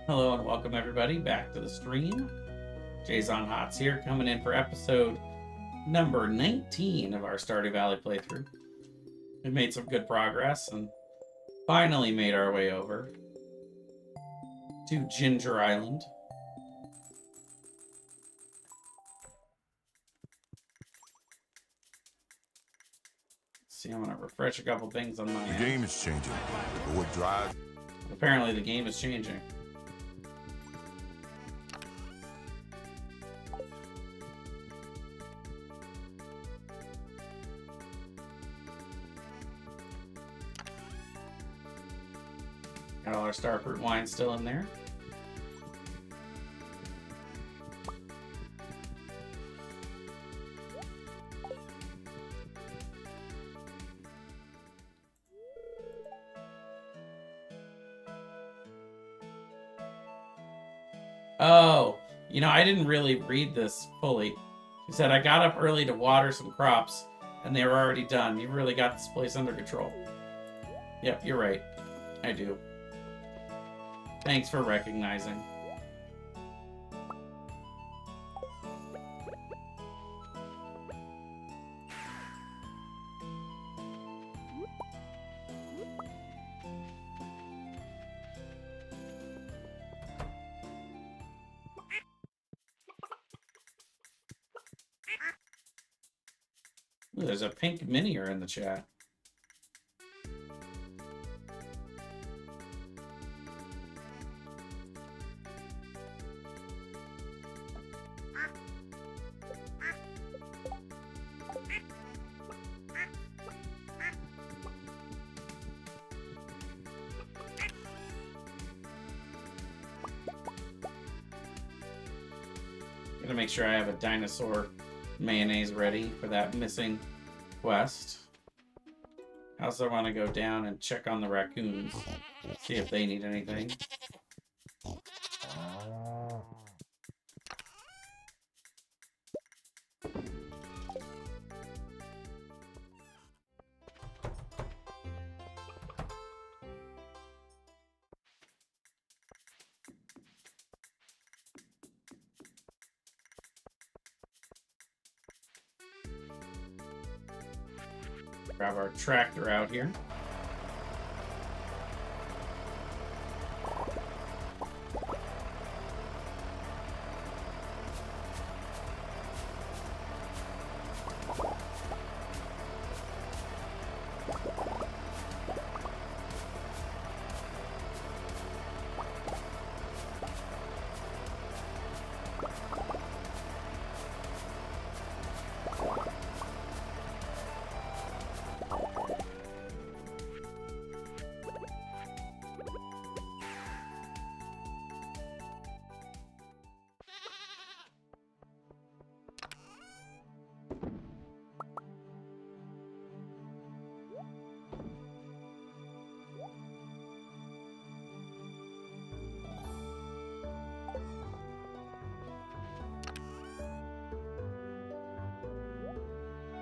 Hello and welcome everybody back to the stream. Jason Hots here, coming in for episode number 19 of our Stardew Valley playthrough. We've made some good progress and finally made our way over to Ginger Island. Let's see, I'm gonna refresh a couple things on my end. The game is changing, but what drives... Apparently the game is changing. Got all our starfruit wine still in there. Oh, I didn't really read this fully. He said, I got up early to water some crops, and they were already done. You really got this place under control. Yep, you're right. I do. Thanks for recognizing. Ooh, there's a pink minier in the chat. Gotta make sure I have a dinosaur mayonnaise ready for that missing quest. I also want to go down and check on the raccoons, see if they need anything. Grab our tractor out here.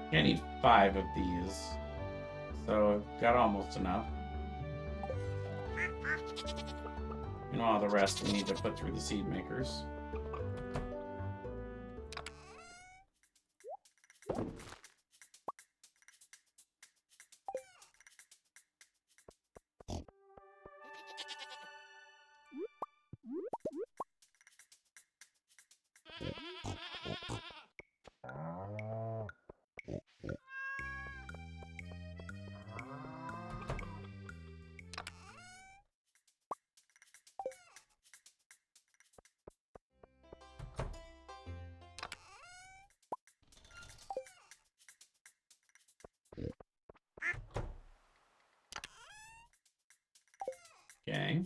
I need 5 of these, so I've got almost enough. And all the rest we need to put through the seed makers. Okay.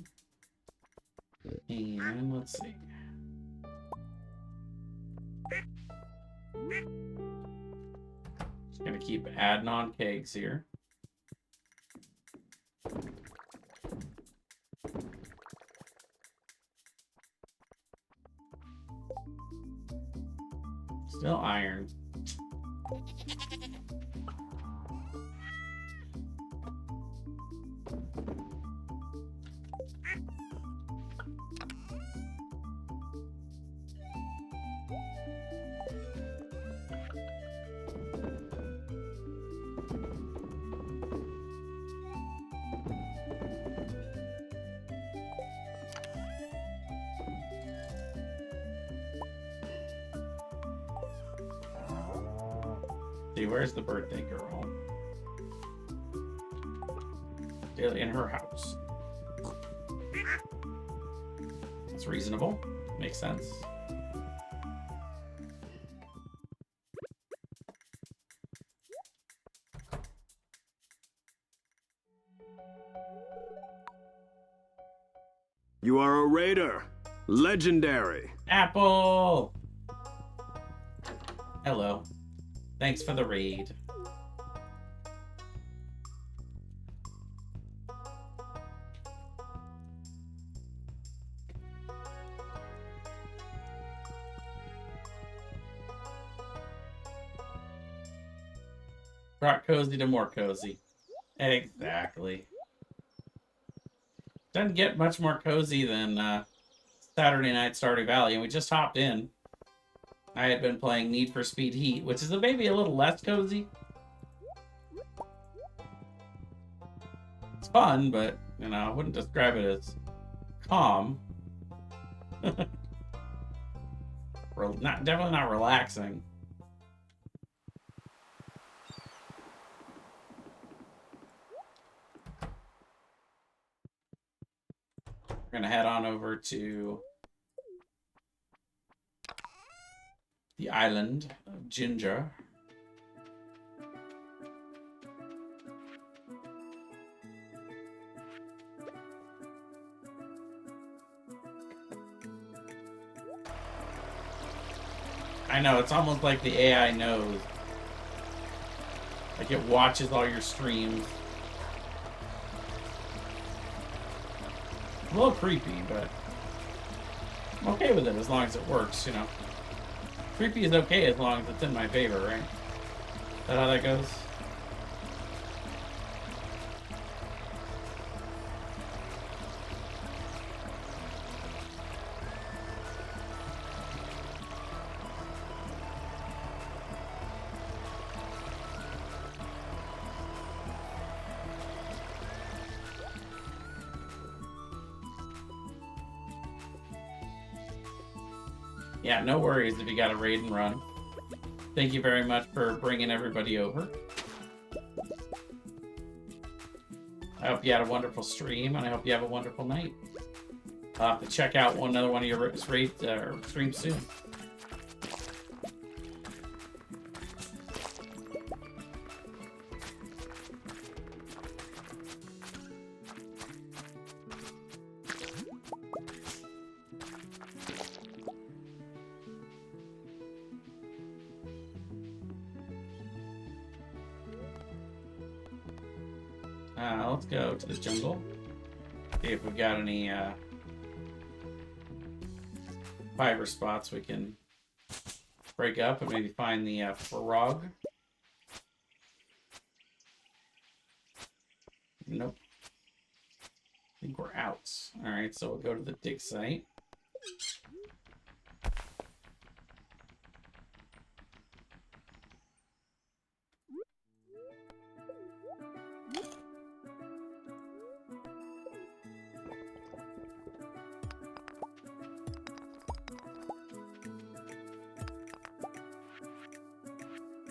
And let's see. Just gonna keep adding on kegs here. Still iron. see, where's the birthday girl? In her house. That's reasonable. Makes sense. You are a raider. Legendary. Apple! Hello. Thanks for the raid. Brought cozy to more cozy. Exactly. Doesn't get much more cozy than Saturday night Stardew Valley, and we just hopped in. I had been playing Need for Speed Heat, which is maybe a little less cozy. It's fun, but, you know, I wouldn't describe it as calm. Definitely not relaxing. We're gonna head on over to the island of Ginger. I know, it's almost like the AI knows. Like it watches all your streams. A little creepy, but I'm okay with it as long as it works, you know. Creepy is okay as long as it's in my favor, right? Is that how that goes? Yeah, no worries if you got a raid and run. Thank you very much for bringing everybody over. I hope you had a wonderful stream, and I hope you have a wonderful night. I'll have to check out another one of your streams soon. Let's go to the jungle. See if we've got any fiber spots we can break up and maybe find the frog. Nope. I think we're out. Alright, so we'll go to the dig site.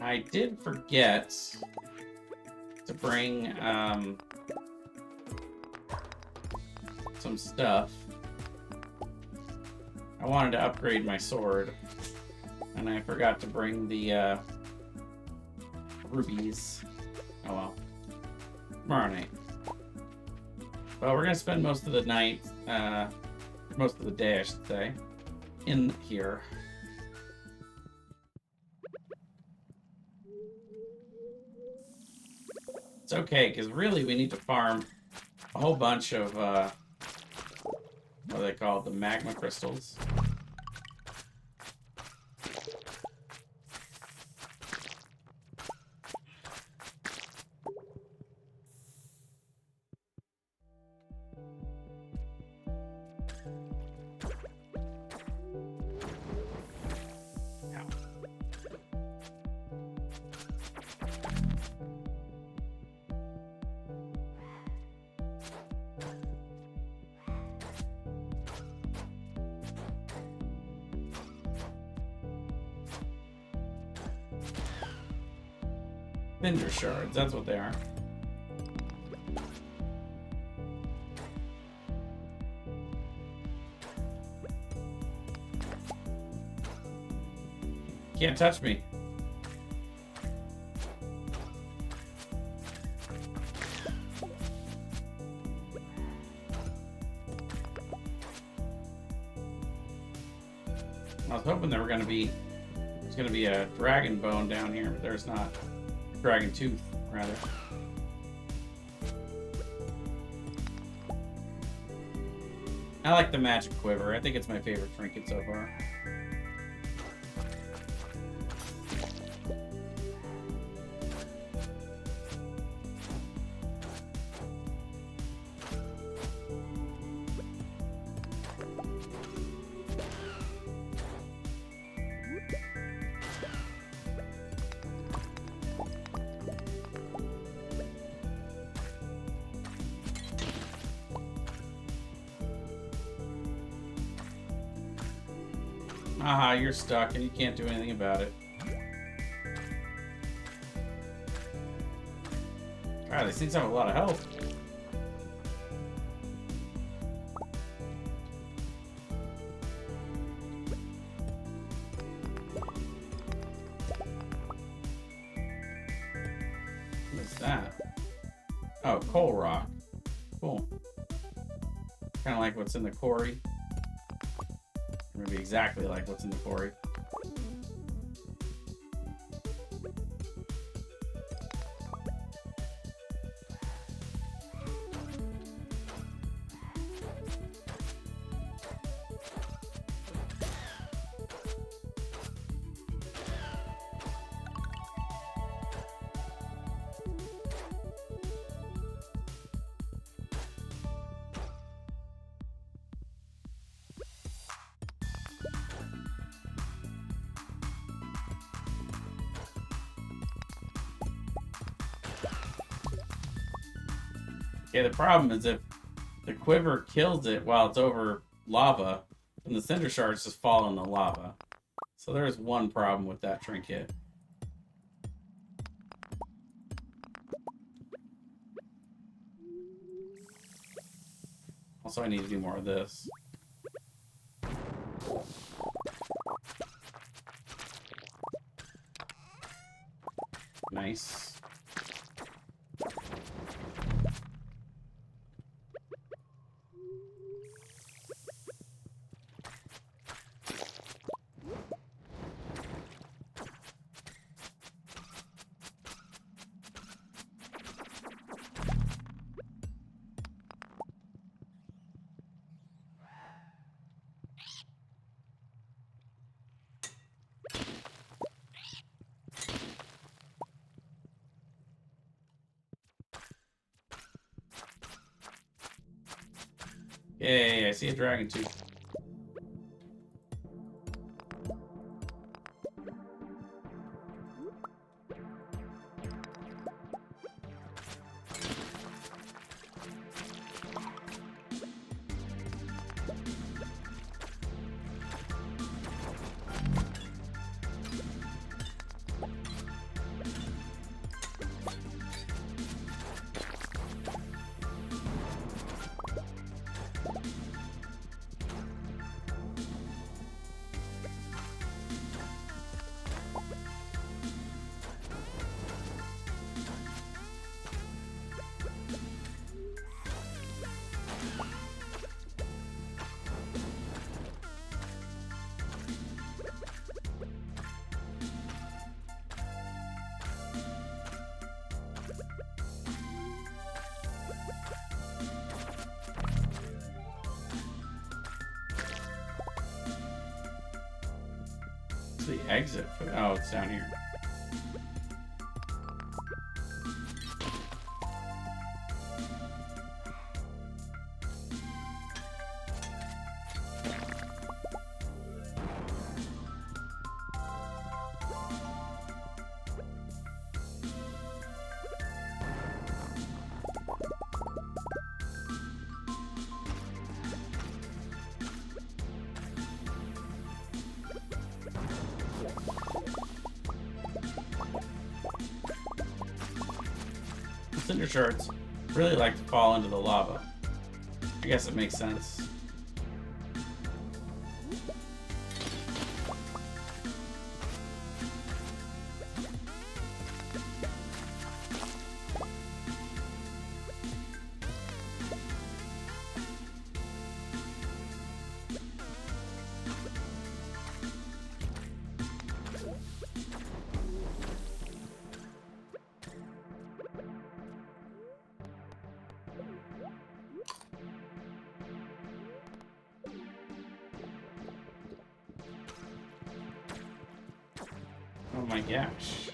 I did forget to bring some stuff. I wanted to upgrade my sword, and I forgot to bring the rubies. Oh well. Tomorrow night. Well, we're gonna spend most of the night, most of the day, I should say, in here. It's okay, because really we need to farm a whole bunch of, what are they called? The magma crystals. Cinder shards, that's what they are. Can't touch me. I was hoping there were gonna be there's gonna be a dragon bone down here, but there's not. Dragon tooth, rather. I like the magic quiver. I think it's my favorite trinket so far. Aha, you're stuck and you can't do anything about it. God, these things have a lot of health. What is that? Oh, coal rock. Cool. Kind of like what's in the quarry. Maybe exactly like what's in the quarry. Yeah, the problem is if the quiver kills it while it's over lava, then the cinder shards just fall in the lava. So there's one problem with that trinket. Also, I need to do more of this. Nice. Yay, I see a dragon tooth. The exit for oh, it's down here. cinder shards really like to fall into the lava. I guess it makes sense. Oh my gosh.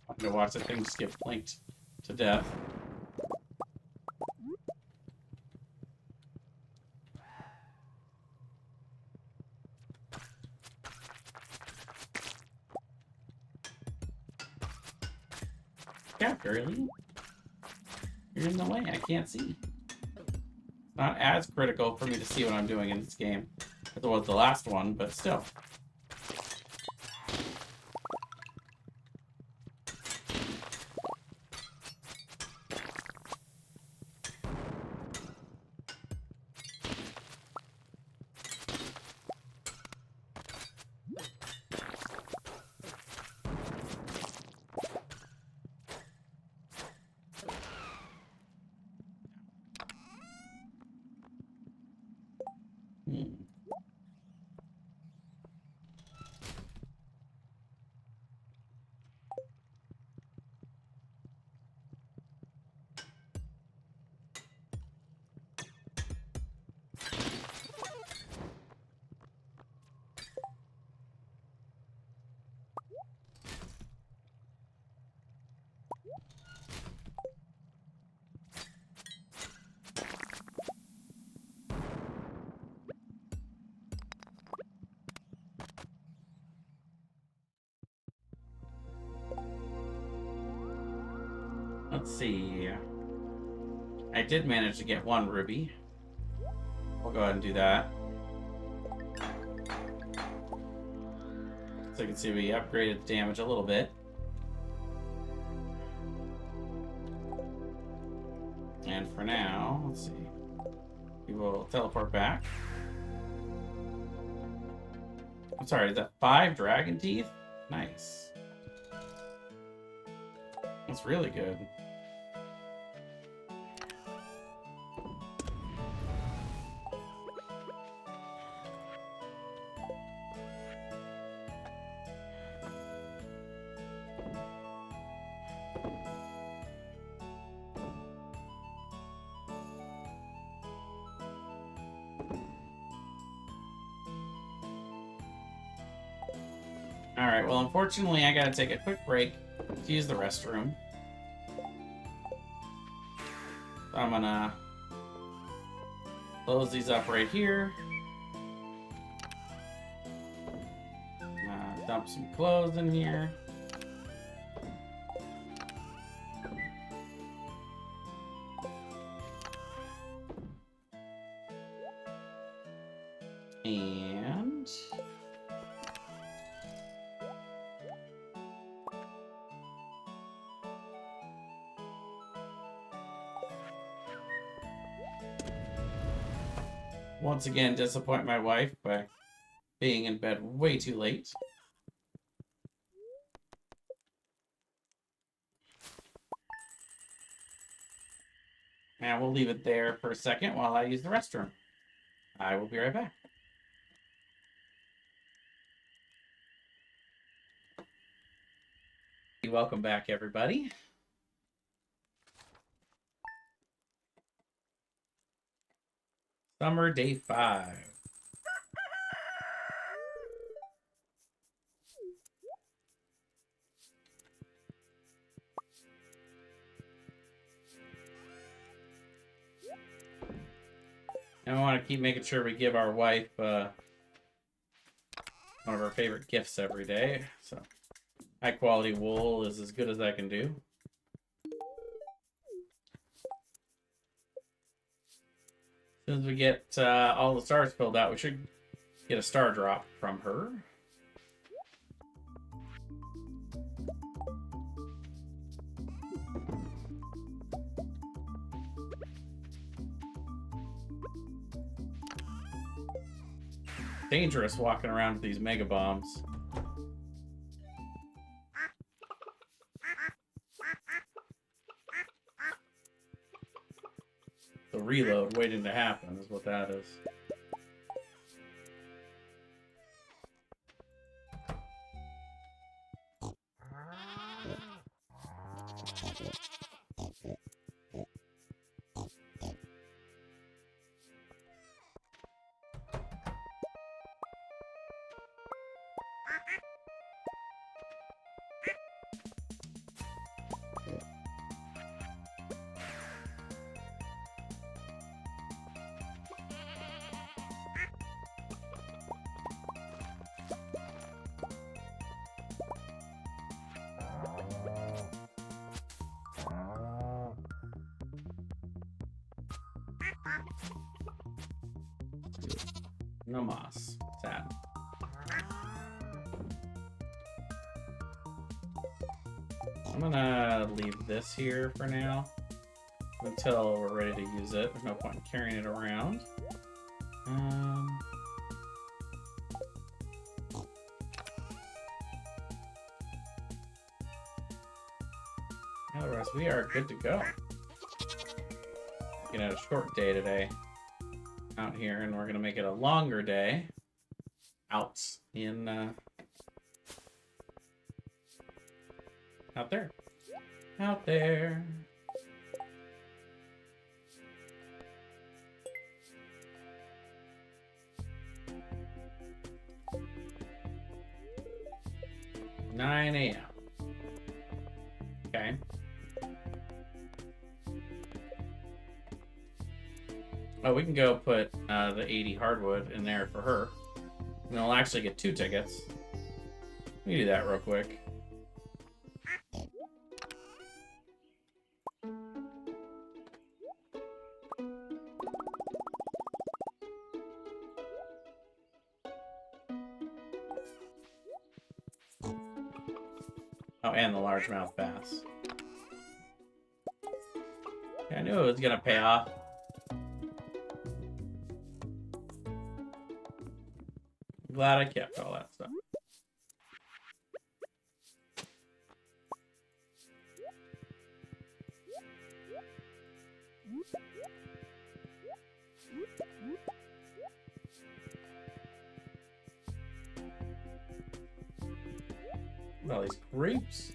I'm gonna watch the thing just get blinked to death. Yeah, girly. You're in the way. I can't see. It's not as critical for me to see what I'm doing in this game as it was the last one, but still. Hmm. Let's see. I did manage to get one ruby. We'll go ahead and do that. So you can see we upgraded the damage a little bit. And for now, let's see. We will teleport back. I'm sorry, is that 5 dragon teeth? Nice. That's really good. Alright, well, unfortunately, I gotta take a quick break to use the restroom. So I'm gonna close these up right here. Dump some clothes in here. And once again, disappoint my wife by being in bed way too late. And we'll leave it there for a second while I use the restroom. I will be right back. Welcome back, everybody. Summer day 5. And we want to keep making sure we give our wife one of our favorite gifts every day. So high quality wool is as good as I can do. As soon as we get all the stars filled out, we should get a star drop from her. Dangerous walking around with these mega bombs. The reload waiting to happen is what that is. No moss. Sad. I'm gonna leave this here for now until we're ready to use it. There's no point in carrying it around. Otherwise, we are good to go. We had a short day today out here, and we're gonna make it a longer day out in out there. Out there. Nine a.m. Okay. Oh, we can go put the 80 hardwood in there for her. And we'll actually get 2 tickets. We can do that real quick. Oh, and the largemouth bass. Yeah, I knew it was gonna pay off. Glad I kept all that stuff. All these grapes.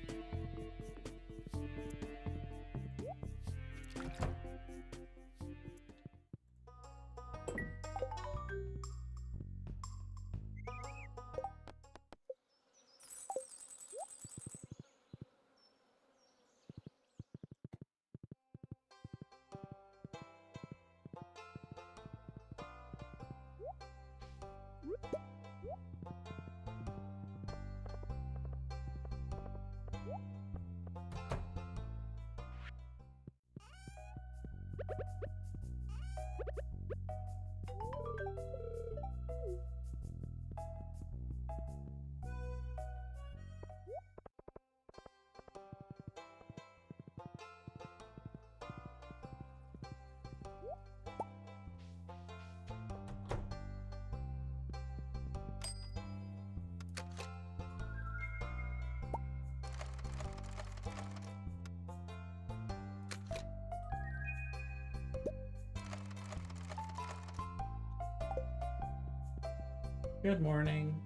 Good morning.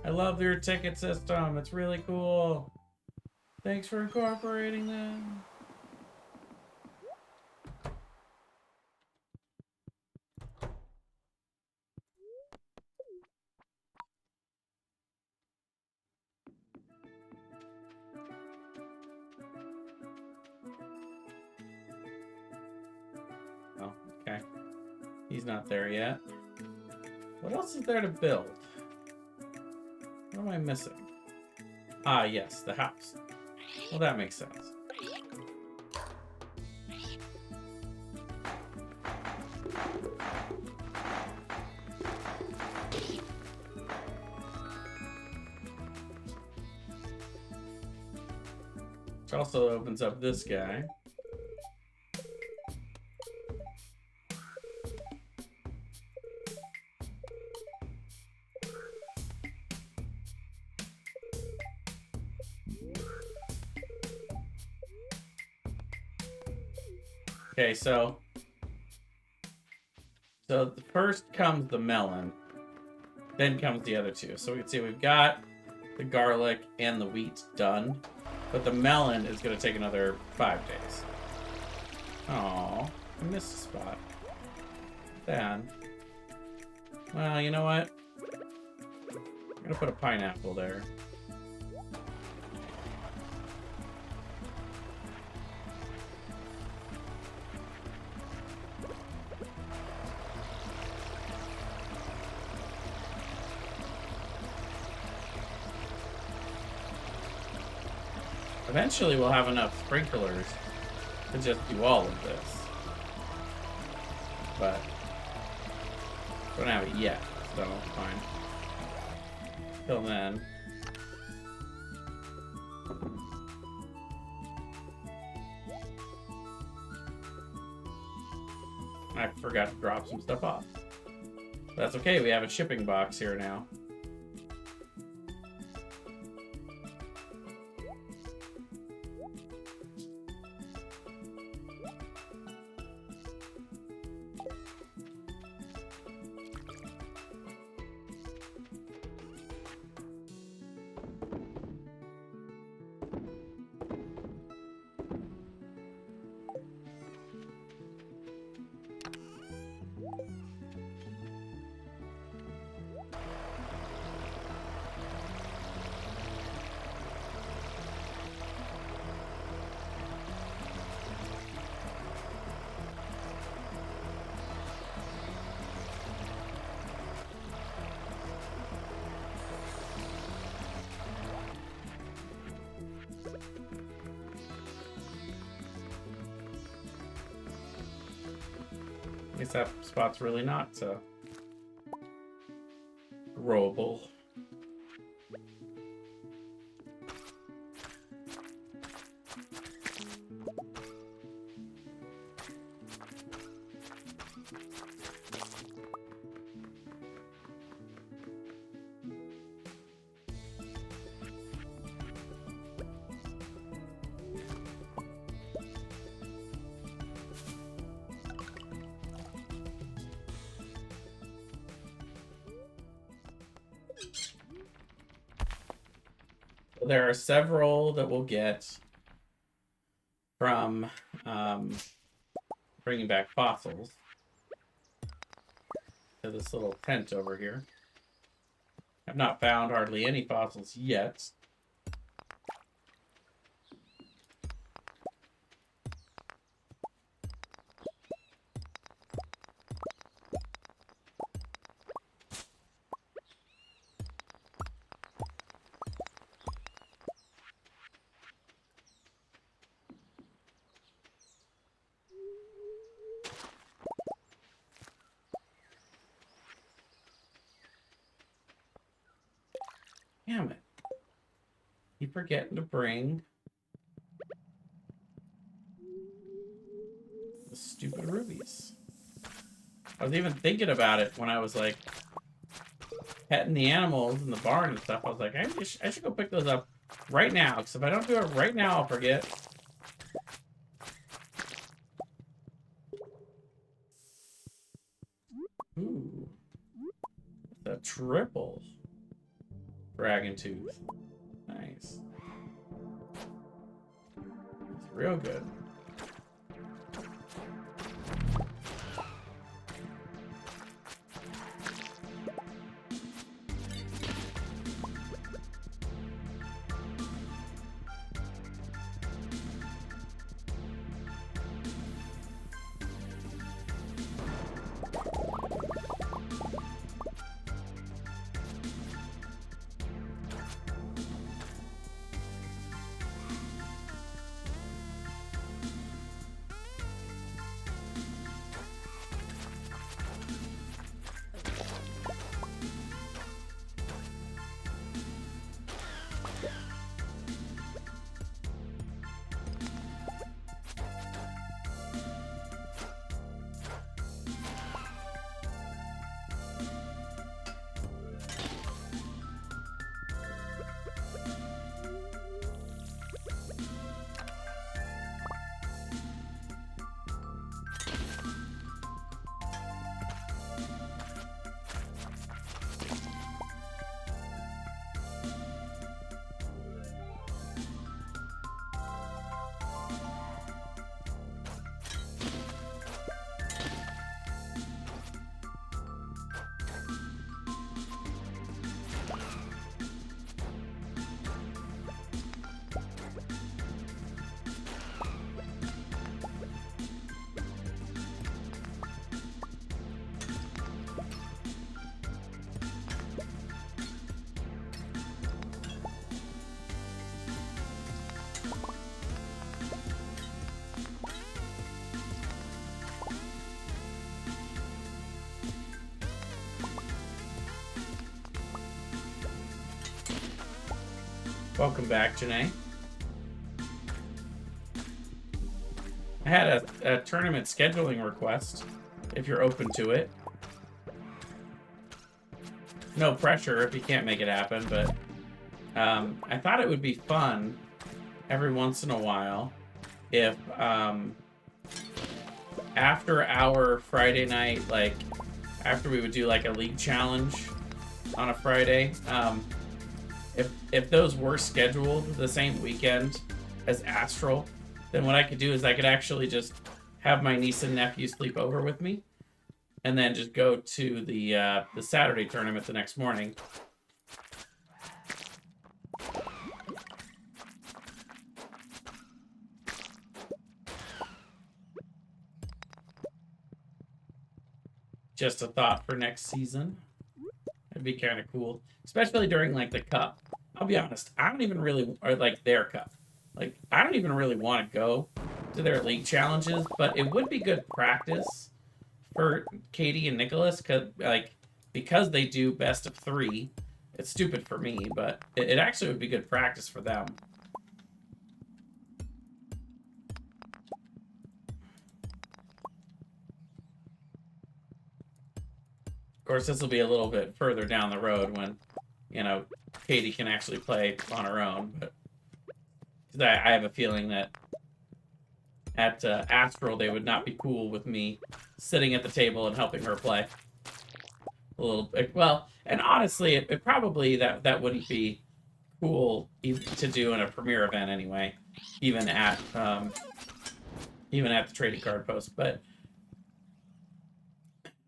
I love your ticket system. It's really cool. Thanks for incorporating them. Oh. He's not there yet. What else is there to build? What am I missing? Ah, yes, the house. Well, that makes sense. Which also opens up this guy. Okay, so first comes the melon, then comes the other two. So we can see we've got the garlic and the wheat done, but the melon is going to take another 5 days. Oh, I missed a spot. Bad. Well, you know what? I'm going to put a pineapple there. Eventually we'll have enough sprinklers to just do all of this. But don't have it yet, so fine. Till then. I forgot to drop some stuff off. That's okay, we have a shipping box here now. I guess that spot's really not growable. There are several that we'll get from bringing back fossils to this little tent over here. I've not found hardly any fossils yet. Damn it. Keep forgetting to bring the stupid rubies. I was even thinking about it when I was like petting the animals in the barn and stuff. I was like, I should go pick those up right now, because if I don't do it right now, I'll forget. Ooh. The triple dragon tooth. Nice. It's real good. Welcome back, Janae. I had a tournament scheduling request, if you're open to it. No pressure if you can't make it happen, but I thought it would be fun every once in a while if after our Friday night, like after we would do like a league challenge on a Friday, if those were scheduled the same weekend as Astral, then what I could do is I could actually just have my niece and nephew sleep over with me, and then just go to the Saturday tournament the next morning. Just a thought for next season. It'd be kind of cool, especially during like the cup. I'll be honest, I don't even really, or like their cup. Like, I don't even really want to go to their league challenges, but it would be good practice for Katie and Nicholas, because they do best of 3. It's stupid for me, but it actually would be good practice for them. Of course, this will be a little bit further down the road when, you know, Katie can actually play on her own, but I have a feeling that at Astral they would not be cool with me sitting at the table and helping her play. A little bit, well, and honestly, it probably that wouldn't be cool to do in a premiere event anyway, even at the trading card post. But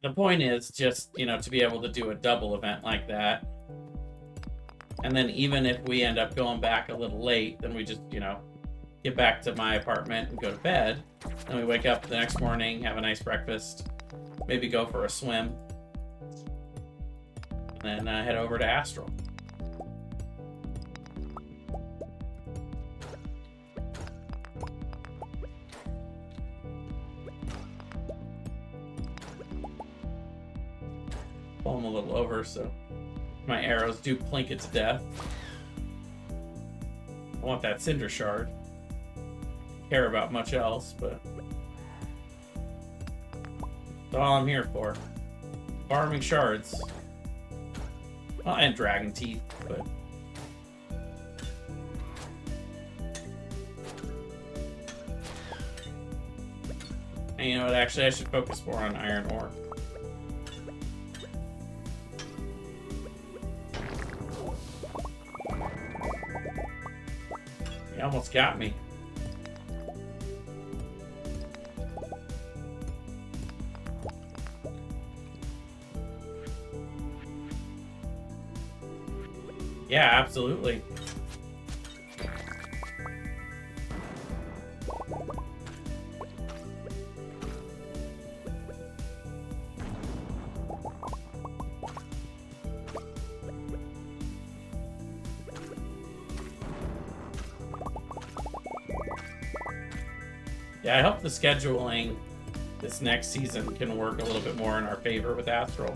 the point is just, you know, to be able to do a double event like that. And then even if we end up going back a little late, then we just, you know, get back to my apartment and go to bed. Then we wake up the next morning, have a nice breakfast, maybe go for a swim, and then head over to Astral. Pull them a little over so my arrows do plink it to death. I want that cinder shard. Don't care about much else, but that's all I'm here for. Farming shards. Well, and dragon teeth, but and you know what, actually I should focus more on iron ore. He almost got me. Yeah, absolutely. Yeah, I hope the scheduling this next season can work a little bit more in our favor with Astral,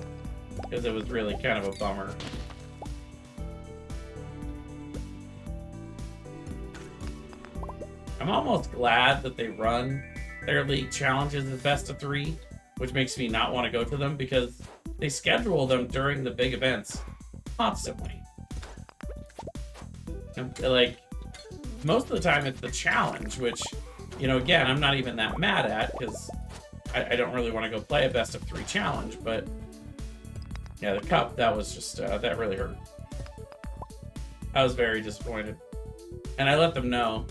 because it was really kind of a bummer. I'm almost glad that they run their league challenges as best of 3, which makes me not want to go to them, because they schedule them during the big events constantly. And, like, most of the time it's the challenge, which, you know, again, I'm not even that mad at, because I don't really want to go play a best of 3 challenge, but yeah, the cup, that was just, that really hurt. I was very disappointed. And I let them know.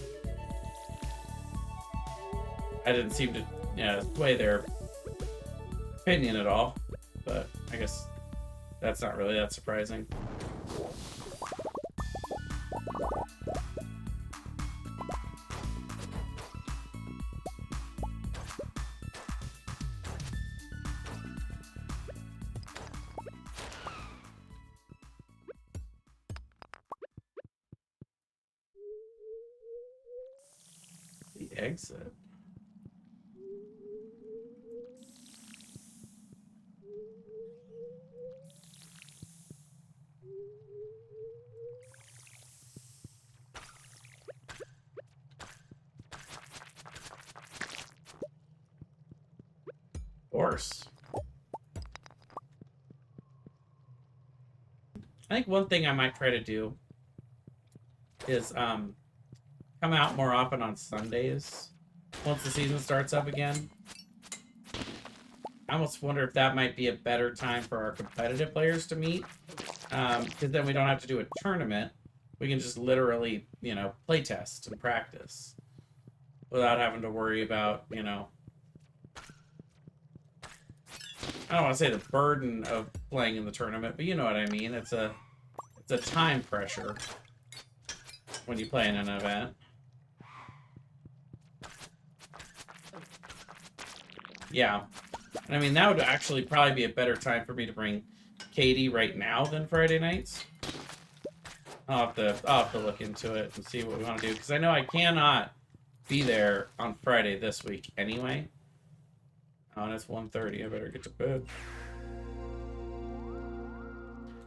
I didn't seem to, sway their opinion at all, but I guess that's not really that surprising. The exit. course. I think one thing I might try to do is come out more often on Sundays once the season starts up again. I almost wonder if that might be a better time for our competitive players to meet, because then we don't have to do a tournament. We can just literally, you know, play test and practice without having to worry about, you know, I don't want to say the burden of playing in the tournament, but you know what I mean. It's a time pressure when you play in an event. Yeah. And I mean, that would actually probably be a better time for me to bring Katie right now than Friday nights. I'll have to look into it and see what we want to do, because I know I cannot be there on Friday this week anyway. Oh, and it's 1:30. I better get to bed.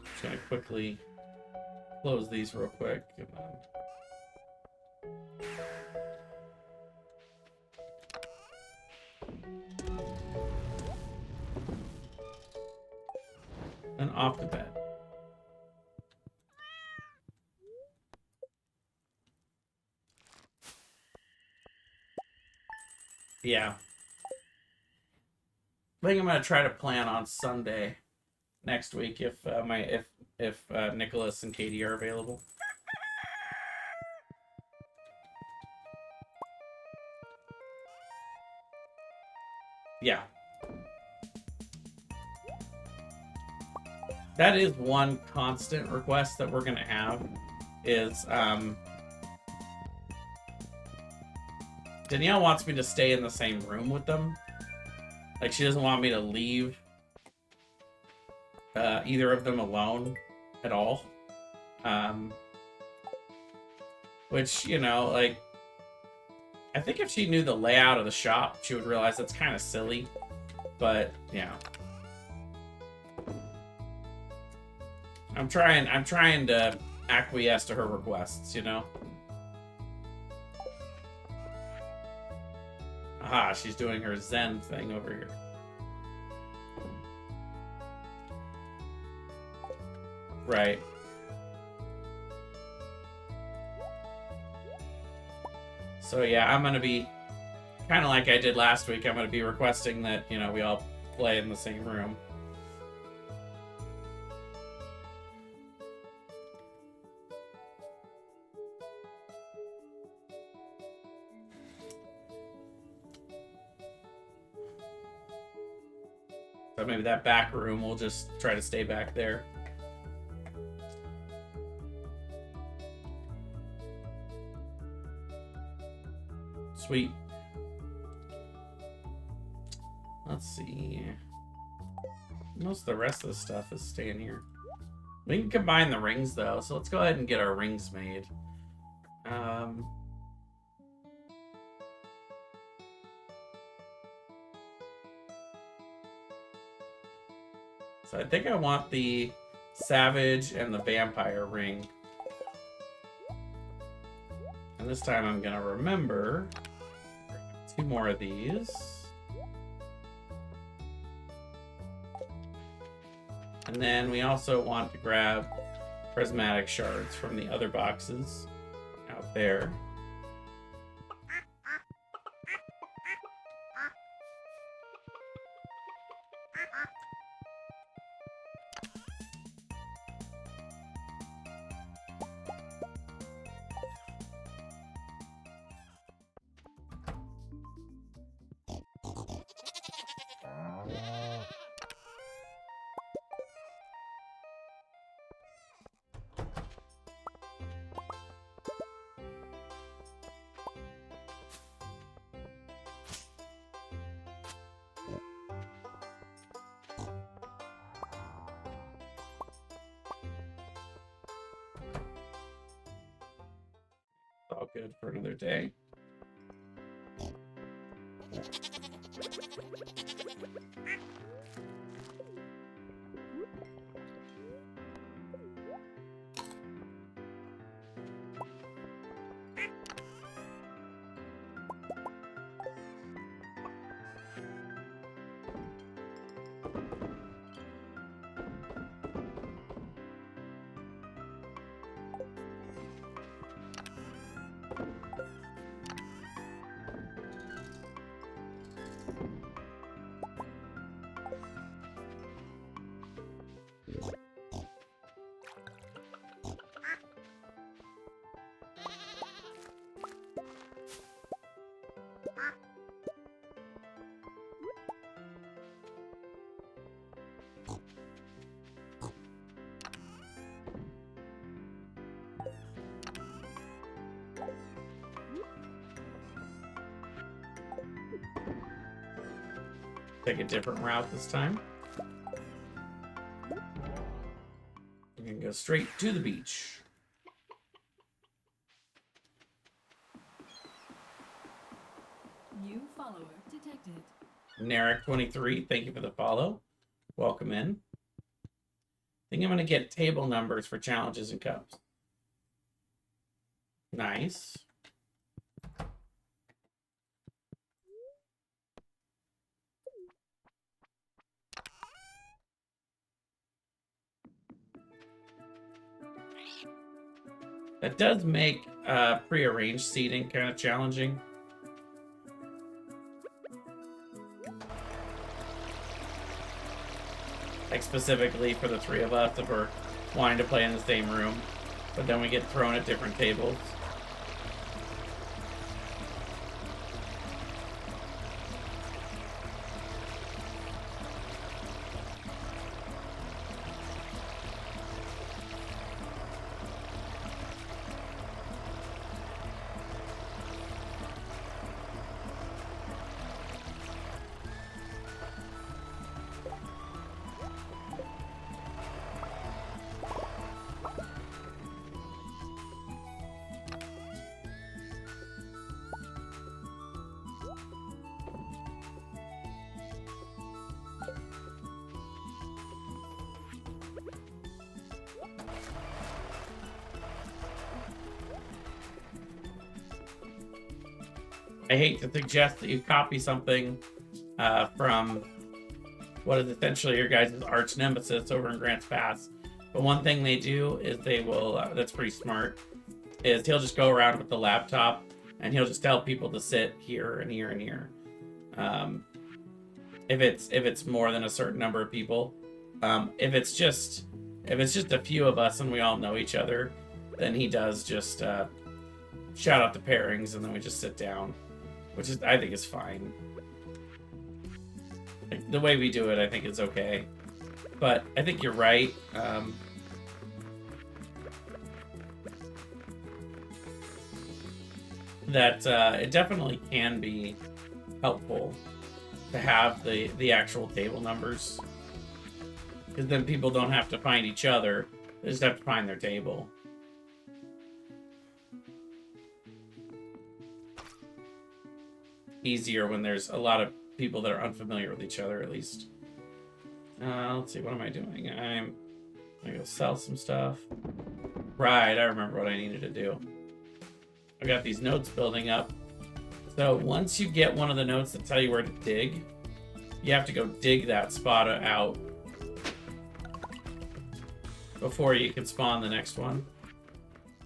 Just gonna quickly close these real quick and then off to bed. Yeah. I think I'm gonna try to plan on Sunday next week if Nicholas and Katie are available. Yeah. That is one constant request that we're gonna have is Danielle wants me to stay in the same room with them. Like, she doesn't want me to leave either of them alone at all. Which, you know, like, I think if she knew the layout of the shop, she would realize that's kind of silly. But, yeah. I'm trying to acquiesce to her requests, you know? Aha, she's doing her Zen thing over here. Right. So yeah, I'm gonna be kind of like I did last week. I'm gonna be requesting that, you know, we all play in the same room. So maybe that back room, we'll just try to stay back there. Sweet. Let's see. Most of the rest of the stuff is staying here. We can combine the rings, though, so let's go ahead and get our rings made. So I think I want the Savage and the Vampire ring. And this time I'm gonna remember 2 more of these. And then we also want to grab prismatic shards from the other boxes out there. All good for another day. Take a different route this time. We're gonna go straight to the beach. New follower detected. Narek23, thank you for the follow. Welcome in. I think I'm gonna get table numbers for challenges and cups. Nice. That does make pre-arranged seating kind of challenging. Like specifically for the three of us if we're wanting to play in the same room, but then we get thrown at different tables. I hate to suggest that you copy something from what is essentially your guys' arch nemesis over in Grants Pass. But one thing they do is they will, that's pretty smart, is he'll just go around with the laptop and he'll just tell people to sit here and here and here. If it's more than a certain number of people. If it's just a few of us and we all know each other, then he does just shout out the pairings and then we just sit down. Which is, I think, is fine. Like, the way we do it, I think is okay. But I think you're right. That it definitely can be helpful to have the actual table numbers. Because then people don't have to find each other. They just have to find their table. Easier when there's a lot of people that are unfamiliar with each other, at least. Let's see, what am I doing? I'm gonna go sell some stuff. Right, I remember what I needed to do. I got these notes building up. So once you get one of the notes that tell you where to dig, you have to go dig that spot out before you can spawn the next one.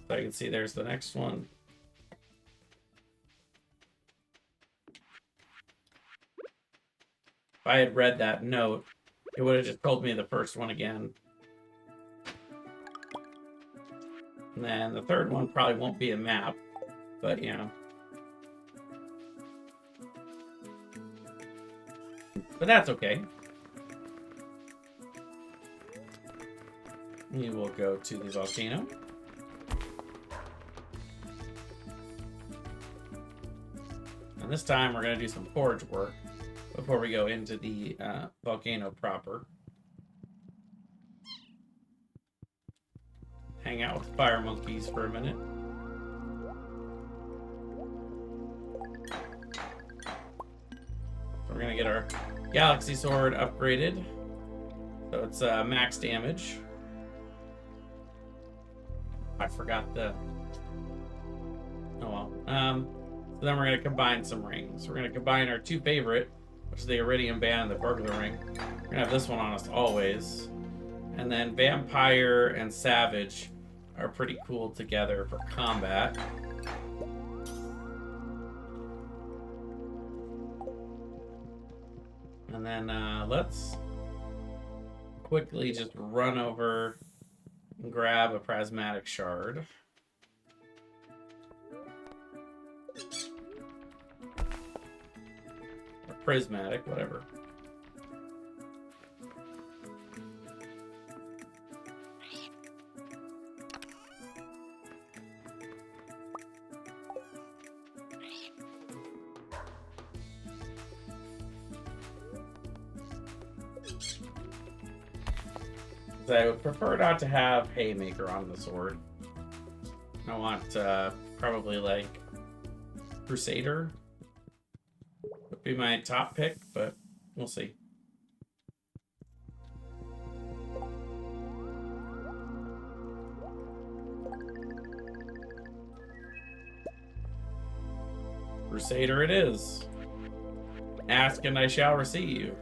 So you can see there's the next one. If I had read that note, it would have just told me the first one again. And then the third one probably won't be a map, but you know. But that's okay. We will go to the volcano. And this time we're going to do some forge work before we go into the volcano proper. Hang out with fire monkeys for a minute. So we're gonna get our galaxy sword upgraded. So it's max damage. I forgot the... Oh well. So then we're gonna combine some rings. We're gonna combine our two favorite, which is the Iridium Band and the Burglar Ring. We're gonna have this one on us always. And then Vampire and Savage are pretty cool together for combat. And then let's quickly just run over and grab a prismatic shard. Or prismatic, whatever. I would prefer not to have Haymaker on the sword. I want probably like Crusader would be my top pick, but we'll see. Crusader it is. Ask and I shall receive.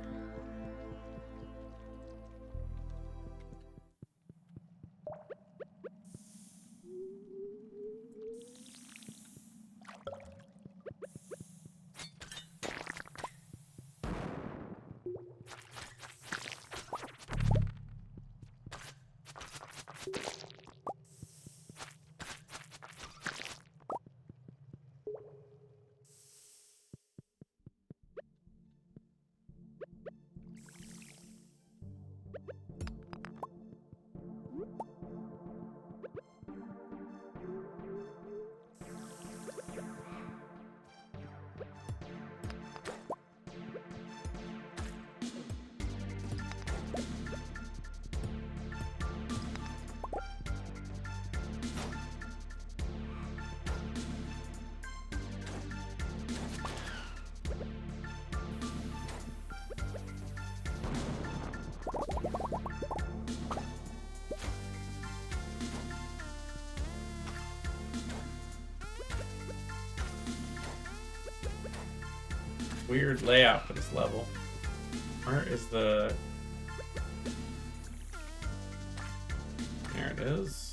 Weird layout for this level. Where is the... There it is.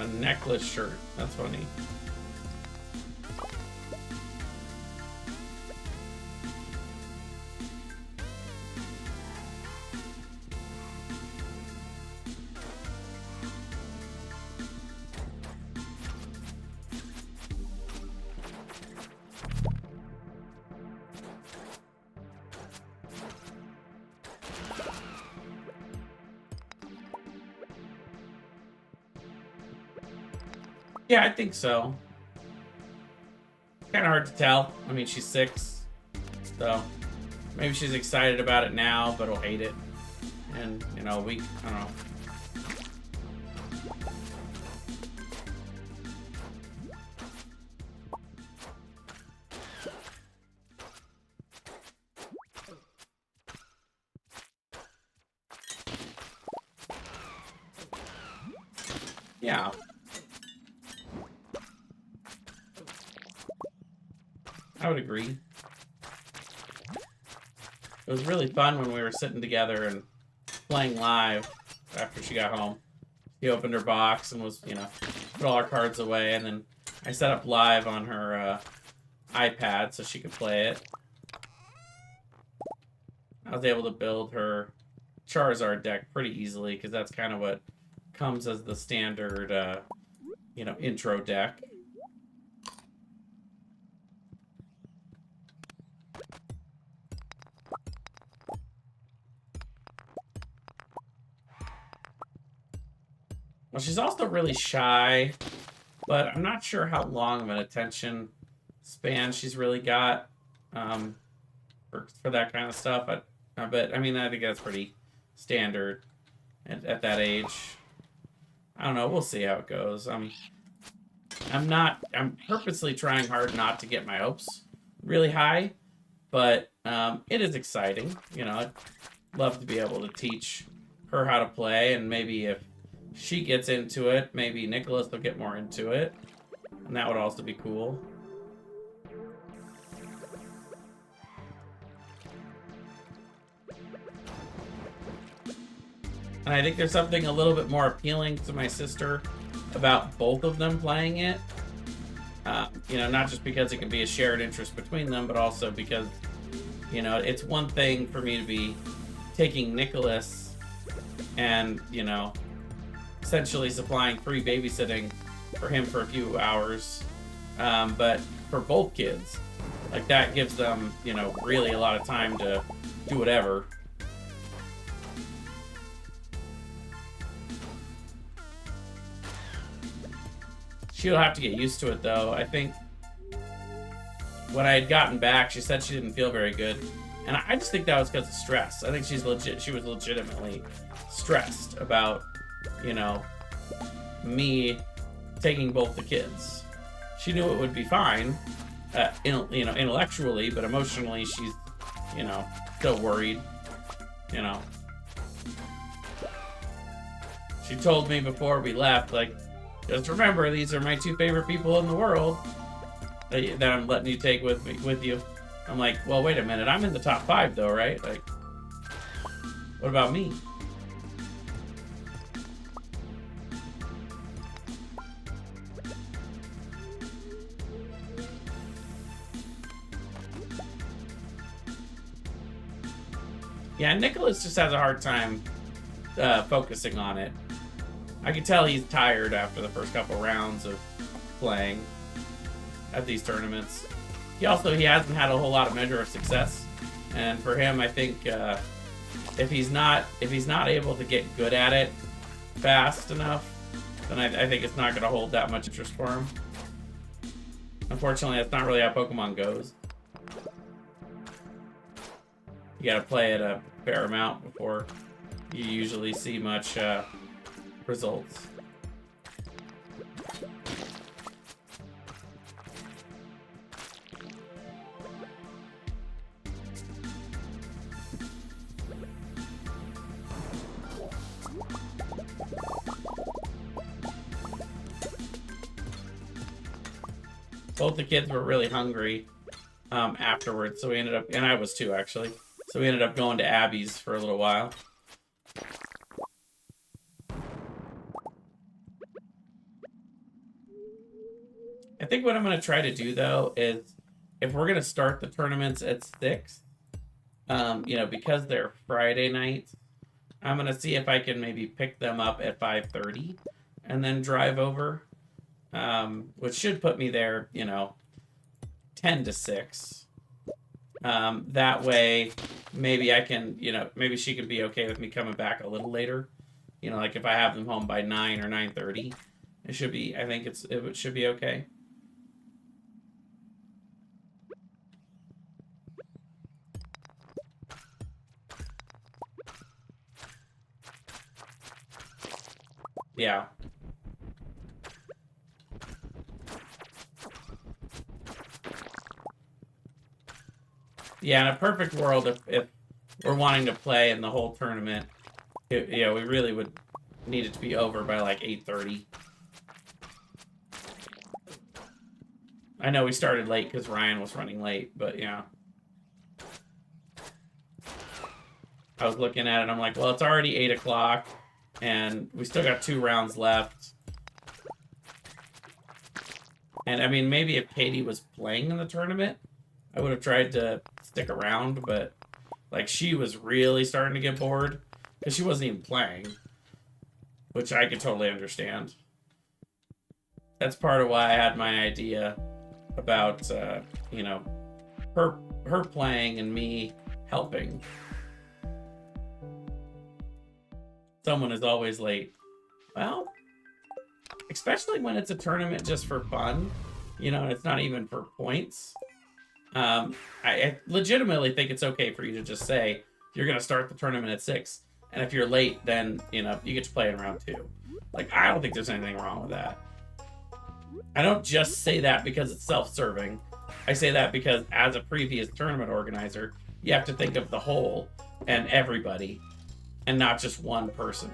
A necklace shirt. That's funny. Yeah, I think so. Kind of hard to tell. I mean, she's 6, so maybe she's excited about it now, but will hate it in, you know, a week. I don't know. Yeah. I would agree. It was really fun when we were sitting together and playing live after she got home. She opened her box and was, you know, put all our cards away, and then I set up live on her iPad so she could play it. I was able to build her Charizard deck pretty easily because that's kind of what comes as the standard, you know, intro deck. Well, she's also really shy, but I'm not sure how long of an attention span she's really got for that kind of stuff. But I mean, I think that's pretty standard at that age. I don't know. We'll see how it goes. I'm purposely trying hard not to get my hopes really high, but it is exciting. You know, I'd love to be able to teach her how to play, and maybe if she gets into it, maybe Nicholas will get more into it, and that would also be cool. And I think there's something a little bit more appealing to my sister about both of them playing it. You know, not just because it can be a shared interest between them, but also because, you know, it's one thing for me to be taking Nicholas and, you know, essentially supplying free babysitting for him for a few hours. But for both kids, like that gives them, you know, really a lot of time to do whatever. She'll have to get used to it, though. I think when I had gotten back, she said she didn't feel very good. And I just think that was because of stress. I think she was legitimately stressed about, you know, me taking both the kids. She knew it would be fine, you know, intellectually, but emotionally, she's, you know, still worried, you know. She told me before we left, like, just remember, these are my two favorite people in the world that I'm letting you take with you. I'm like, well, wait a minute. I'm in the top 5, though, right? Like, what about me? Yeah, Nicholas just has a hard time focusing on it. I can tell he's tired after the first couple rounds of playing at these tournaments. He hasn't had a whole lot of measure of success, and for him, I think if he's not able to get good at it fast enough, then I think it's not going to hold that much interest for him. Unfortunately, that's not really how Pokemon goes. You got to play it a fair amount before you usually see much results. Both the kids were really hungry afterwards, so we ended up, and I was too actually, so we ended up going to Abby's for a little while. I think what I'm going to try to do, though, is if we're going to start the tournaments at 6, you know, because they're Friday nights, I'm going to see if I can maybe pick them up at 5:30 and then drive over, which should put me there, you know, 10 to 6. That way, maybe I can, you know, maybe she can be okay with me coming back a little later. You know, like if I have them home by 9 or 9:30, it should be, I think it should be okay. Yeah. Yeah, in a perfect world, if we're wanting to play in the whole tournament, you know, we really would need it to be over by like 8:30. I know we started late because Ryan was running late, but yeah. I was looking at it, I'm like, well, it's already 8 o'clock, and we still got 2 rounds left. And I mean, maybe if Katie was playing in the tournament, I would have tried to stick around, but like she was really starting to get bored because she wasn't even playing, which I could totally understand. That's part of why I had my idea about, you know, her playing and me helping. Someone is always late. Well, especially when it's a tournament just for fun, you know, and it's not even for points. I legitimately think it's okay for you to just say you're going to start the tournament at 6, and if you're late, then, you know, you get to play in round 2. Like, I don't think there's anything wrong with that. I don't just say that because it's self-serving. I say that because as a previous tournament organizer, you have to think of the whole and everybody, and not just one person.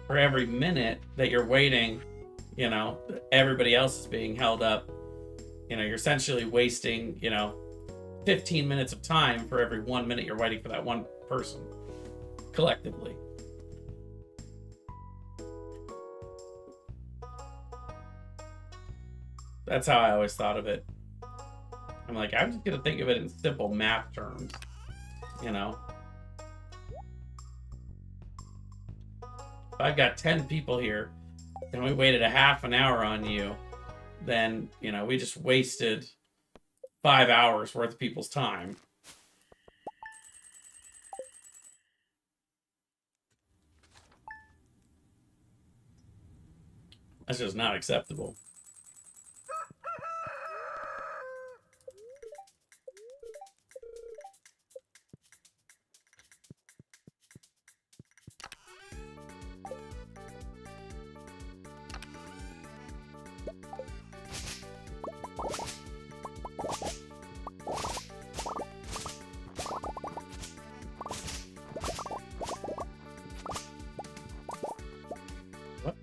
For every minute that you're waiting, you know, everybody else is being held up. You know, you're essentially wasting, you know, 15 minutes of time for every 1 minute you're waiting for that one person, collectively. That's how I always thought of it. I'm like, I'm just gonna think of it in simple math terms, you know. If I've got 10 people here and we waited a half an hour on you, then, you know, we just wasted 5 hours worth of people's time. That's just not acceptable. What?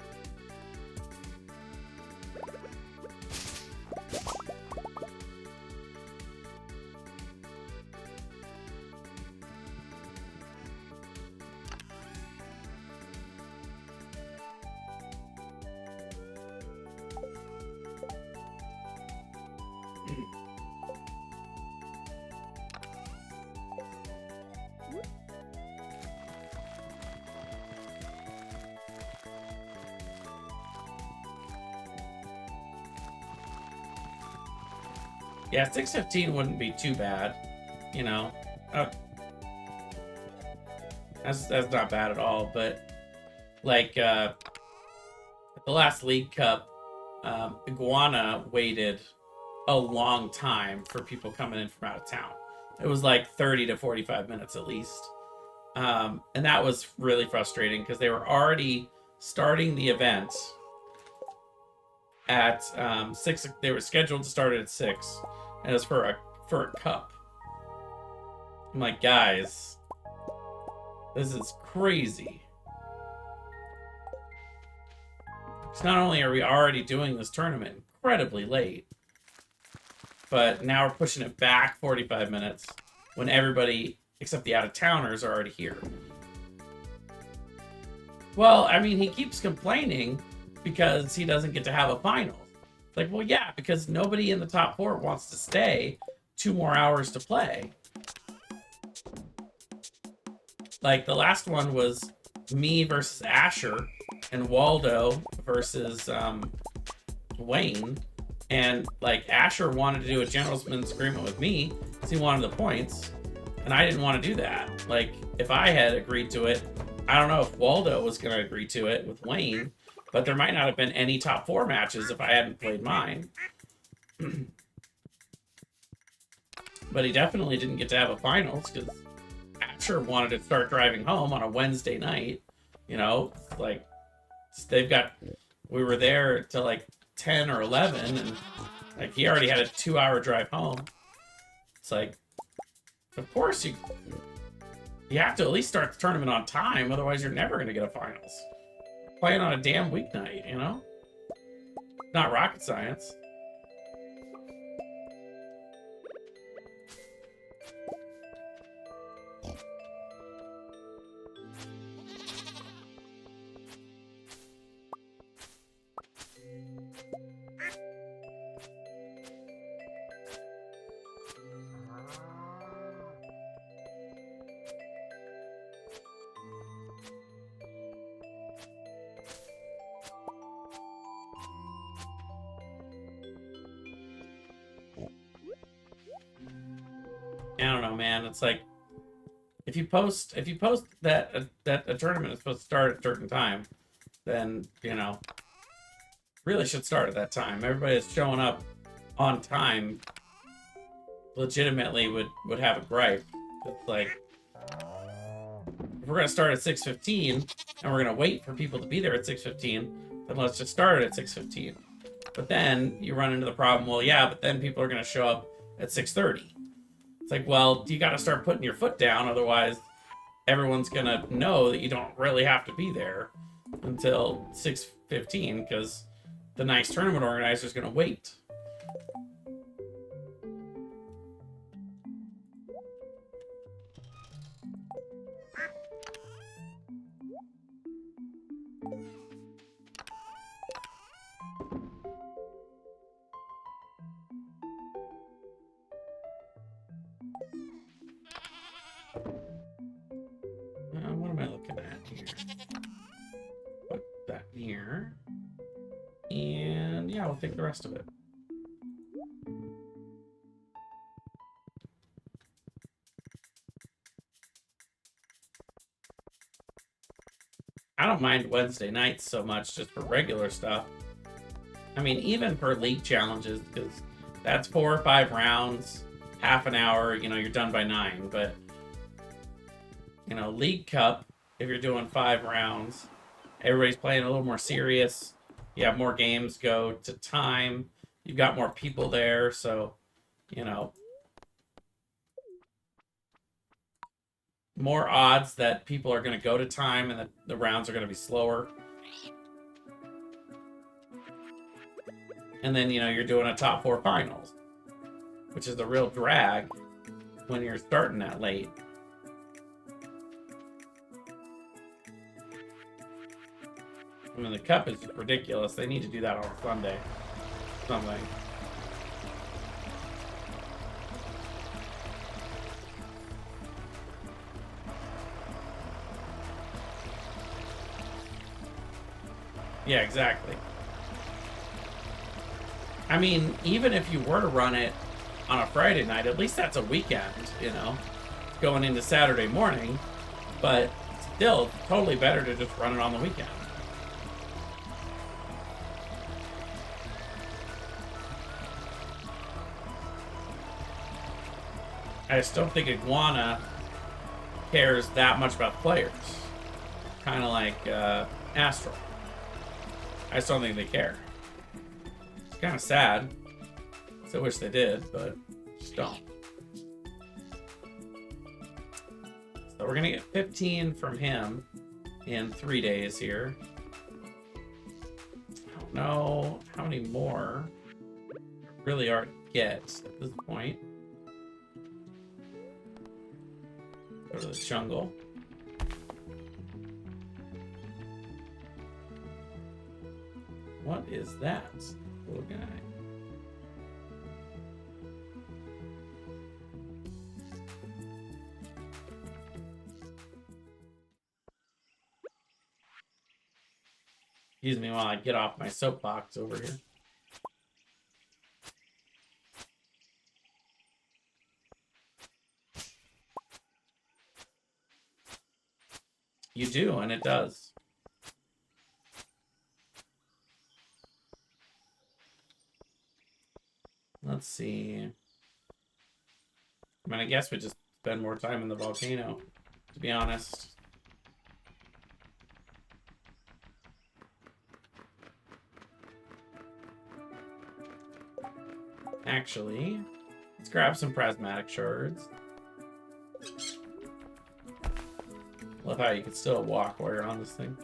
Yeah, 6:15 wouldn't be too bad, you know. That's not bad at all. But like at the last League Cup, Iguana waited a long time for people coming in from out of town. It was like 30 to 45 minutes at least, and that was really frustrating because they were already starting the event at 6. They were scheduled to start at 6, and it was for a cup. I'm like, guys, this is crazy. So not only are we already doing this tournament incredibly late, but now we're pushing it back 45 minutes when everybody except the out-of-towners are already here. Well, I mean, he keeps complaining because he doesn't get to have a final. It's like, well, yeah, because nobody in the top 4 wants to stay 2 more hours to play. Like, the last one was me versus Asher and Waldo versus Wayne. And, like, Asher wanted to do a gentleman's agreement with me because he wanted the points. And I didn't want to do that. Like, if I had agreed to it, I don't know if Waldo was going to agree to it with Wayne, but there might not have been any top 4 matches if I hadn't played mine. But he definitely didn't get to have a finals because Asher wanted to start driving home on a Wednesday night. You know, like, we were there till like 10 or 11, and like he already had a 2-hour drive home. It's like, of course you have to at least start the tournament on time, otherwise you're never going to get a finals. Playing on a damn weeknight, you know? Not rocket science. I don't know, man. It's like if you post that a tournament is supposed to start at a certain time, then really should start at that time. Everybody that's showing up on time legitimately would have a gripe. It's like if we're gonna start at 6:15 and we're gonna wait for people to be there at 6:15, then let's just start at 6:15. But then you run into the problem, well, yeah, but then people are gonna show up at 6:30. It's like, well, you gotta start putting your foot down, otherwise everyone's gonna know that you don't really have to be there until 6:15 because the nice tournament organizer is gonna wait. What am I looking at here? Put that here. And yeah, we'll take the rest of it. I don't mind Wednesday nights so much just for regular stuff. I mean, even for league challenges, because that's 4 or 5 rounds, half an hour, you're done by 9. But, League Cup, if you're doing 5 rounds, everybody's playing a little more serious. You have more games go to time. You've got more people there, so, more odds that people are going to go to time and that the rounds are going to be slower. And then, you're doing a top 4 finals, which is a real drag when you're starting that late. I mean, the cup is ridiculous. They need to do that on Sunday. Something. Yeah, exactly. I mean, even if you were to run it on a Friday night, at least that's a weekend, going into Saturday morning. But still, totally better to just run it on the weekend. I just don't think Iguana cares that much about the players. Kind of like Astral. I just don't think they care. It's kind of sad. I wish they did, but just don't. So we're going to get 15 from him in 3 days here. I don't know how many more really are to get at this point. Go to the jungle. What is that little guy? Excuse me while I get off my soapbox over here. You do, and it does. Let's see. I mean, I guess we just spend more time in the volcano, to be honest. Actually, let's grab some prismatic shards. Love how you can still walk while you're on this thing.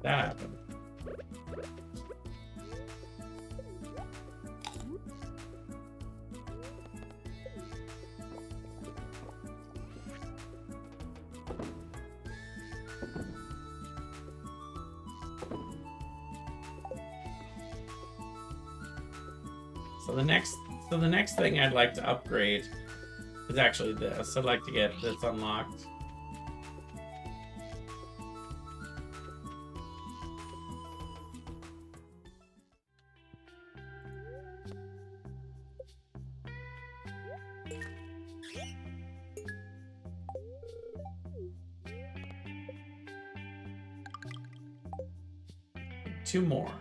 That happened. So the next thing I'd like to upgrade is actually this. I'd like to get this unlocked. Two more.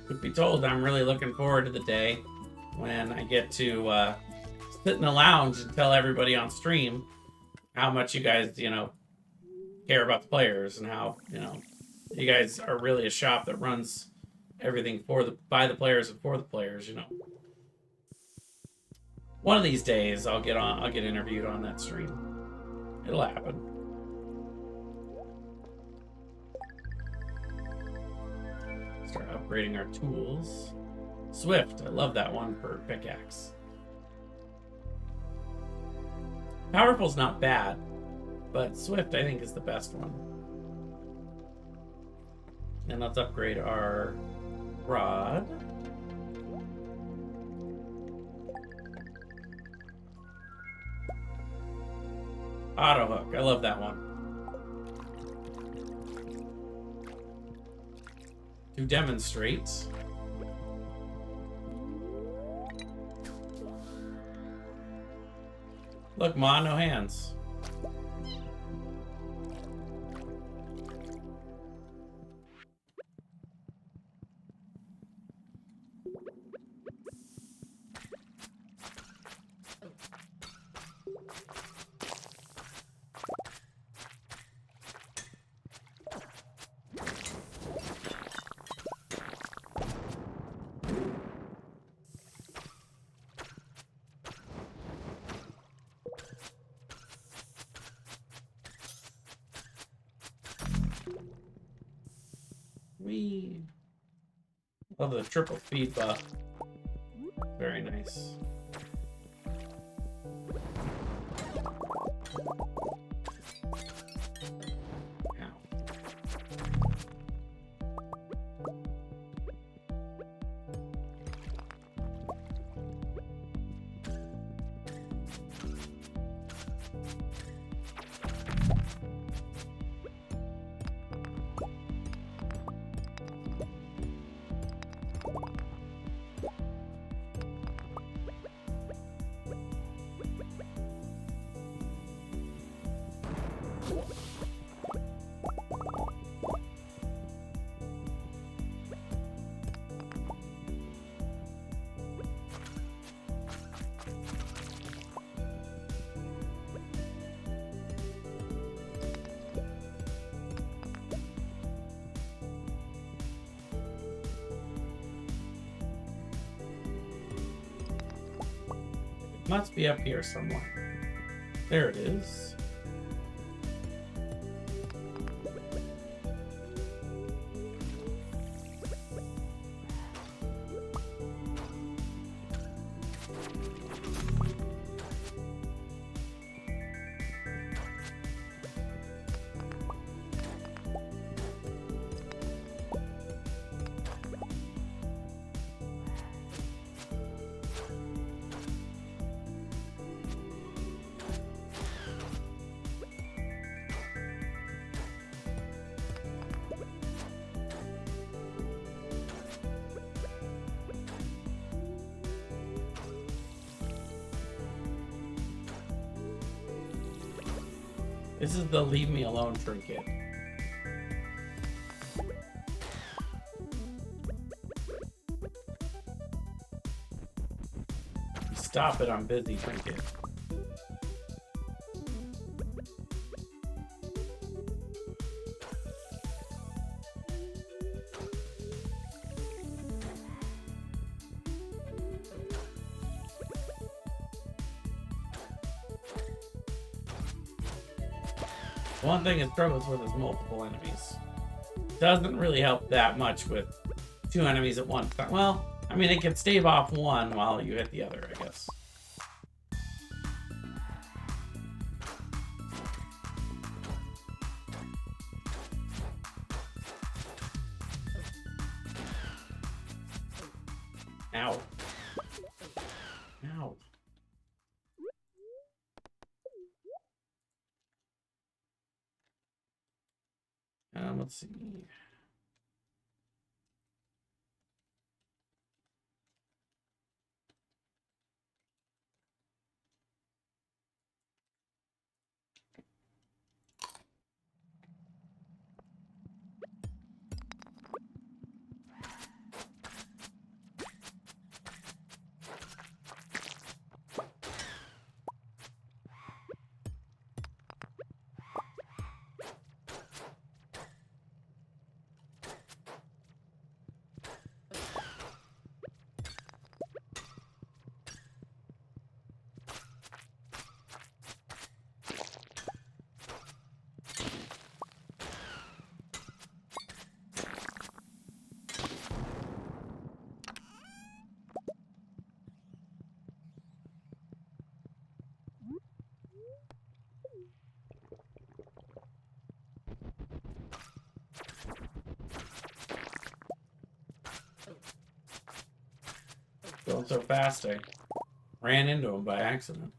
Truth be told, I'm really looking forward to the day when I get to sit in the lounge and tell everybody on stream how much you guys, care about the players and how, you guys are really a shop that runs everything by the players and for the players, One of these days I'll get interviewed on that stream. It'll happen. Start upgrading our tools. Swift, I love that one for pickaxe. Powerful's not bad, but Swift I think is the best one. And let's upgrade our rod. Auto hook, I love that one. To demonstrate. Look, Ma, no hands. Love the triple speed buff. Very nice. Must be up here somewhere. There it is. This is the leave me alone trinket. Stop it, I'm busy, trinket. One thing it struggles with is multiple enemies. Doesn't really help that much with 2 enemies at one time. Well, I mean, it can stave off one while you hit the other, I guess. Ow. Ow. Let's see. Going so fast, I ran into him by accident.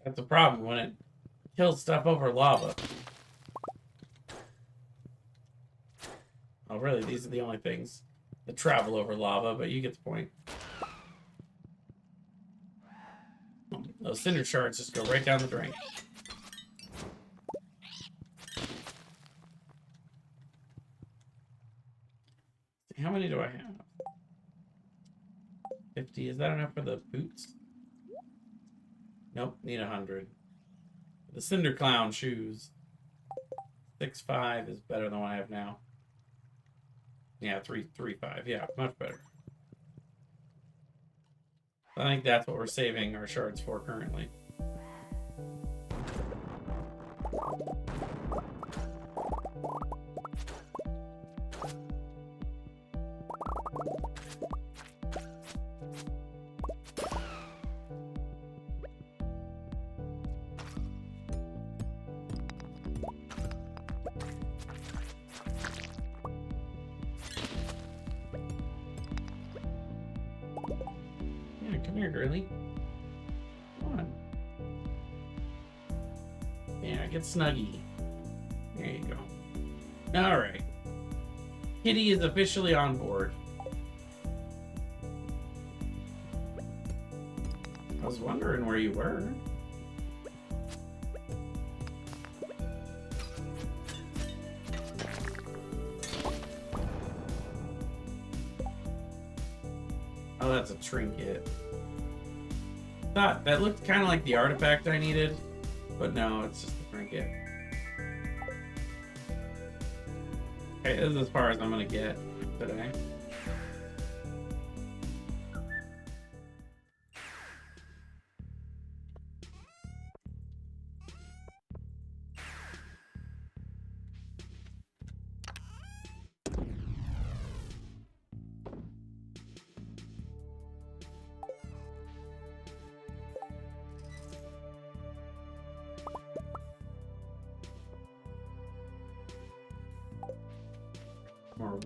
That's the problem when it kills stuff over lava. Oh, really? These are the only things that travel over lava, but you get the point. Those cinder shards just go right down the drain. How many do I have? 50. Is that enough for the boots? Nope, need 100. The Cinder Clown shoes. 6.5 is better than what I have now. Yeah, 3.5. Yeah, much better. I think that's what we're saving our shards for currently. Come here, girly. Come on. Yeah, get snuggy. There you go. Alright. Kitty is officially on board. I was wondering where you were. Oh, that's a trinket. Thought that looked kind of like the artifact I needed, but no, it's just a trinket. Okay, this is as far as I'm gonna get today.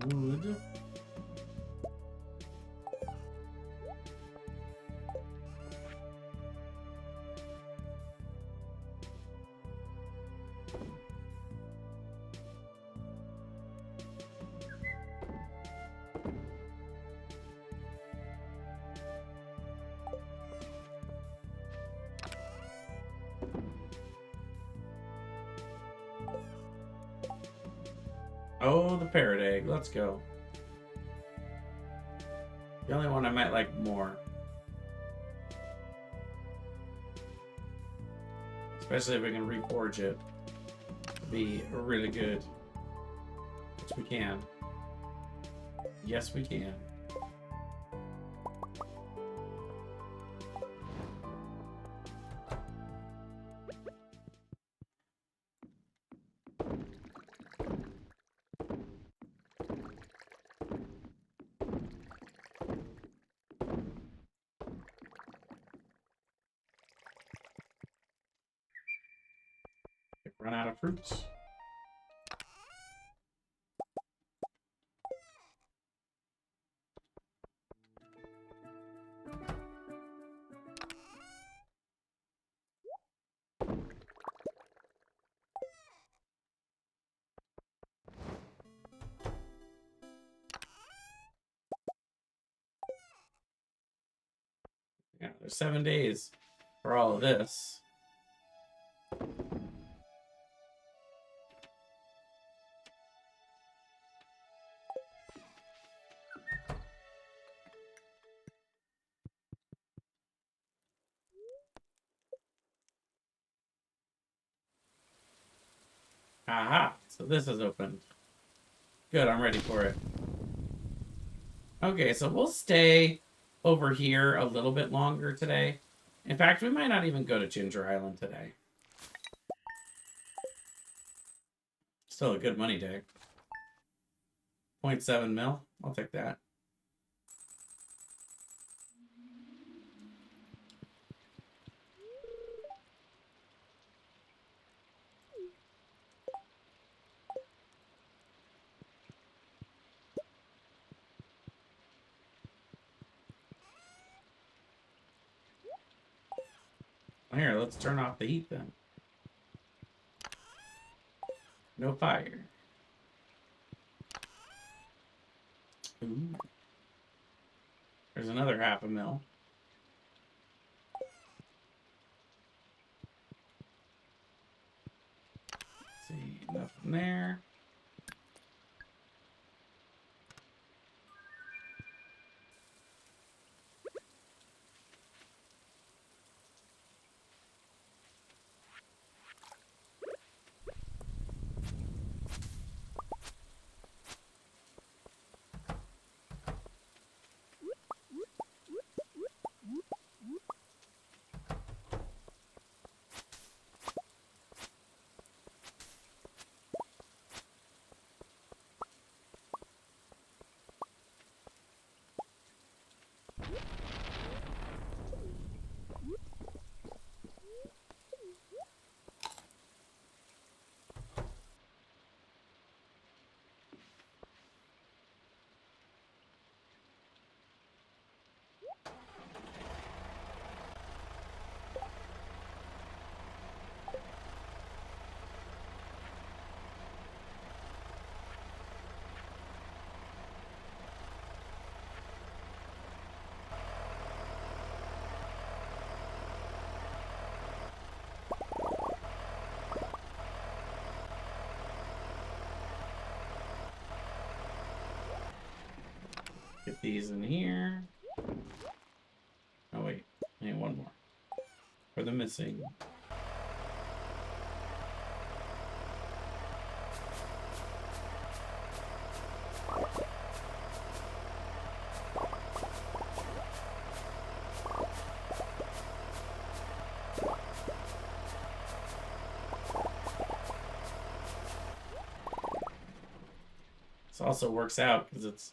more wood. Oh, the parrot egg. Let's go. The only one I might like more. Especially if we can reforge it. It'd be really good. Which we can. Yes, we can. Run out of fruits. Yeah, there's 7 days for all of this. Aha! So this is opened. Good, I'm ready for it. Okay, so we'll stay over here a little bit longer today. In fact, we might not even go to Ginger Island today. Still a good money day. 0.7 mil. I'll take that. Here, let's turn off the heat then. No fire. Ooh. There's another 0.5 mil. Let's see, nothing there. Get these in here. Oh wait, I need one more. For the missing. This also works out because it's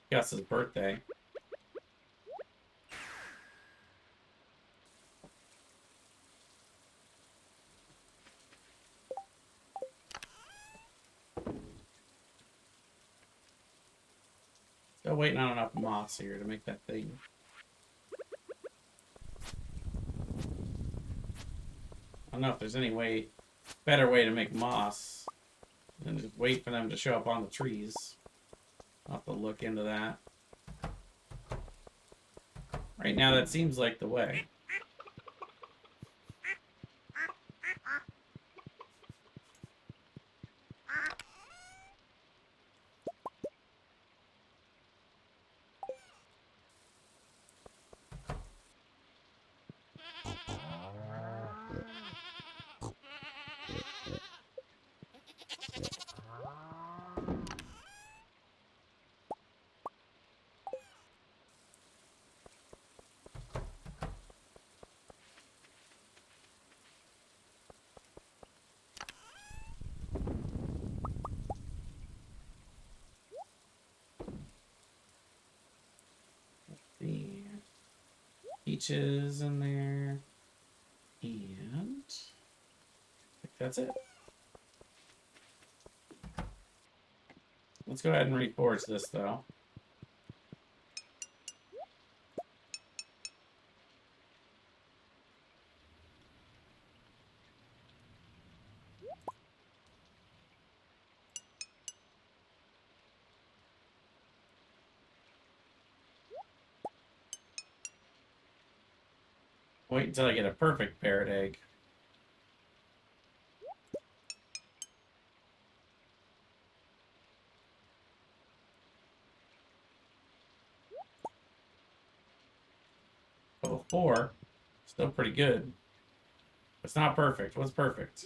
Gus's birthday. Still waiting on enough moss here to make that thing. I don't know if there's any better way to make moss than just wait for them to show up on the trees. I'll have to look into that. Right now, that seems like the way. The peaches in there. And I think that's it. Let's go ahead and reforge this, though. Wait until I get a perfect parrot egg. Level 4. Still pretty good. It's not perfect. What's perfect?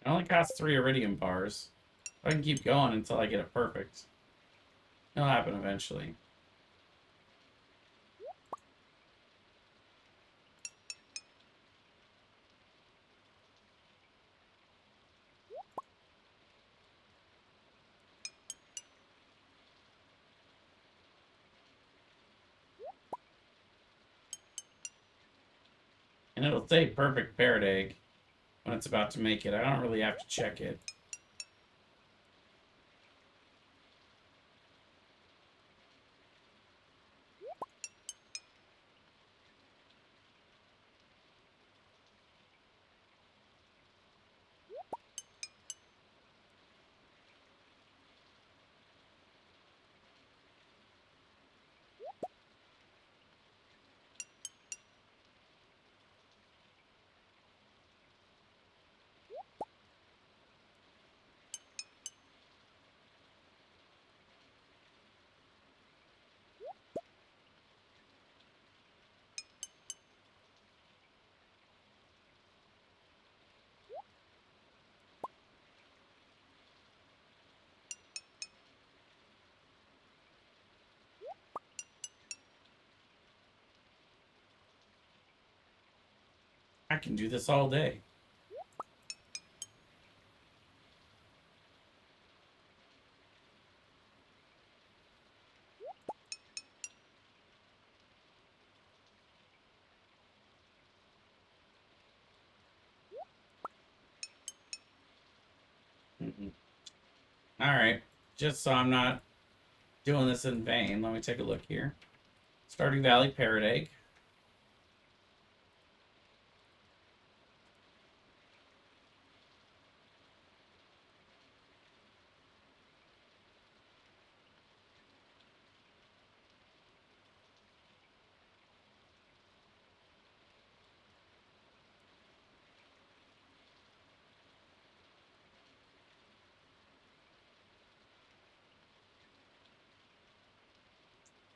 It only costs 3 iridium bars. I can keep going until I get it perfect. It'll happen eventually. And it'll say perfect parrot egg when it's about to make it. I don't really have to check it. I can do this all day. All right. Just so I'm not doing this in vain, let me take a look here. Stardew Valley parrot egg.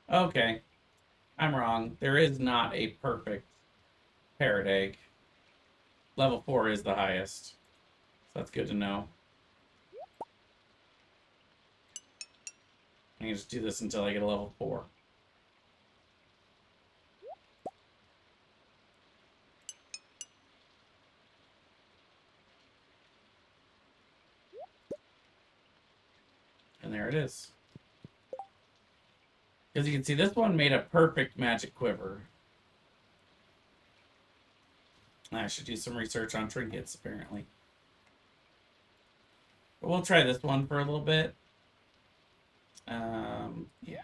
Okay, I'm wrong. There is not a perfect parrot egg. Level 4 is the highest. So that's good to know. I can just do this until I get a level 4. there it is. Because you can see this one made a perfect magic quiver. I should do some research on trinkets, apparently. But we'll try this one for a little bit. Yeah.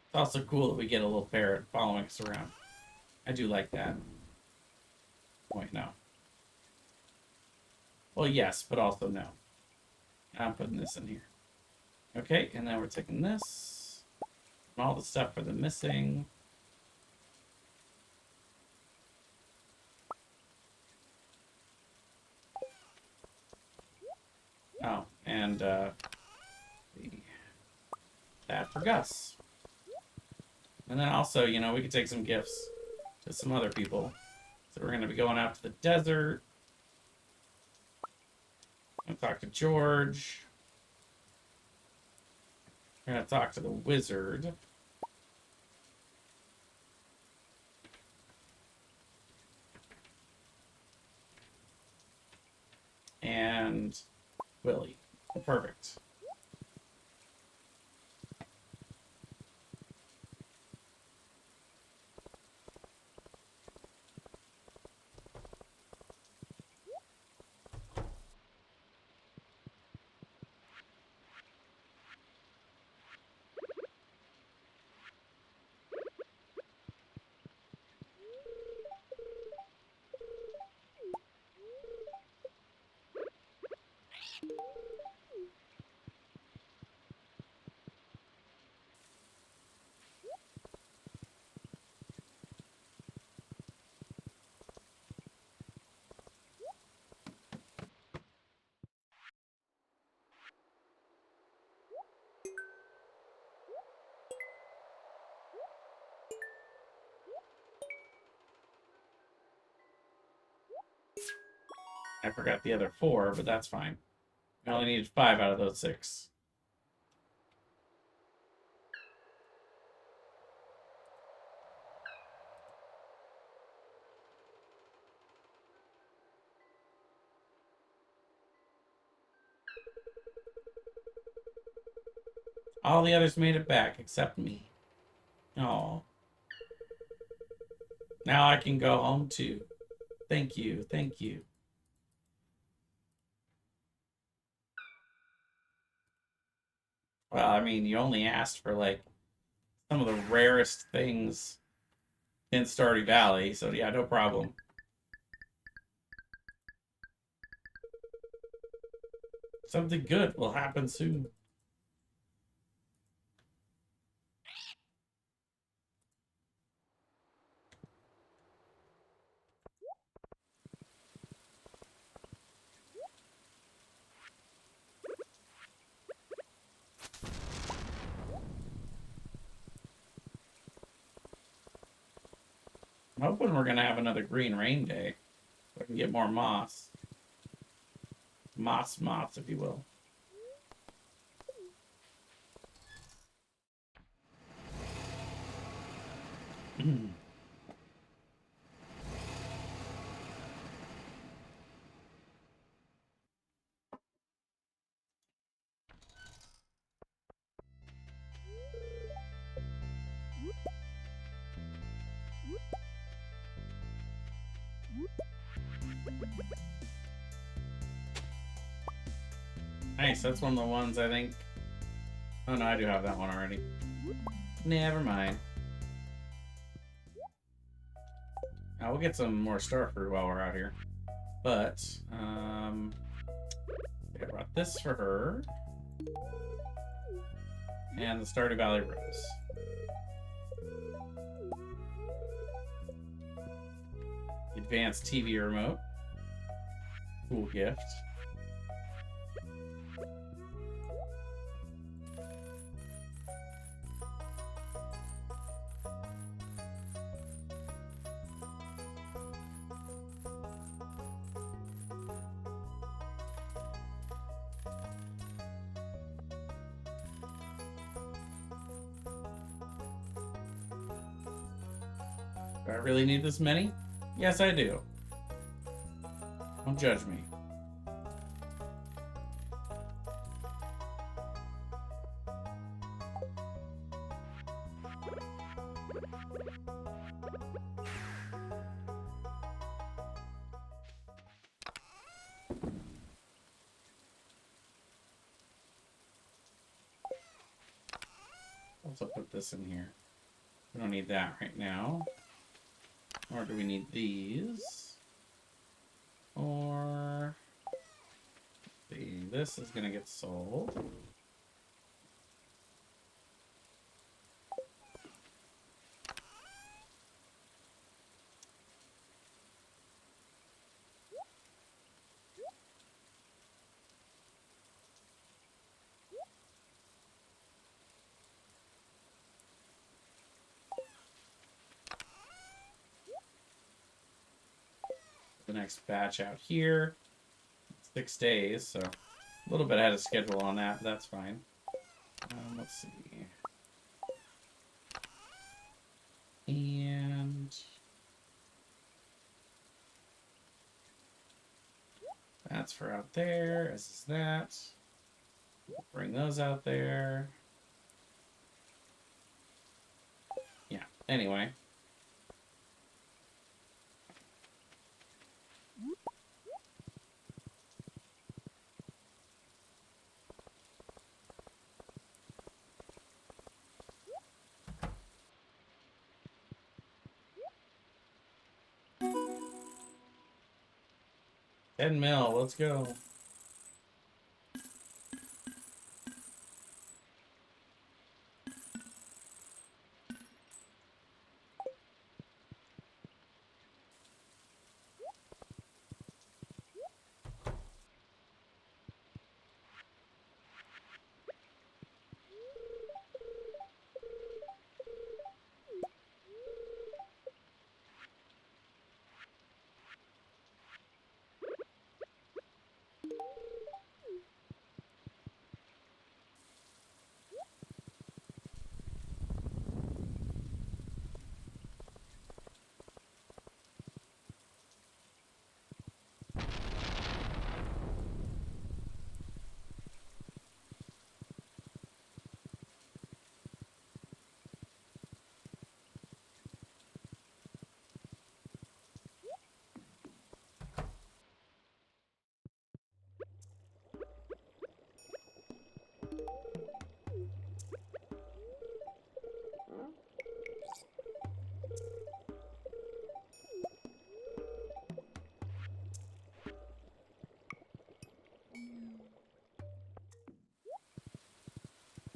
It's also cool that we get a little parrot following us around. I do like that. Wait, no. Well, yes, but also no. I'm putting this in here. Okay, and then we're taking this. And all the stuff for the missing. Oh, and that for Gus. And then also, you know, we could take some gifts to some other people. So we're going to be going out to the desert. I'm going to talk to George. We're going to talk to the wizard. And Willie. Perfect. I forgot the other 4, but that's fine. We only needed 5 out of those 6. All the others made it back except me. Oh. Now I can go home too. Thank you, thank you. Well, I mean, you only asked for like some of the rarest things in Stardew Valley, so yeah, no problem. Something good will happen soon. I'm hoping we're gonna have another green rain day, so I can get more moss. Moss, if you will. Nice, that's one of the ones I think... Oh no, I do have that one already. Never mind. Now we'll get some more star fruit while we're out here. But, I brought this for her. And the Stardew Valley Rose. Advanced TV remote. Cool gift. Do I really need this many? Yes, I do. Don't judge me. also put this in here. We don't need that right now. Or do we need these? Or... see, this is going to get sold. The next batch out here. 6 days, so a little bit ahead of schedule on that, but that's fine. Let's see. And that's for out there, as is that. Bring those out there. Yeah, anyway. $10 mil, let's go.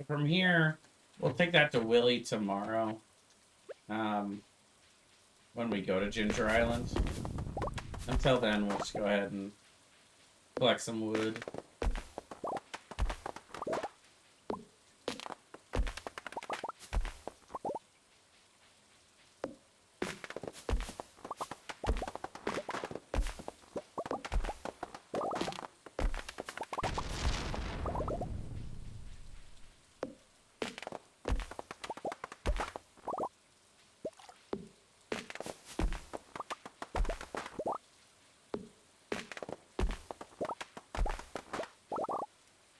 From here, we'll take that to Willie tomorrow. When we go to Ginger Island. Until then, we'll just go ahead and collect some wood.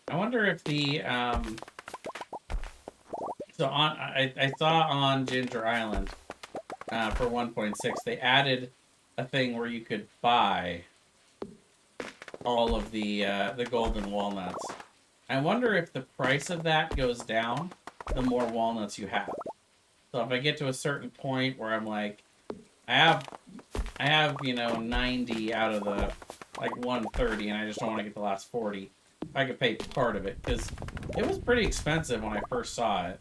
I wonder if the so on I saw on Ginger Island for 1.6 they added a thing where you could buy all of the golden walnuts. I wonder if the price of that goes down the more walnuts you have. So if I get to a certain point where I'm like, I have 90 out of the like 130, and I just don't want to get the last 40. I could pay part of it, because it was pretty expensive when I first saw it.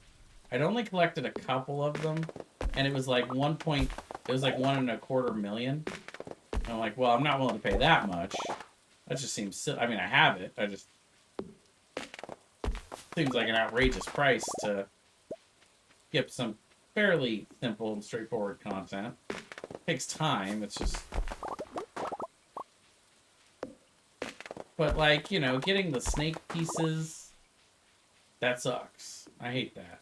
I'd only collected a couple of them, and it was like it was like 1.25 million. And I'm like, well, I'm not willing to pay that much. That just seems silly. I mean, I have it. I just seems like an outrageous price to get some fairly simple and straightforward content. It takes time. It's just. But, like, getting the snake pieces, that sucks. I hate that.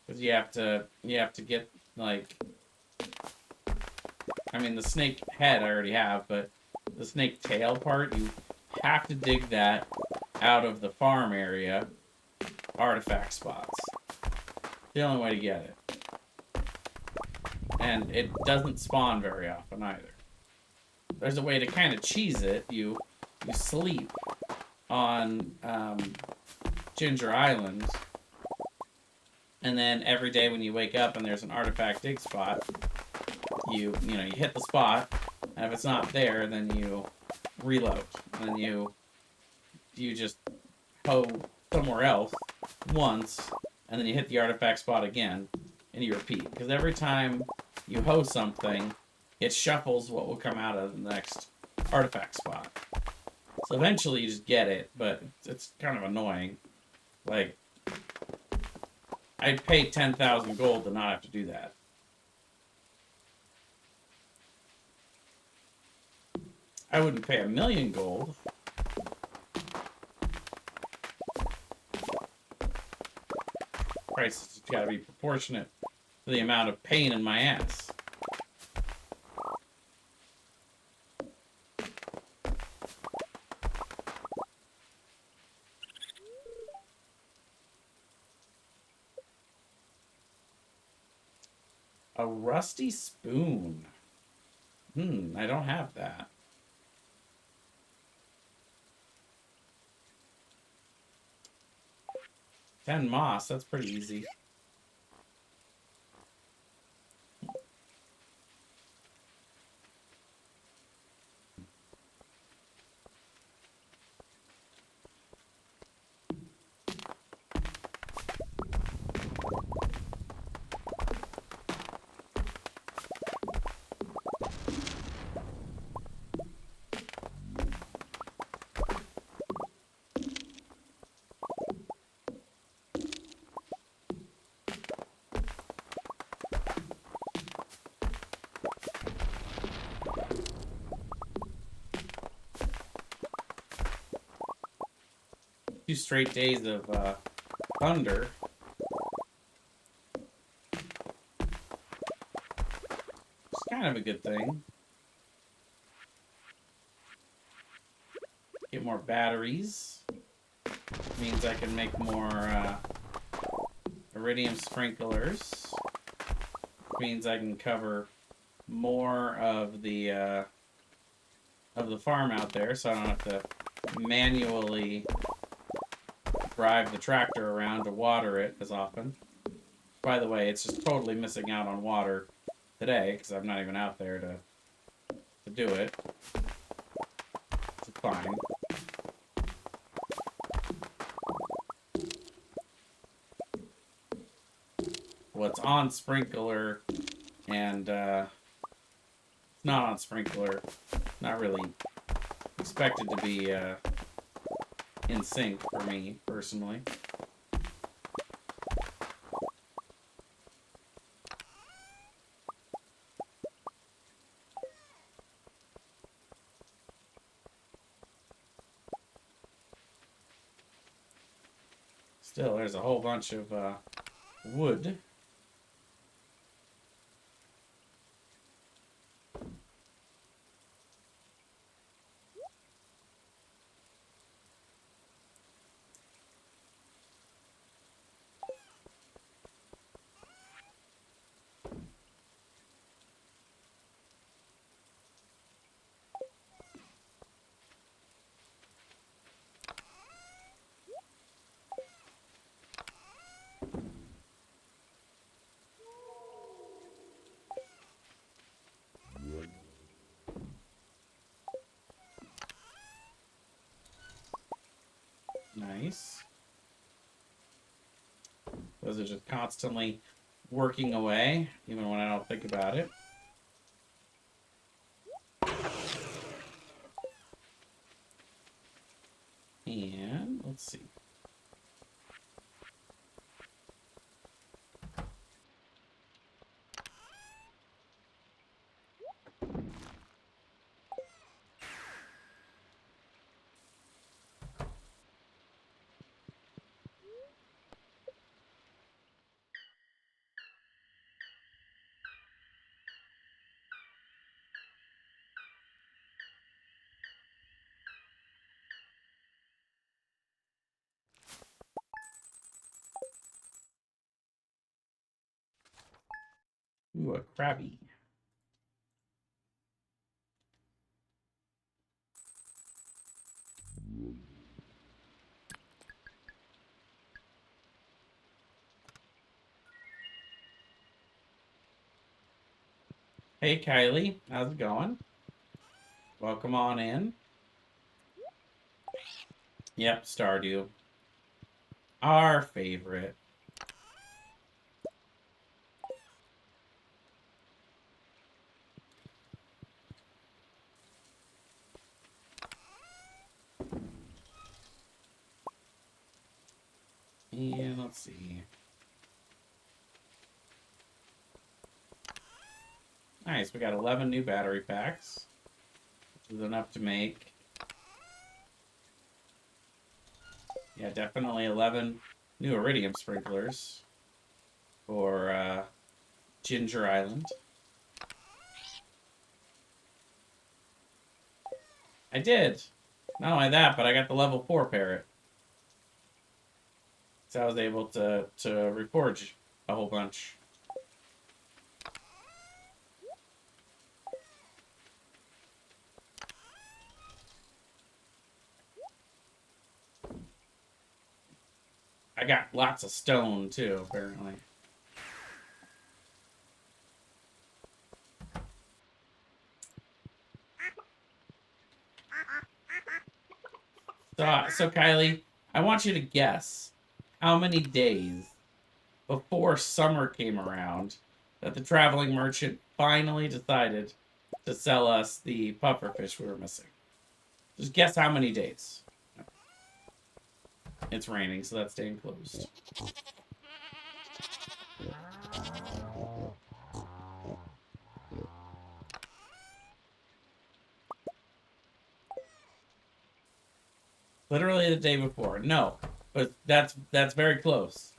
Because you have to get, like, I mean, the snake head I already have, but the snake tail part, you have to dig that out of the farm area artifact spots. The only way to get it. And it doesn't spawn very often either. there's a way to kind of cheese it. You sleep on Ginger Island, and then every day when you wake up and there's an artifact dig spot, you hit the spot, and if it's not there, then you reload, and then you just hoe somewhere else once, and then you hit the artifact spot again, and you repeat. Because every time you hoe something, it shuffles what will come out of the next artifact spot. So eventually you just get it, but it's kind of annoying. Like, I'd pay 10,000 gold to not have to do that. I wouldn't pay 1,000,000 gold. Price has got to be proportionate to the amount of pain in my ass. A rusty spoon. I don't have that. 10 moss, that's pretty easy. Two straight days of thunder. It's kind of a good thing. Get more batteries. Means I can make more iridium sprinklers. Means I can cover more of the farm out there, so I don't have to manually drive the tractor around to water it as often. By the way, it's just totally missing out on water today because I'm not even out there to do it. It's fine. What's on sprinkler and it's not on sprinkler. Not really expected to be in sync for me personally. Still, there's a whole bunch of wood. Nice. Those are just constantly working away, even when I don't think about it. And let's see. Ooh, a crabby. Hey, Kylie. How's it going? Welcome on in. Yep, Stardew. Our favorite. And let's see. Nice, we got 11 new battery packs. Which is enough to make. Yeah, definitely 11 new iridium sprinklers for Ginger Island. I did. Not only that, but I got the level 4 parrot. So I was able to reforge a whole bunch. I got lots of stone too, apparently. So Kylie, I want you to guess how many days before summer came around that the traveling merchant finally decided to sell us the pufferfish we were missing. Just guess how many days. It's raining, so that's staying closed. Literally the day before. No, but that's very close.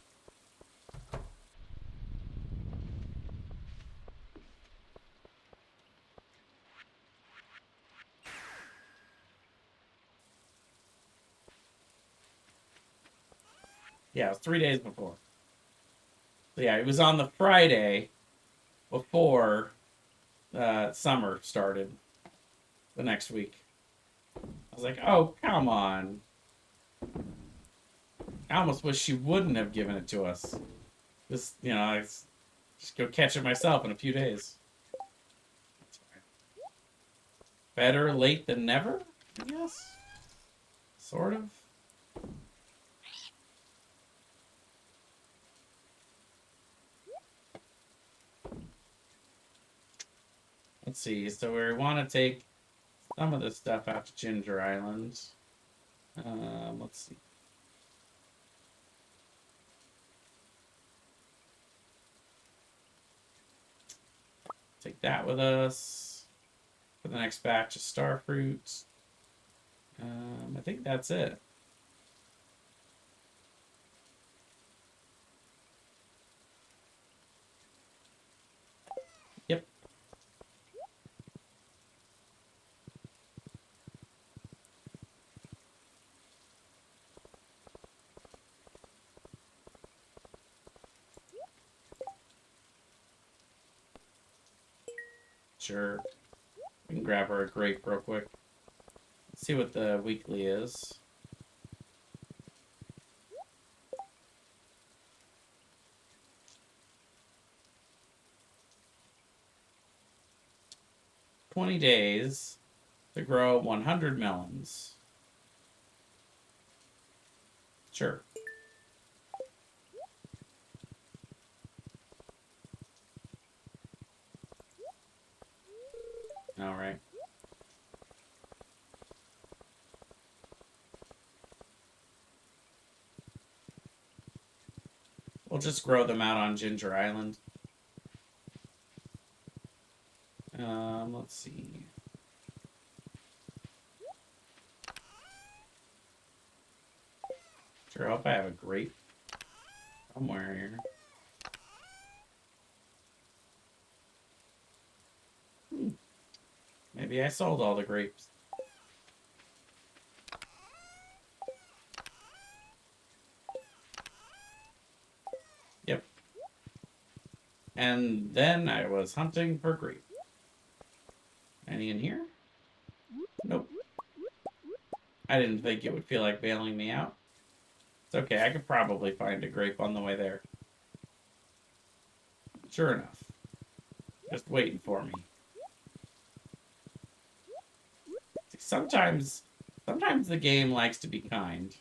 Yeah, it was 3 days before. So yeah, it was on the Friday before summer started the next week. I was like, oh, come on. I almost wish she wouldn't have given it to us. Just, I just go catch it myself in a few days. That's fine. Better late than never, I guess? Sort of. Let's see. So we want to take some of this stuff out to Ginger Island. Let's see. Take that with us for the next batch of star fruits. I think that's it. Yep. Sure. We can grab her a grape real quick. Let's see what the weekly is. "20 days to grow 100 melons." Sure. All right. We'll just grow them out on Ginger Island. Let's see. Sure, I hope I have a grape somewhere here. Maybe I sold all the grapes. Yep. And then I was hunting for grape. Any in here? Nope. I didn't think it would feel like bailing me out. It's okay, I could probably find a grape on the way there. Sure enough. Just waiting for me. Sometimes the game likes to be kind.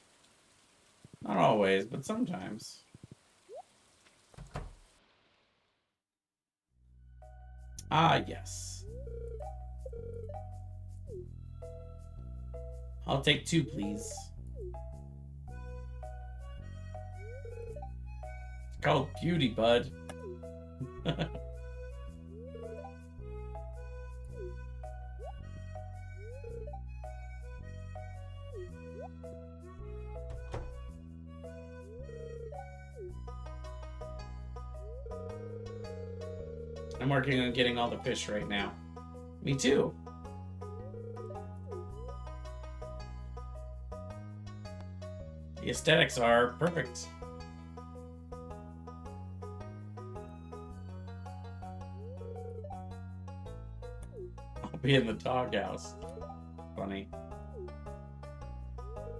Not always, but sometimes. Ah, yes. I'll take 2, please. It's called beauty, bud. I'm working on getting all the fish right now. Me too. The aesthetics are perfect. I'll be in the doghouse. Funny.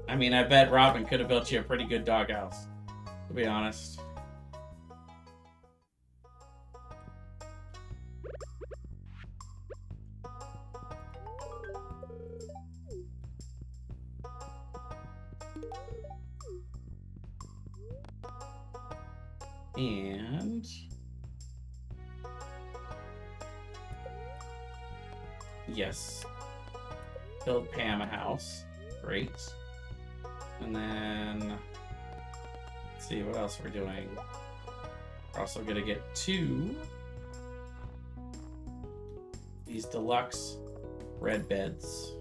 I mean, I bet Robin could have built you a pretty good doghouse, to be honest. And yes, build Pam a house. Great. And then let's see what else we're doing. We're also gonna get 2 these deluxe red beds.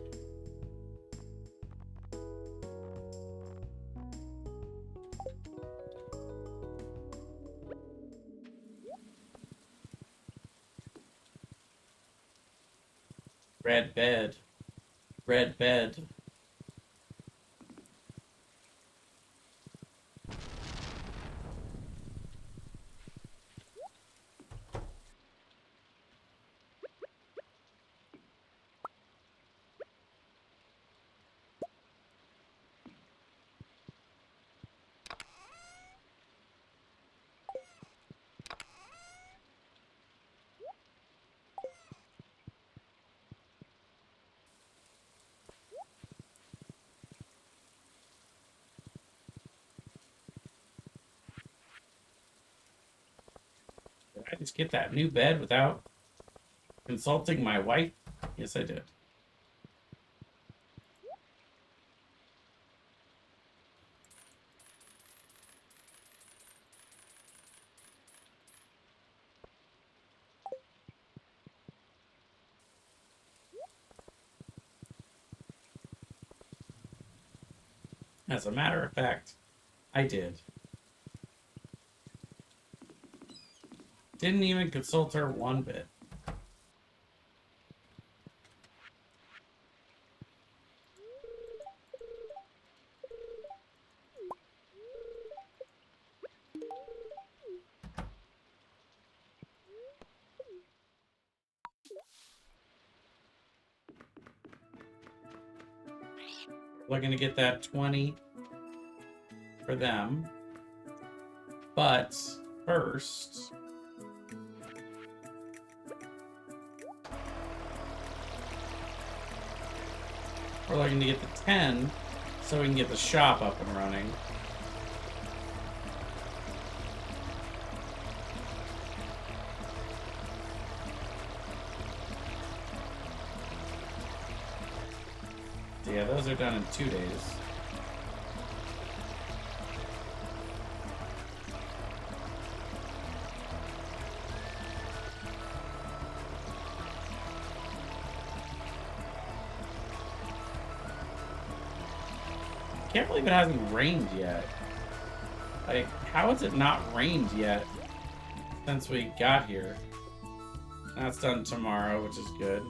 Red bed. Red bed. Did I just get that new bed without consulting my wife? Yes, I did. As a matter of fact, I did. Didn't even consult her one bit. Looking to get that 20 for them. But first, we're looking to get the 10 so we can get the shop up and running. Yeah, those are done in 2 days. Can't believe it hasn't rained yet. Like, how has it not rained yet since we got here? That's done tomorrow, which is good.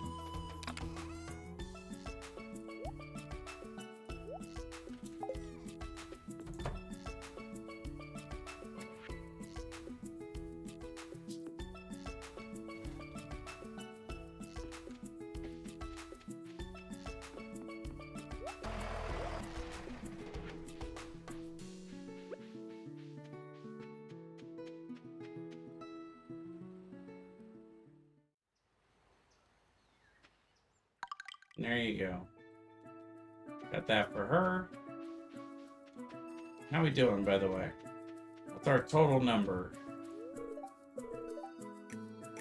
There you go. Got that for her. How we doing, by the way? What's our total number?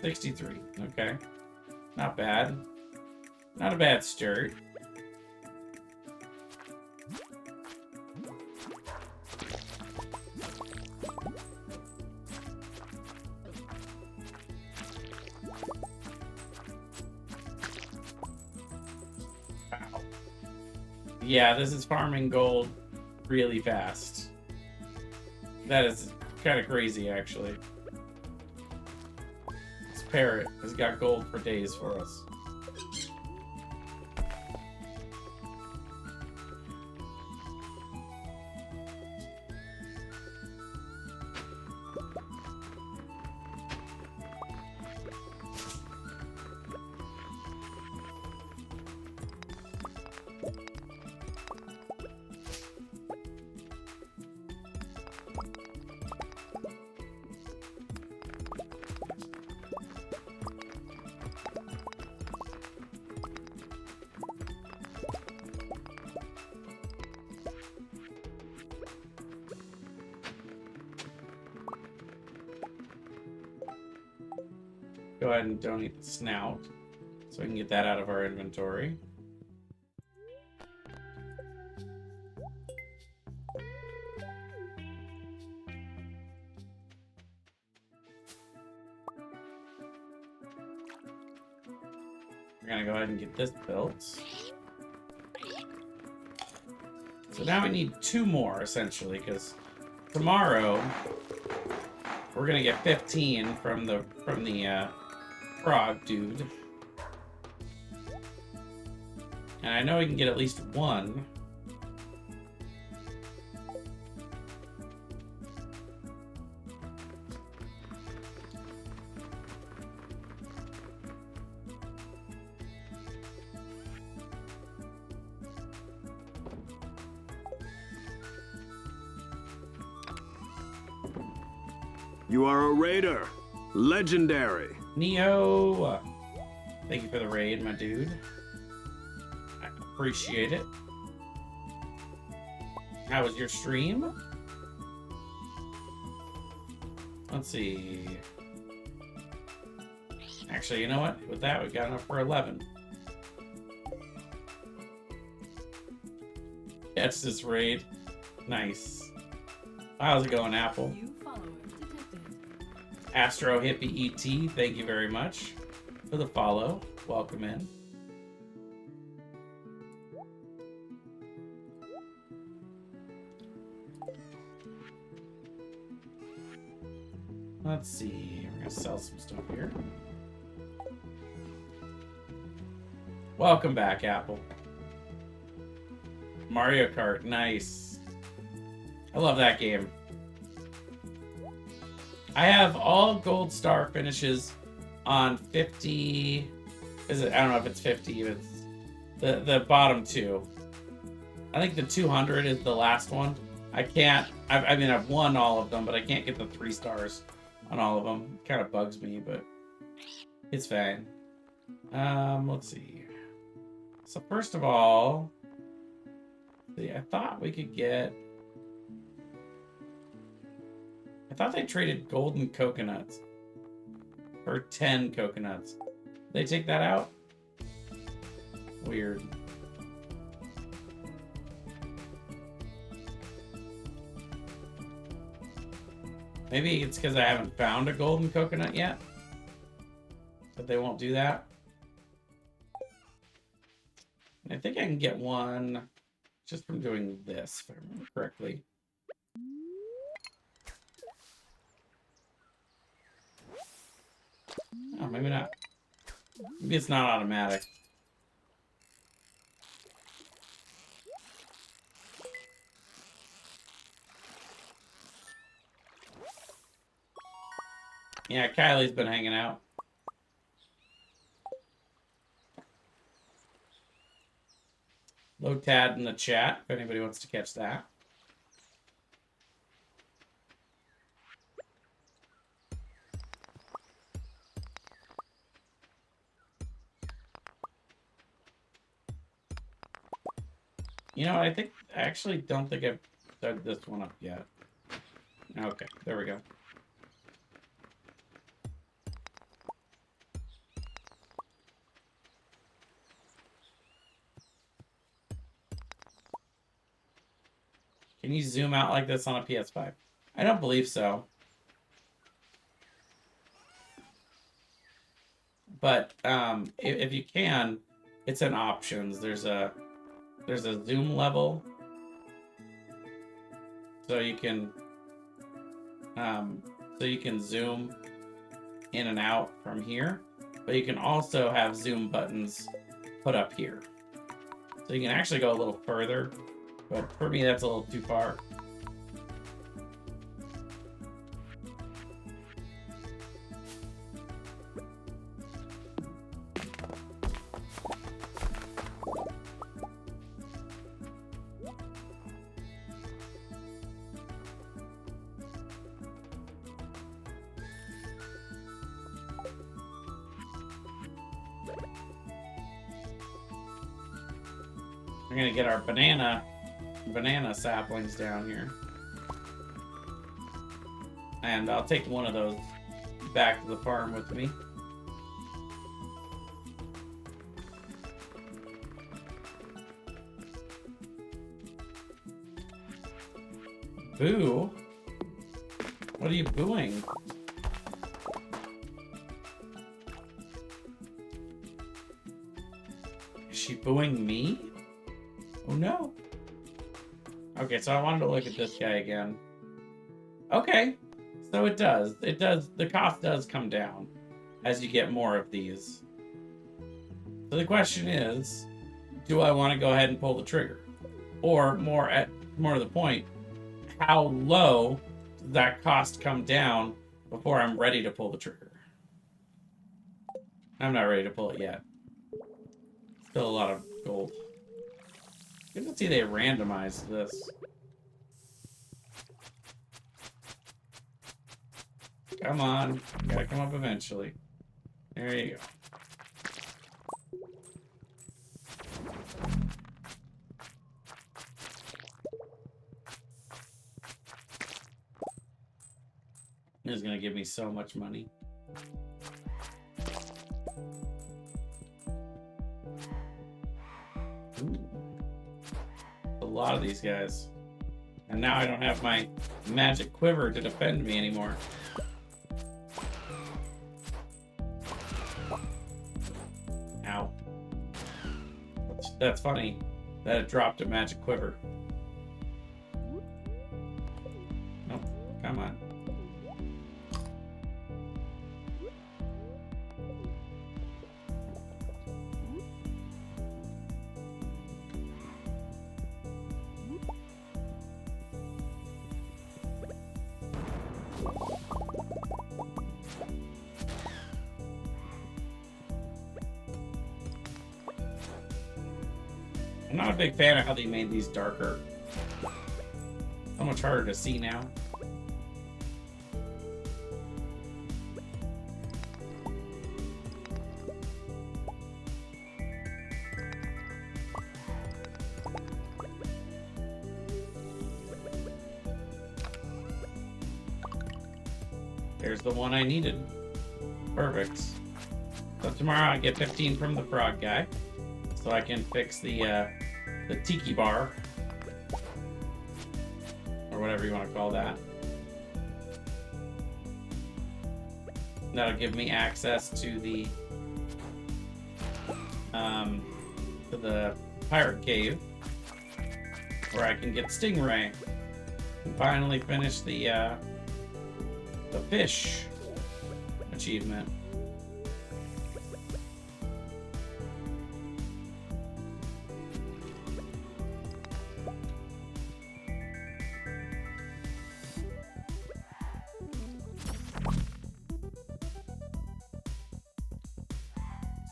63. Okay. Not bad. Not a bad start. Wow. Yeah, this is farming gold really fast. That is kind of crazy, actually. This parrot has got gold for days for us. Go ahead and donate the snout so we can get that out of our inventory. We're gonna go ahead and get this built. So now we need 2 more, essentially, because tomorrow we're gonna get 15 from the frog dude. And I know we can get at least 1. You are a raider. Legendary. Neo! Thank you for the raid, my dude. I appreciate it. How was your stream? Let's see. Actually, you know what? With that, we got enough for 11. That's this raid. Nice. How's it going, Apple? Astro Hippie ET, thank you very much for the follow. Welcome in. Let's see. We're gonna sell some stuff here. Welcome back, Apple. Mario Kart, nice. I love that game. I have all gold star finishes on 50. Is it? I don't know if it's 50. It's the bottom 2. I think the 200 is the last one. I can't. I mean, I've won all of them, but I can't get the 3 stars on all of them. It kind of bugs me, but it's fine. Let's see. So first of all, I thought we could get. I thought they traded golden coconuts for 10 coconuts. Did they take that out? Weird. Maybe it's because I haven't found a golden coconut yet, but they won't do that. And I think I can get one just from doing this, if I remember correctly. Oh, maybe not. Maybe it's not automatic. Yeah, Kylie's been hanging out. Low Tad in the chat, if anybody wants to catch that. You know, I actually don't think I've dug this one up yet. Okay, there we go. Can you zoom out like this on a PS5? I don't believe so. But if you can, it's in options. There's a zoom level, so you can zoom in and out from here. But you can also have zoom buttons put up here, so you can actually go a little further. But for me, that's a little too far. We're gonna get our banana saplings down here. And I'll take one of those back to the farm with me. Boo? What are you booing? Is she booing me? Oh no. Okay, so I wanted to look at this guy again. Okay, so it does. The cost does come down as you get more of these. So the question is, do I want to go ahead and pull the trigger? Or more to the point, how low does that cost come down before I'm ready to pull the trigger? I'm not ready to pull it yet. Still a lot of gold. Good to see they randomized this. Come on. Gotta come up eventually. There you go. This is gonna give me so much money. Ooh. A lot of these guys. And now I don't have my magic quiver to defend me anymore. Ow. That's funny that it dropped a magic quiver. Nope, come on. I'm not a big fan of how they made these darker. So much harder to see now. There's the one I needed. Perfect. So tomorrow I get 15 from the frog guy. So I can fix the tiki bar. Or whatever you want to call that. That'll give me access to the pirate cave. Where I can get Stingray. And finally finish the fish achievement.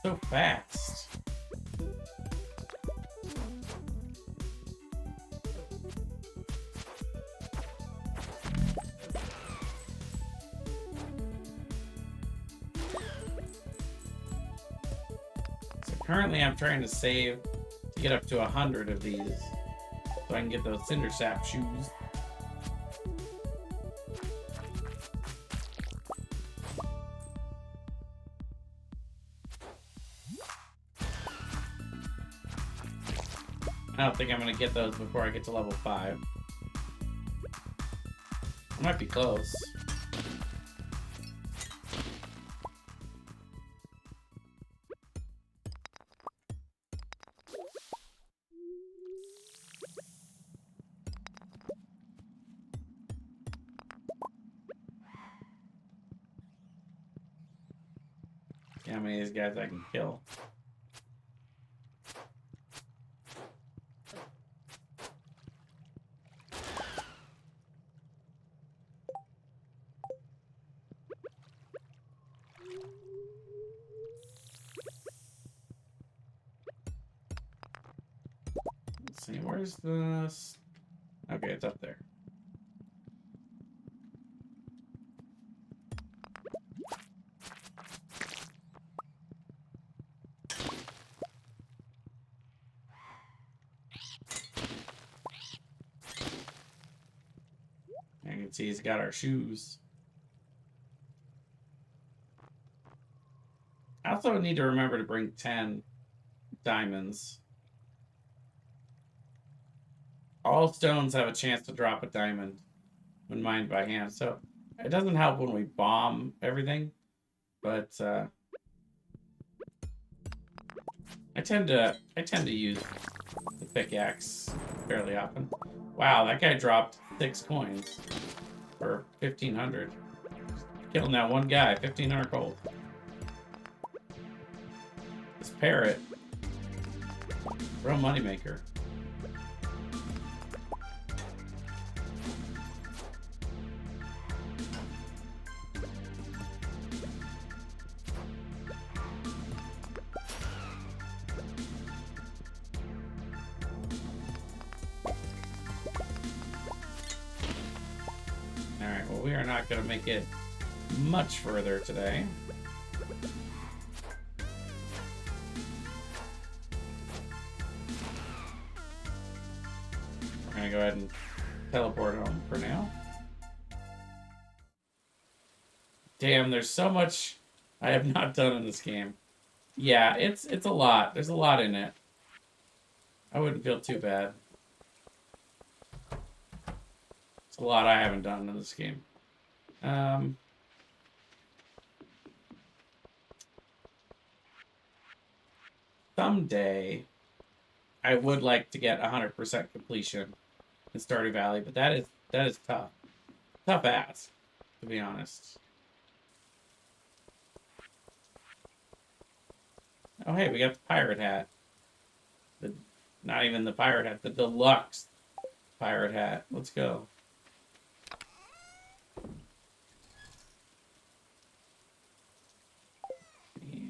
So fast. So currently I'm trying to save to get up to 100 of these. so I can get those cinder sap shoes. I don't think I'm gonna get those before I get to level 5. I might be close. See how many of these guys I can kill. Let's see, where's this? Okay, it's up there. You can see he's got our shoes. I also need to remember to bring 10 diamonds. All stones have a chance to drop a diamond when mined by hand, so it doesn't help when we bomb everything, but I tend to use the pickaxe fairly often. Wow, that guy dropped 6 coins for 1,500. Killing that one guy, 1,500 gold. This parrot, real moneymaker. Alright, well, we are not going to make it much further today. We're going to go ahead and teleport home for now. Damn, there's so much I have not done in this game. Yeah, it's a lot. There's a lot in it. I wouldn't feel too bad. It's a lot I haven't done in this game. Someday, I would like to get 100% completion in Stardew Valley, but that is tough. Tough ass, to be honest. Oh, hey, we got the pirate hat. Not even the pirate hat, the deluxe pirate hat. Let's go. Yeah.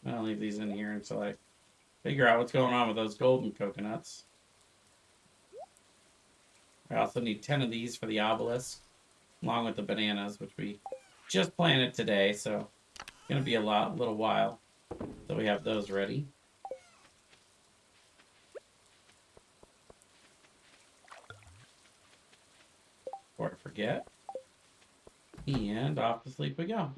I'll leave these in here until I figure out what's going on with those golden coconuts. I also need 10 of these for the obelisk, along with the bananas, which we just planted today, so it's going to be a little while till we have those ready. Before I forget. And off to sleep we go.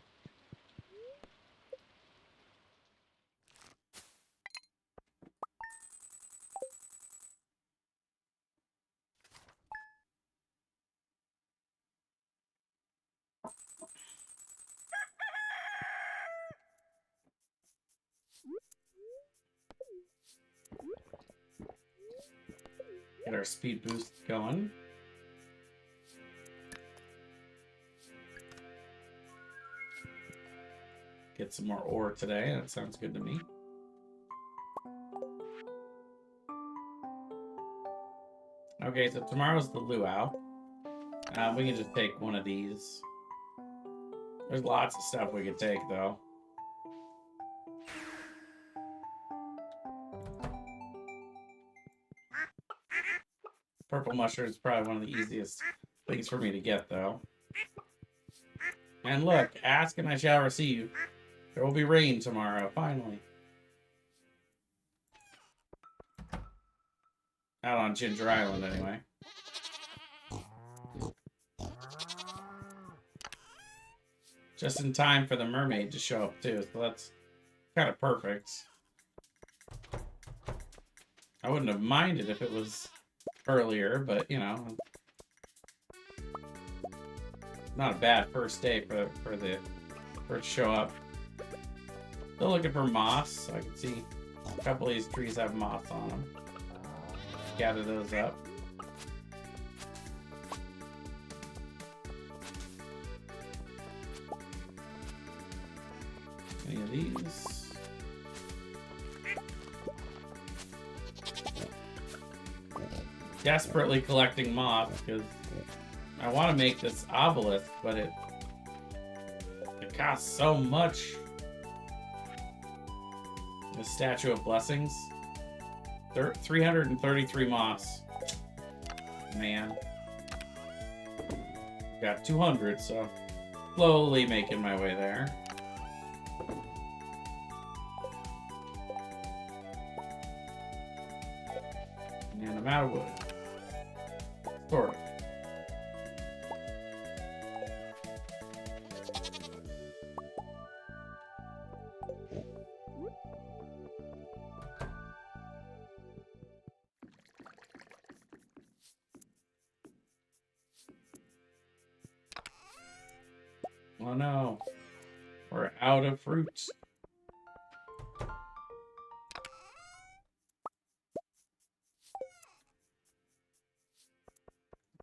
Get our speed boost going. get some more ore today. That sounds good to me. Okay, so tomorrow's the luau. We can just take one of these. There's lots of stuff we could take, though. Purple mushroom is probably one of the easiest things for me to get, though. And look, ask and I shall receive. There will be rain tomorrow, finally. Out on Ginger Island, anyway. Just in time for the mermaid to show up, too, so that's kind of perfect. I wouldn't have minded if it was earlier, but, you know, not a bad first day for it to show up. Still looking for moss, so I can see a couple of these trees have moss on them. Gather those up. Any of these? Desperately collecting moss because I want to make this obelisk, but it costs so much. The Statue of Blessings. 333 moss. Man. Got 200, so slowly making my way there. And I'm out of wood. Sort of. Oh no, we're out of fruits.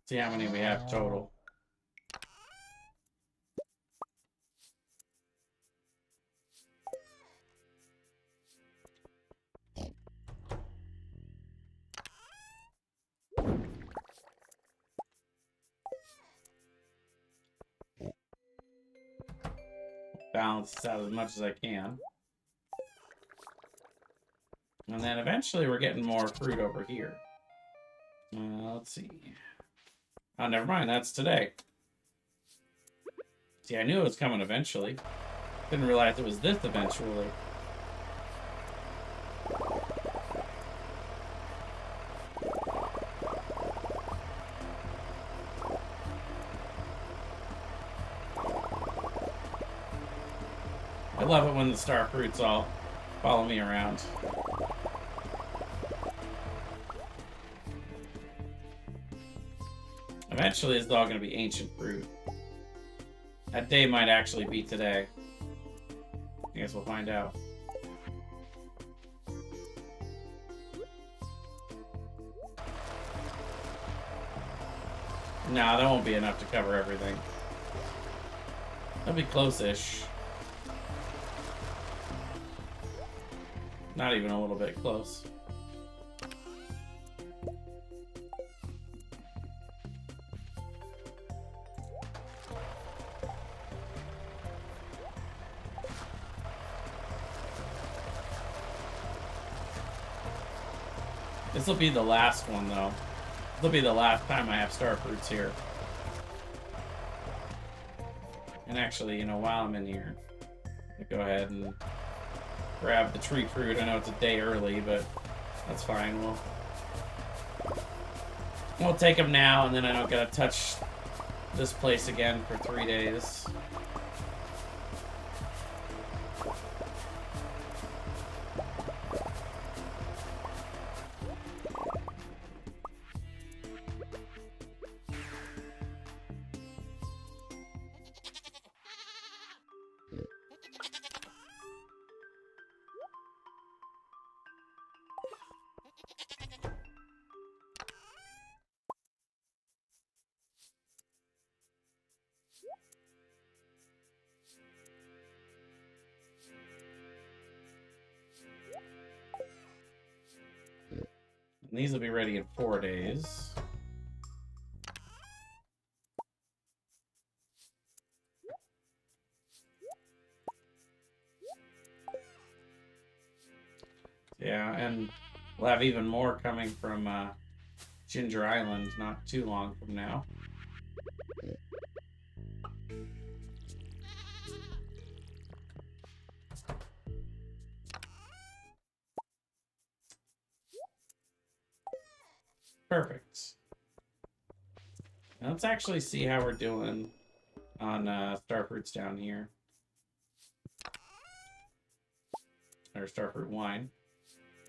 See how many we have total. Balance this out as much as I can. And then eventually we're getting more fruit over here. Let's see. Oh, never mind. That's today. See, I knew it was coming eventually. Didn't realize it was this eventually. I love it when the star fruits all follow me around. Eventually, it's all going to be ancient fruit. That day might actually be today. I guess we'll find out. No, that won't be enough to cover everything. That'll be close-ish. Not even a little bit close. This will be the last one, though. This will be the last time I have star fruits here. And actually, you know, while I'm in here, I'll go ahead and grab the tree fruit. I know it's a day early, but that's fine. We'll take them now, and then I don't gotta touch this place again for 3 days. And these will be ready in 4 days. Yeah, and we'll have even more coming from Ginger Island not too long from now. Perfect. Now let's actually see how we're doing on starfruits down here. Or starfruit wine.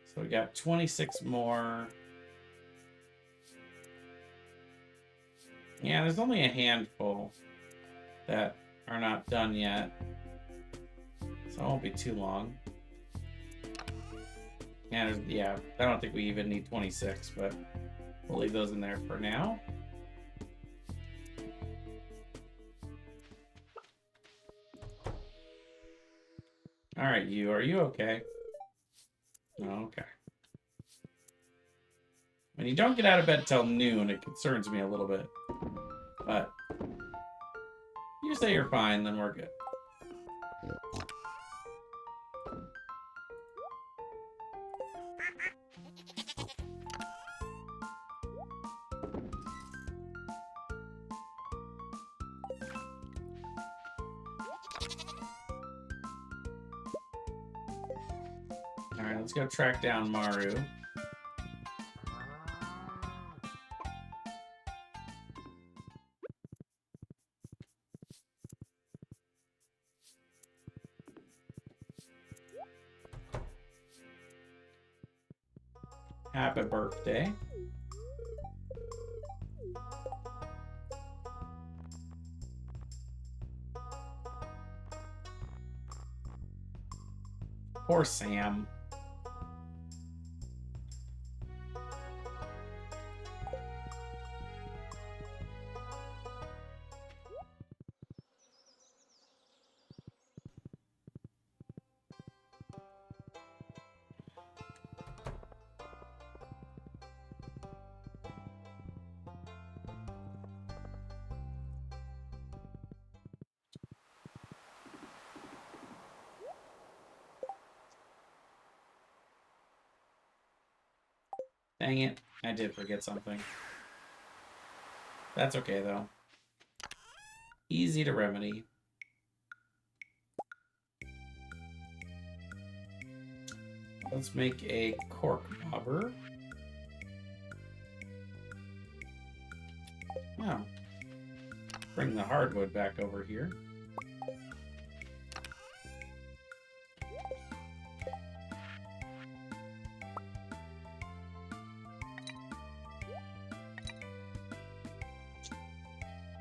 So we got 26 more. Yeah, there's only a handful that are not done yet. So it won't be too long. And yeah, I don't think we even need 26, but we'll leave those in there for now. All right, you. Are you okay? Okay. When you don't get out of bed till noon, it concerns me a little bit. But you say you're fine, then we're good. All right, let's go track down Maru. Happy birthday. Poor Sam. Dang it, I did forget something. That's okay, though. Easy to remedy. Let's make a cork bobber. Oh. Bring the hardwood back over here.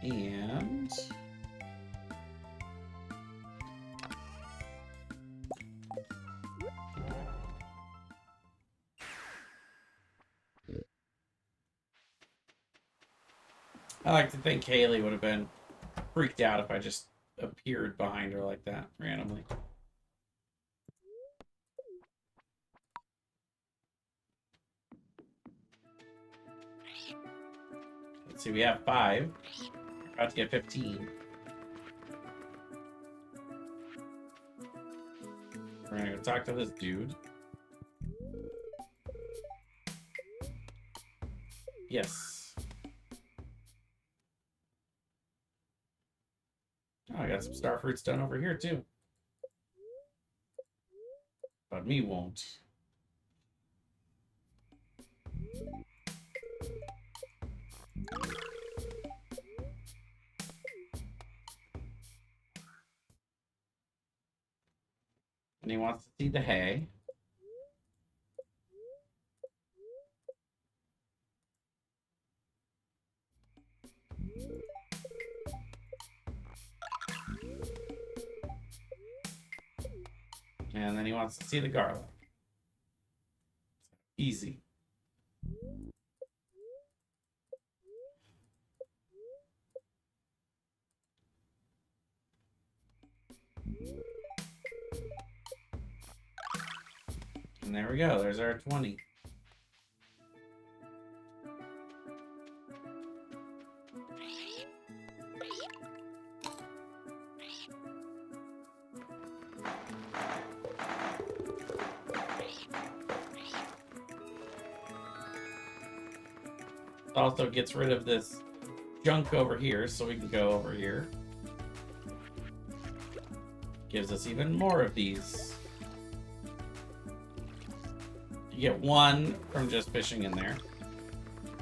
And I like to think Haley would have been freaked out if I just appeared behind her like that randomly. Let's see, we have 5. About to get 15. We're gonna go talk to this dude. Yes. Oh, I got some star fruits done over here too. But me won't. And he wants to see the hay. And then he wants to see the garlic. Easy. And there we go. There's our 20. also gets rid of this junk over here, so we can go over here. Gives us even more of these. You get one from just fishing in there,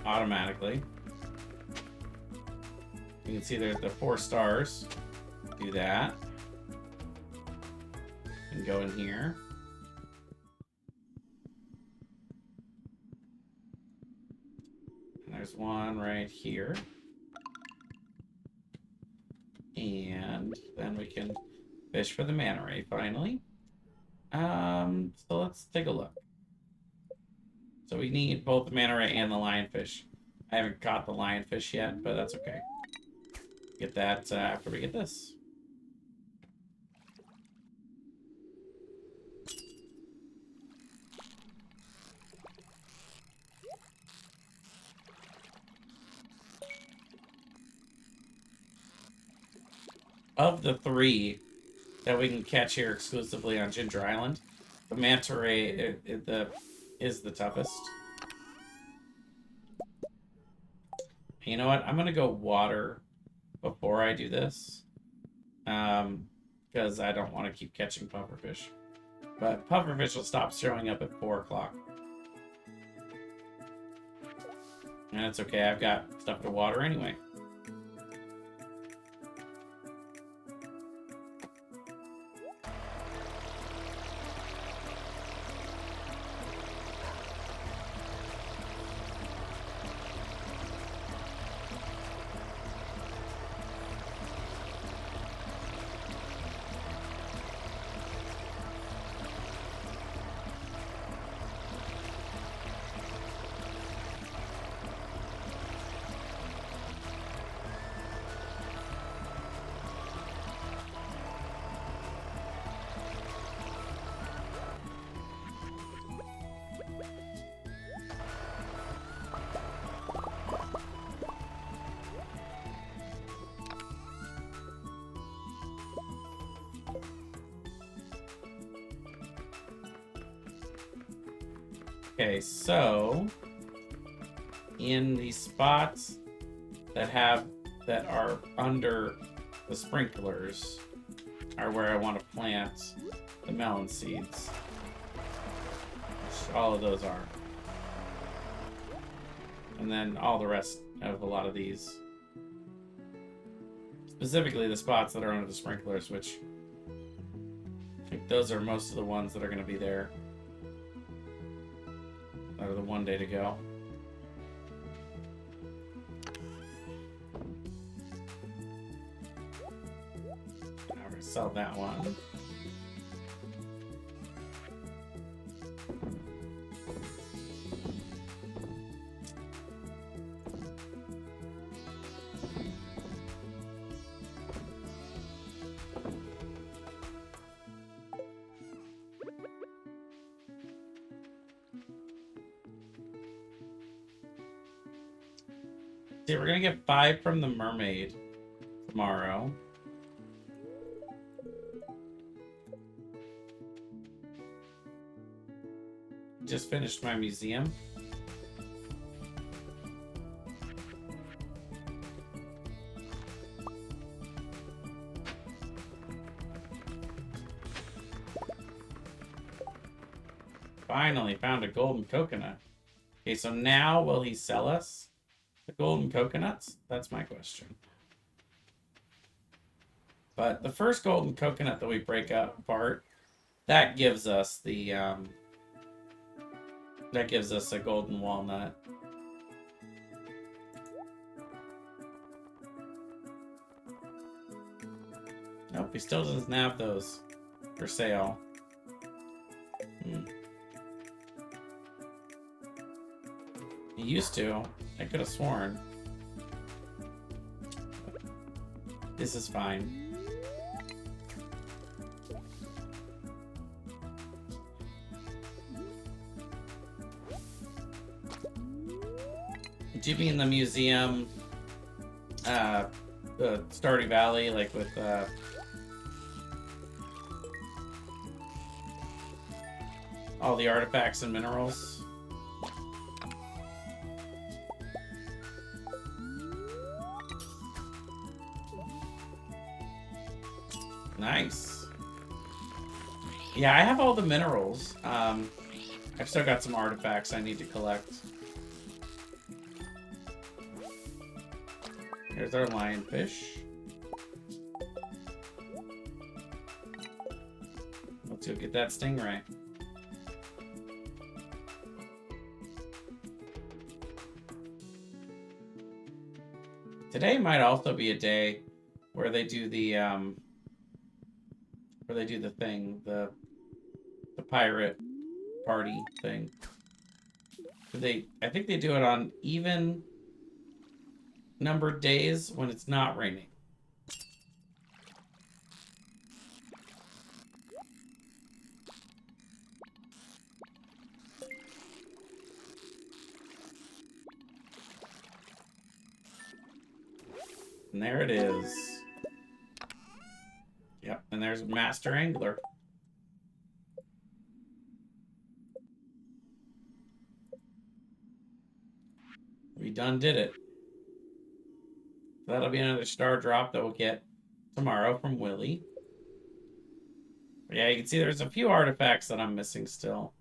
automatically. You can see there's the 4 stars. Do that. And go in here. And there's one right here. And then we can fish for the manta ray finally. So let's take a look. So we need both the manta ray and the lionfish. I haven't caught the lionfish yet, but that's okay. Get that after we get this. Of the 3 that we can catch here exclusively on Ginger Island, the manta ray is the toughest. You know what? I'm gonna go water before I do this, because I don't want to keep catching pufferfish. But pufferfish will stop showing up at 4 o'clock. And it's okay, I've got stuff to water anyway. Okay, so in the spots that are under the sprinklers are where I want to plant the melon seeds. Which all of those are. And then all the rest of a lot of these. Specifically the spots that are under the sprinklers, which I think those are most of the ones that are going to be there. Or the 1 day to go. Now we're gonna sell that one. See, we're gonna get 5 from the mermaid tomorrow. Just finished my museum. Finally found a golden coconut. Okay, so now will he sell us the golden coconuts? That's my question. But the first golden coconut that we break up apart, that gives us the that gives us a golden walnut. Nope, he still doesn't have those for sale. He used to. I could have sworn. This is fine. Would you be in the museum, the Stardew Valley, like with all the artifacts and minerals? Nice. Yeah, I have all the minerals. I've still got some artifacts I need to collect. Here's our lionfish. Let's go get that stingray. Today might also be a day where they do the thing, the pirate party thing. I think they do it on even numbered days when it's not raining. And there it is. Yep, and there's Master Angler. We done did it. That'll be another star drop that we'll get tomorrow from Willie. But yeah, you can see there's a few artifacts that I'm missing still.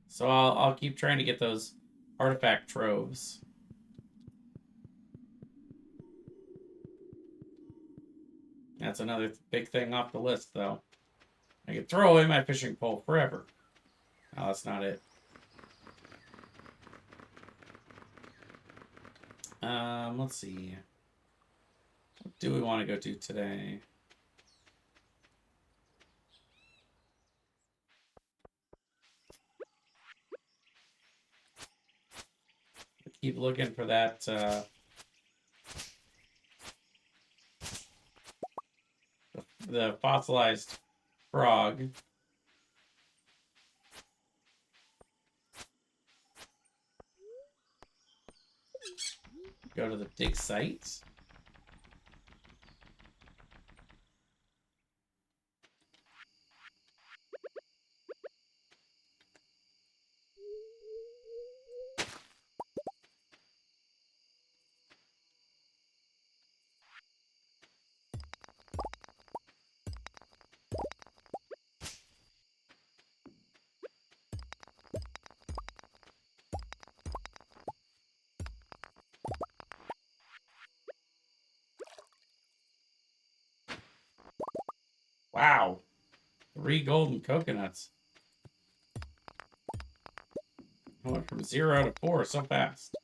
So I'll keep trying to get those artifact troves. That's another big thing off the list, though. I could throw away my fishing pole forever. Oh, that's not it. Let's see. What do we want to go do today? Keep looking for that, the fossilized frog. Go to the dig site. Wow. 3 golden coconuts. I went from 0 to 4 so fast.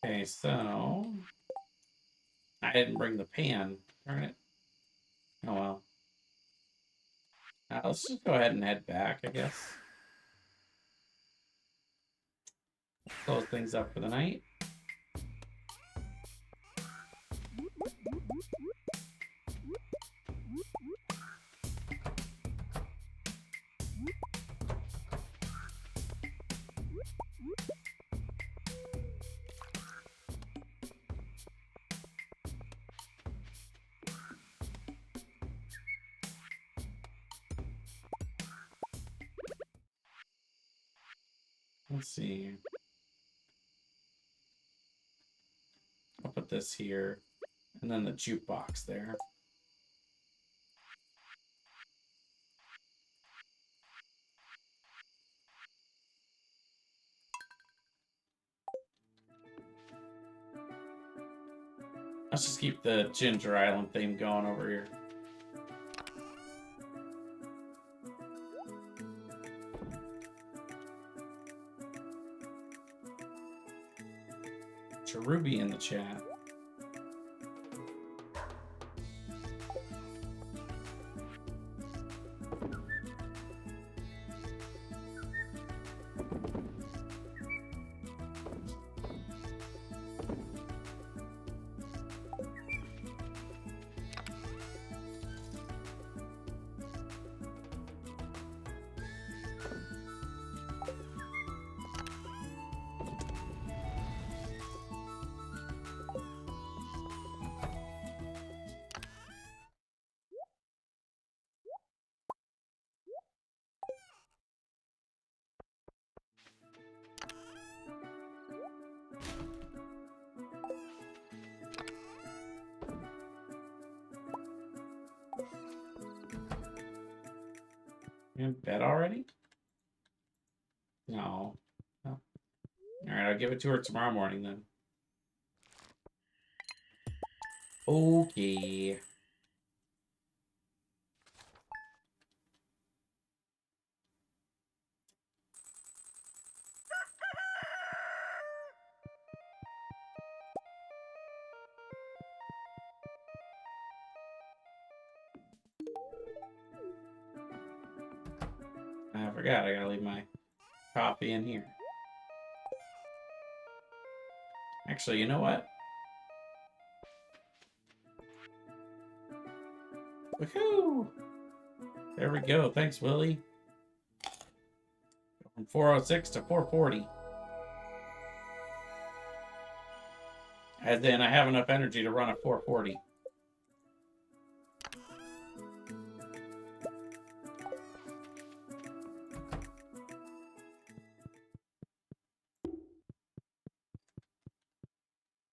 Okay, so... I didn't bring the pan. Darn it. Oh well. Let's just go ahead and head back, I guess. Close things up for the night. Let's see. I'll put this here, and then the jukebox there. Let's just keep the Ginger Island theme going over here. Cherubi in the chat. in bed already? No. No. Alright, I'll give it to her tomorrow morning then. Okay. I forgot, I gotta leave my coffee in here. Actually, you know what? Woohoo! There we go. Thanks, Willie. From 406 to 440. As in, I have enough energy to run a 440.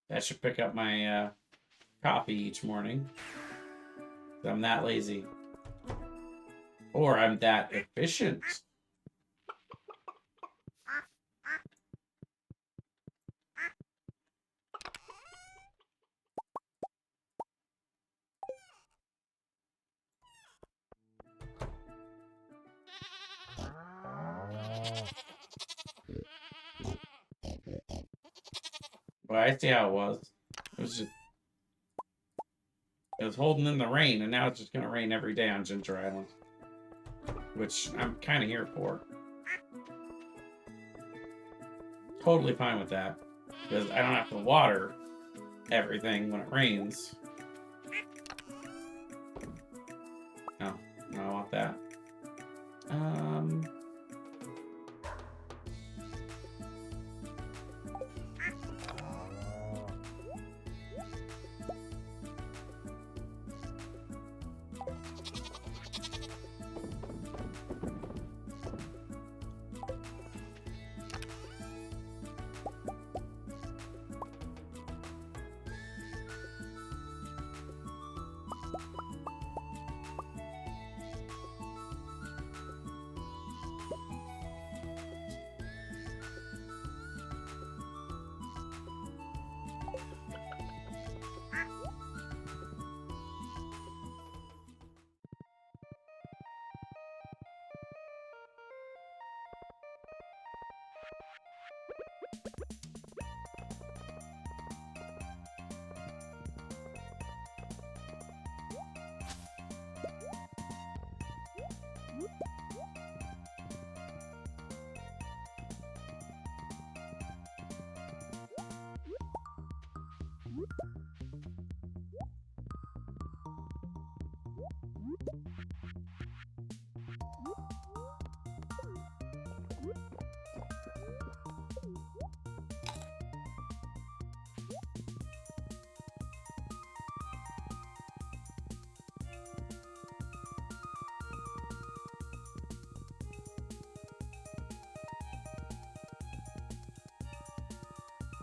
That should pick up my coffee each morning. I'm that lazy. Or I'm that efficient. Well, I see how it was. It was holding in the rain, and now it's just going to rain every day on Ginger Island. Which I'm kind of here for. Totally fine with that. Because I don't have to water everything when it rains. No, I don't want that.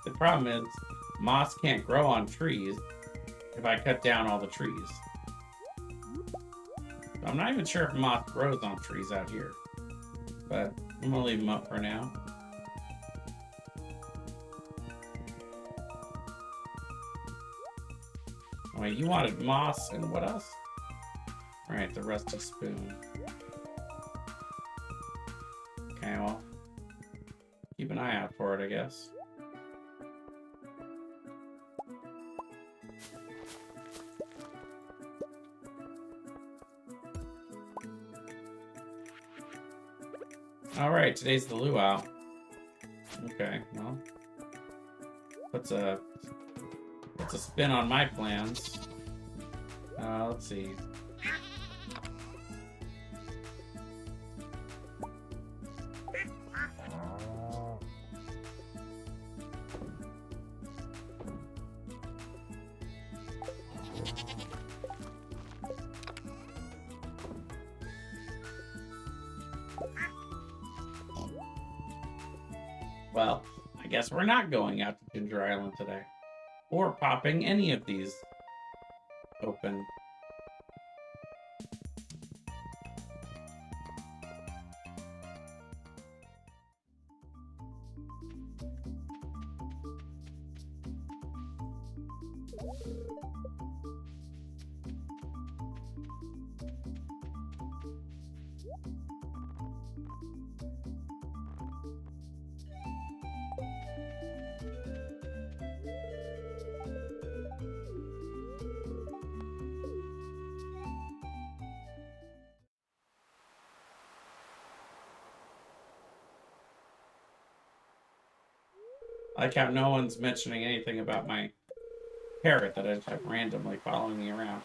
The problem is, moss can't grow on trees if I cut down all the trees. I'm not even sure if moss grows on trees out here. But I'm gonna leave them up for now. Oh, wait, you wanted moss and what else? Alright, the rusty spoon. Okay, well, keep an eye out for it, I guess. Alright, today's the luau. Okay, well. Puts a spin on my plans. Let's see. Well, I guess we're not going out to Ginger Island today. Or popping any of these open. I like how no one's mentioning anything about my parrot that I just have randomly following me around.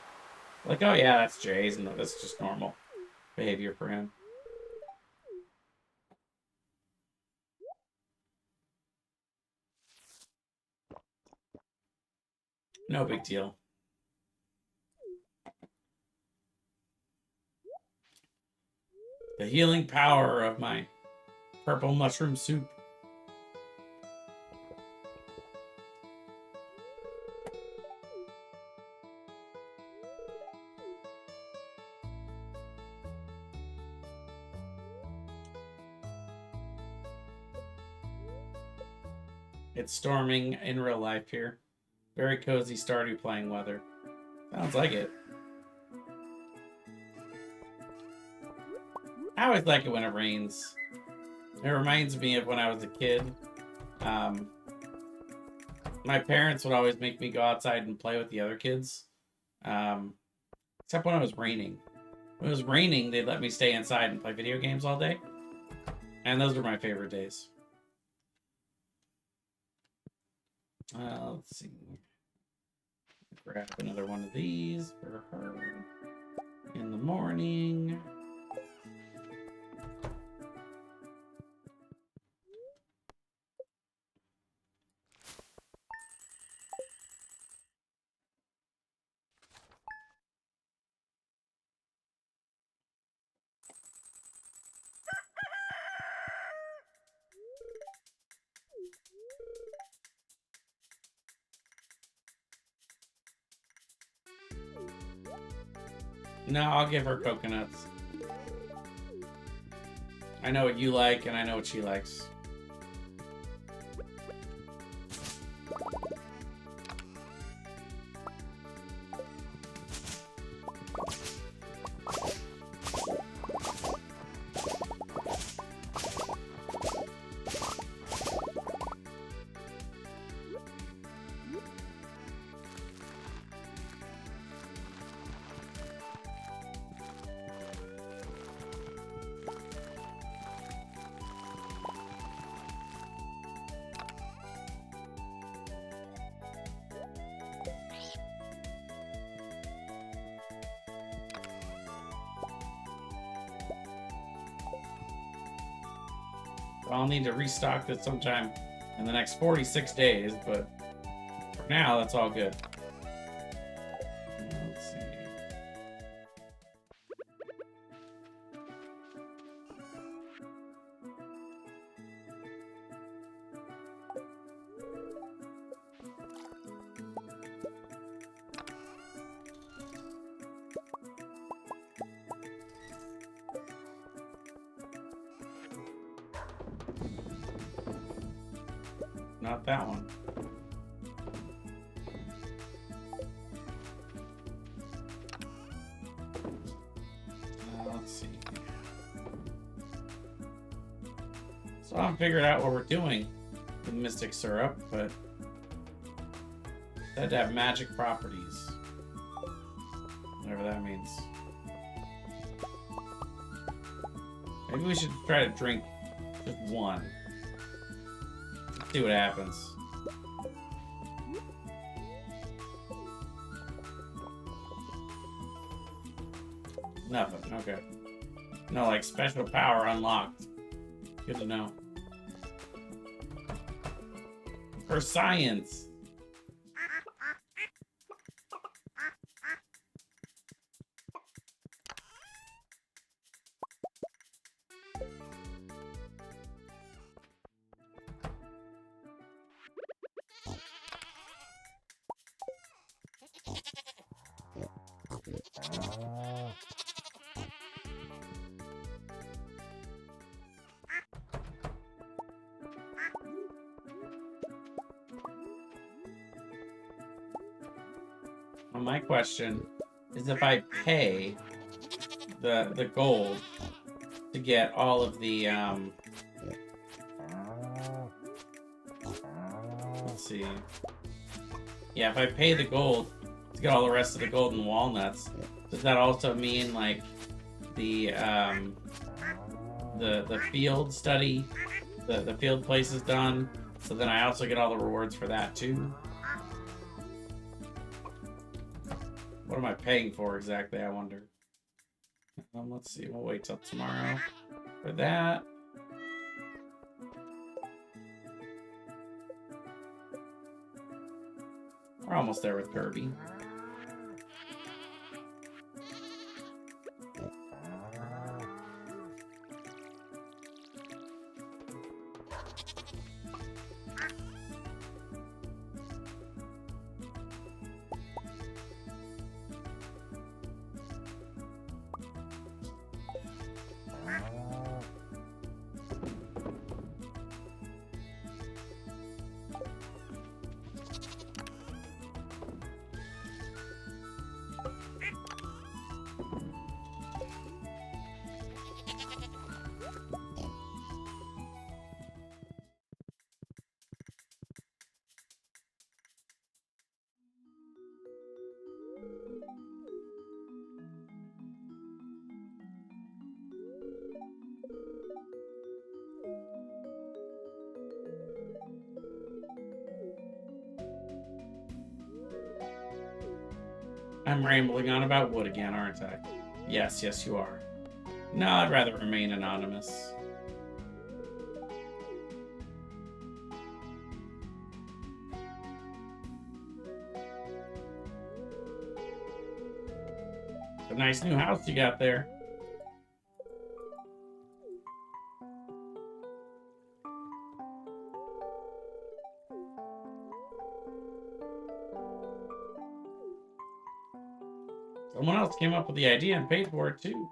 Like, oh yeah, that's Jay's, and that's just normal behavior for him. No big deal. The healing power of my purple mushroom soup. It's storming in real life here. Very cozy Stardew playing weather. Sounds like it. I always like it when it rains. It reminds me of when I was a kid. My parents would always make me go outside and play with the other kids. Except when it was raining. When it was raining, they'd let me stay inside and play video games all day. And those were my favorite days. Let's see. Grab another one of these for her in the morning. No, I'll give her coconuts. I know what you like, and I know what she likes. I'll need to restock this sometime in the next 46 days, but for now, that's all good. Let's see. Not that one. Let's see. So I haven't figured out what we're doing with Mystic Syrup, but that to have magic properties. Whatever that means. Maybe we should try to drink just one. See what happens. Nothing. Okay. No, like special power unlocked. Good to know. For science. Well, my question is if I pay the gold to get all of the let's see. Yeah, if I pay the gold to get all the rest of the golden walnuts, does that also mean like the field study, the field place is done? So then I also get all the rewards for that too. What am I paying for exactly, I wonder? Let's see, we'll wait till tomorrow for that. We're almost there with Kirby. I'm rambling on about wood again, aren't I? Yes, yes, you are. No, I'd rather remain anonymous. It's a nice new house you got there. Someone else came up with the idea and paid for it too.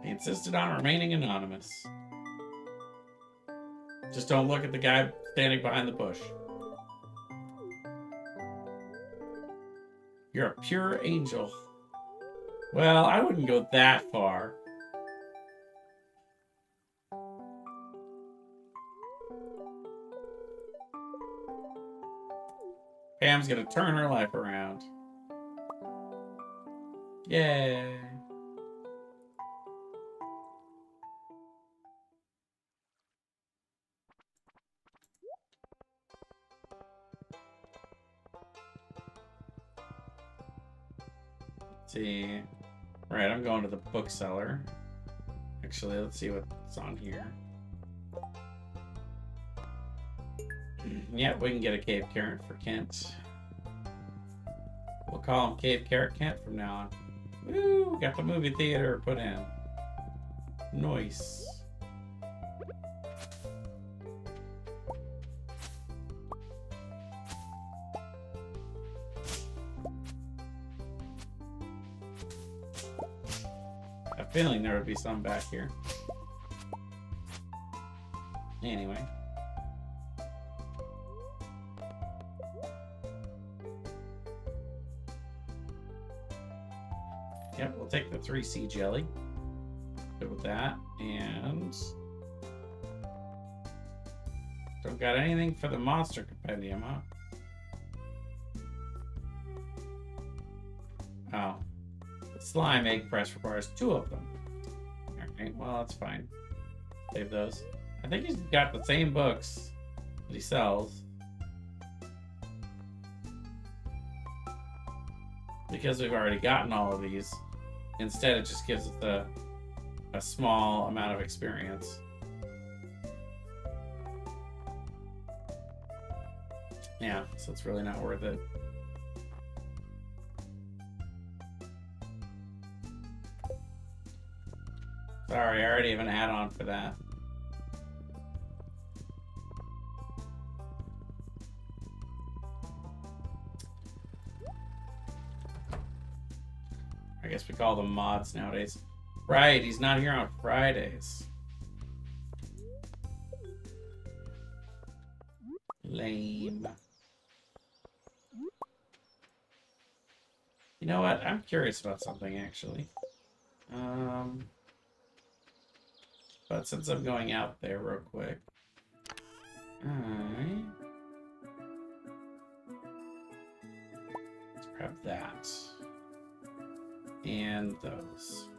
He insisted on remaining anonymous. Just don't look at the guy standing behind the bush. You're a pure angel. Well, I wouldn't go that far. Pam's gonna turn her life around. Yay. Let's see. Right, I'm going to the bookseller. Actually, let's see what's on here. Yeah, we can get a cave carrot for Kent. We'll call him Cave Carrot Kent from now on. Woo! Got the movie theater put in. Nice. I have a feeling there would be some back here. Anyway. Yep, we'll take the 3C jelly. Good with that. And don't got anything for the monster compendium, huh? Oh. The slime egg press requires 2 of them. Alright, well, that's fine. Save those. I think he's got the same books that he sells. Because we've already gotten all of these. Instead, it just gives us a small amount of experience. Yeah, so it's really not worth it. Sorry, I already have an add-on for that. I guess we call them mods nowadays. Right, he's not here on Fridays. Lame. You know what? I'm curious about something, actually. But since I'm going out there real quick, let's grab that. And those.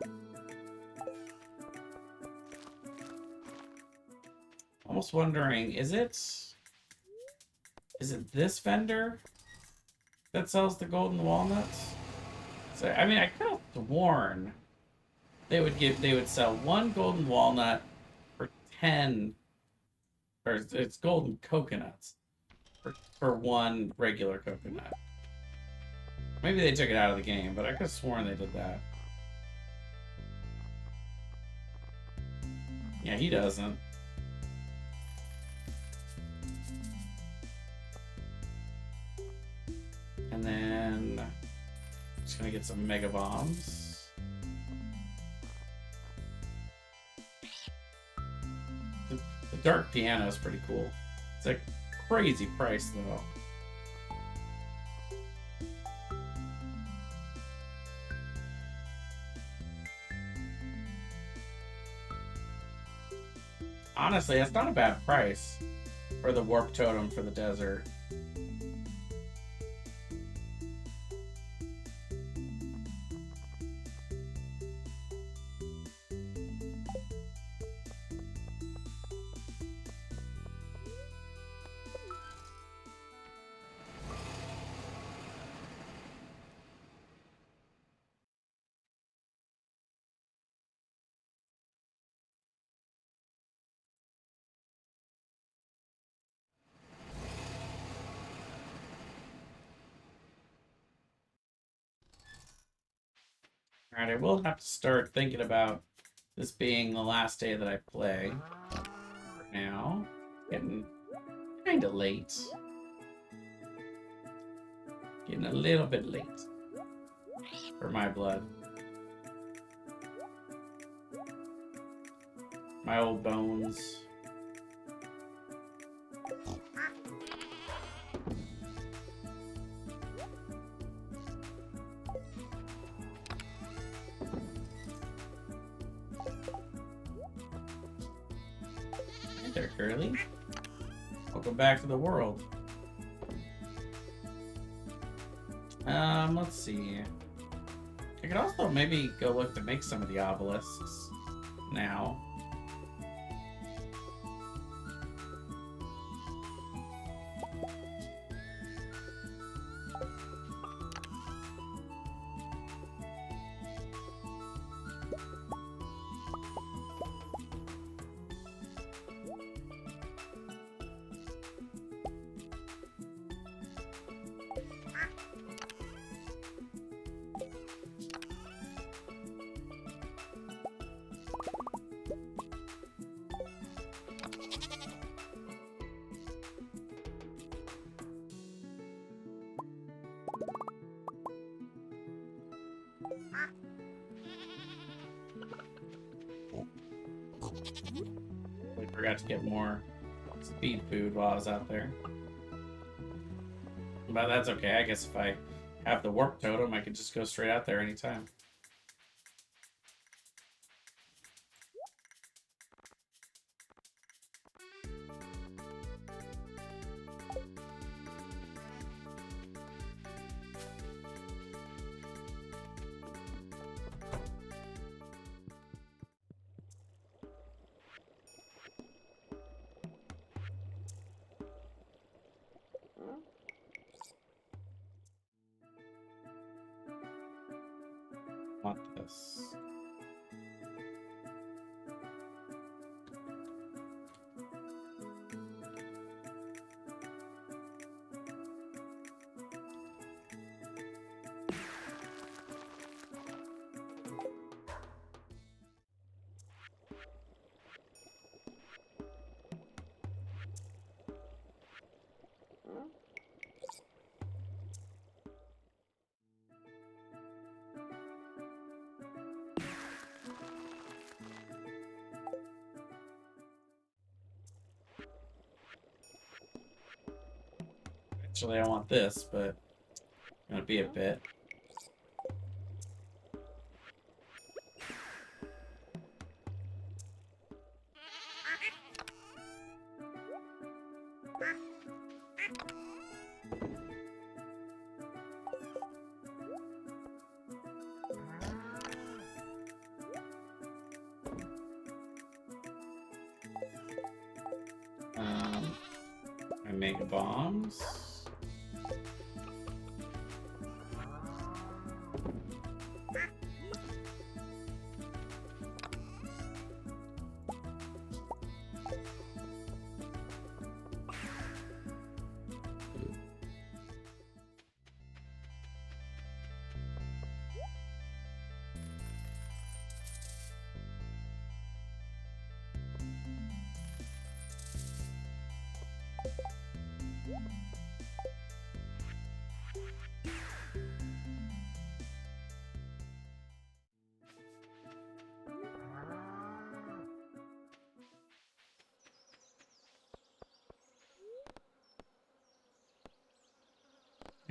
Almost wondering, is it this vendor that sells the golden walnuts? So I mean, I could have sworn they would sell one golden walnut for 10, or it's golden coconuts for one regular coconut. Maybe they took it out of the game, but I could have sworn they did that. Yeah, he doesn't. And then just gonna get some mega bombs. The dark piano is pretty cool. It's a crazy price though. Honestly, that's not a bad price for the warp totem for the desert. Alright, I will have to start thinking about this being the last day that I play. For now, getting kind of late. Getting a little bit late for my blood. My old bones. Hey there, Curly. Welcome back to the world. Let's see. I could also maybe go look to make some of the obelisks now. We forgot to get more speed food while I was out there. But that's okay. I guess if I have the warp totem, I can just go straight out there anytime. Want this. Actually, I want this, but it's gonna be a bit. mega bombs.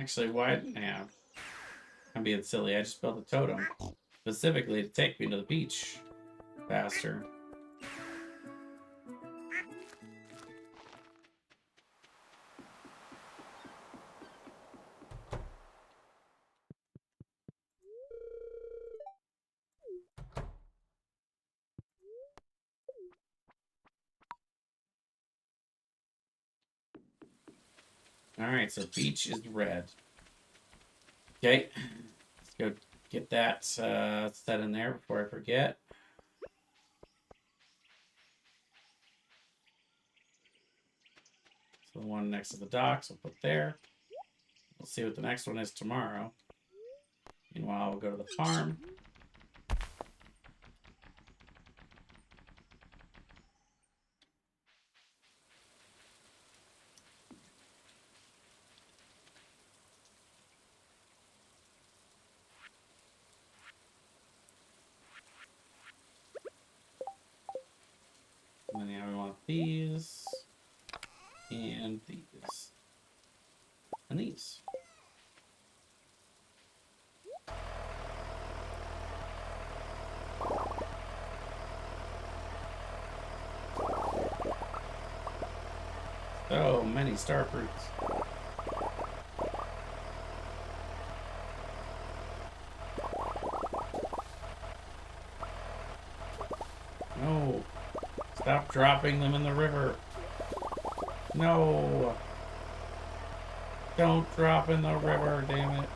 Actually, why? Yeah, I'm being silly. I just built a totem specifically to take me to the beach faster. All right, so beach is red. Okay, let's go get that set in there before I forget. So the one next to the docks we'll put there. We'll see what the next one is tomorrow. Meanwhile, we'll go to the farm. And then yeah, we want these and these and these. So many star fruits. No. Stop dropping them in the river. No. Don't drop in the river, damn it.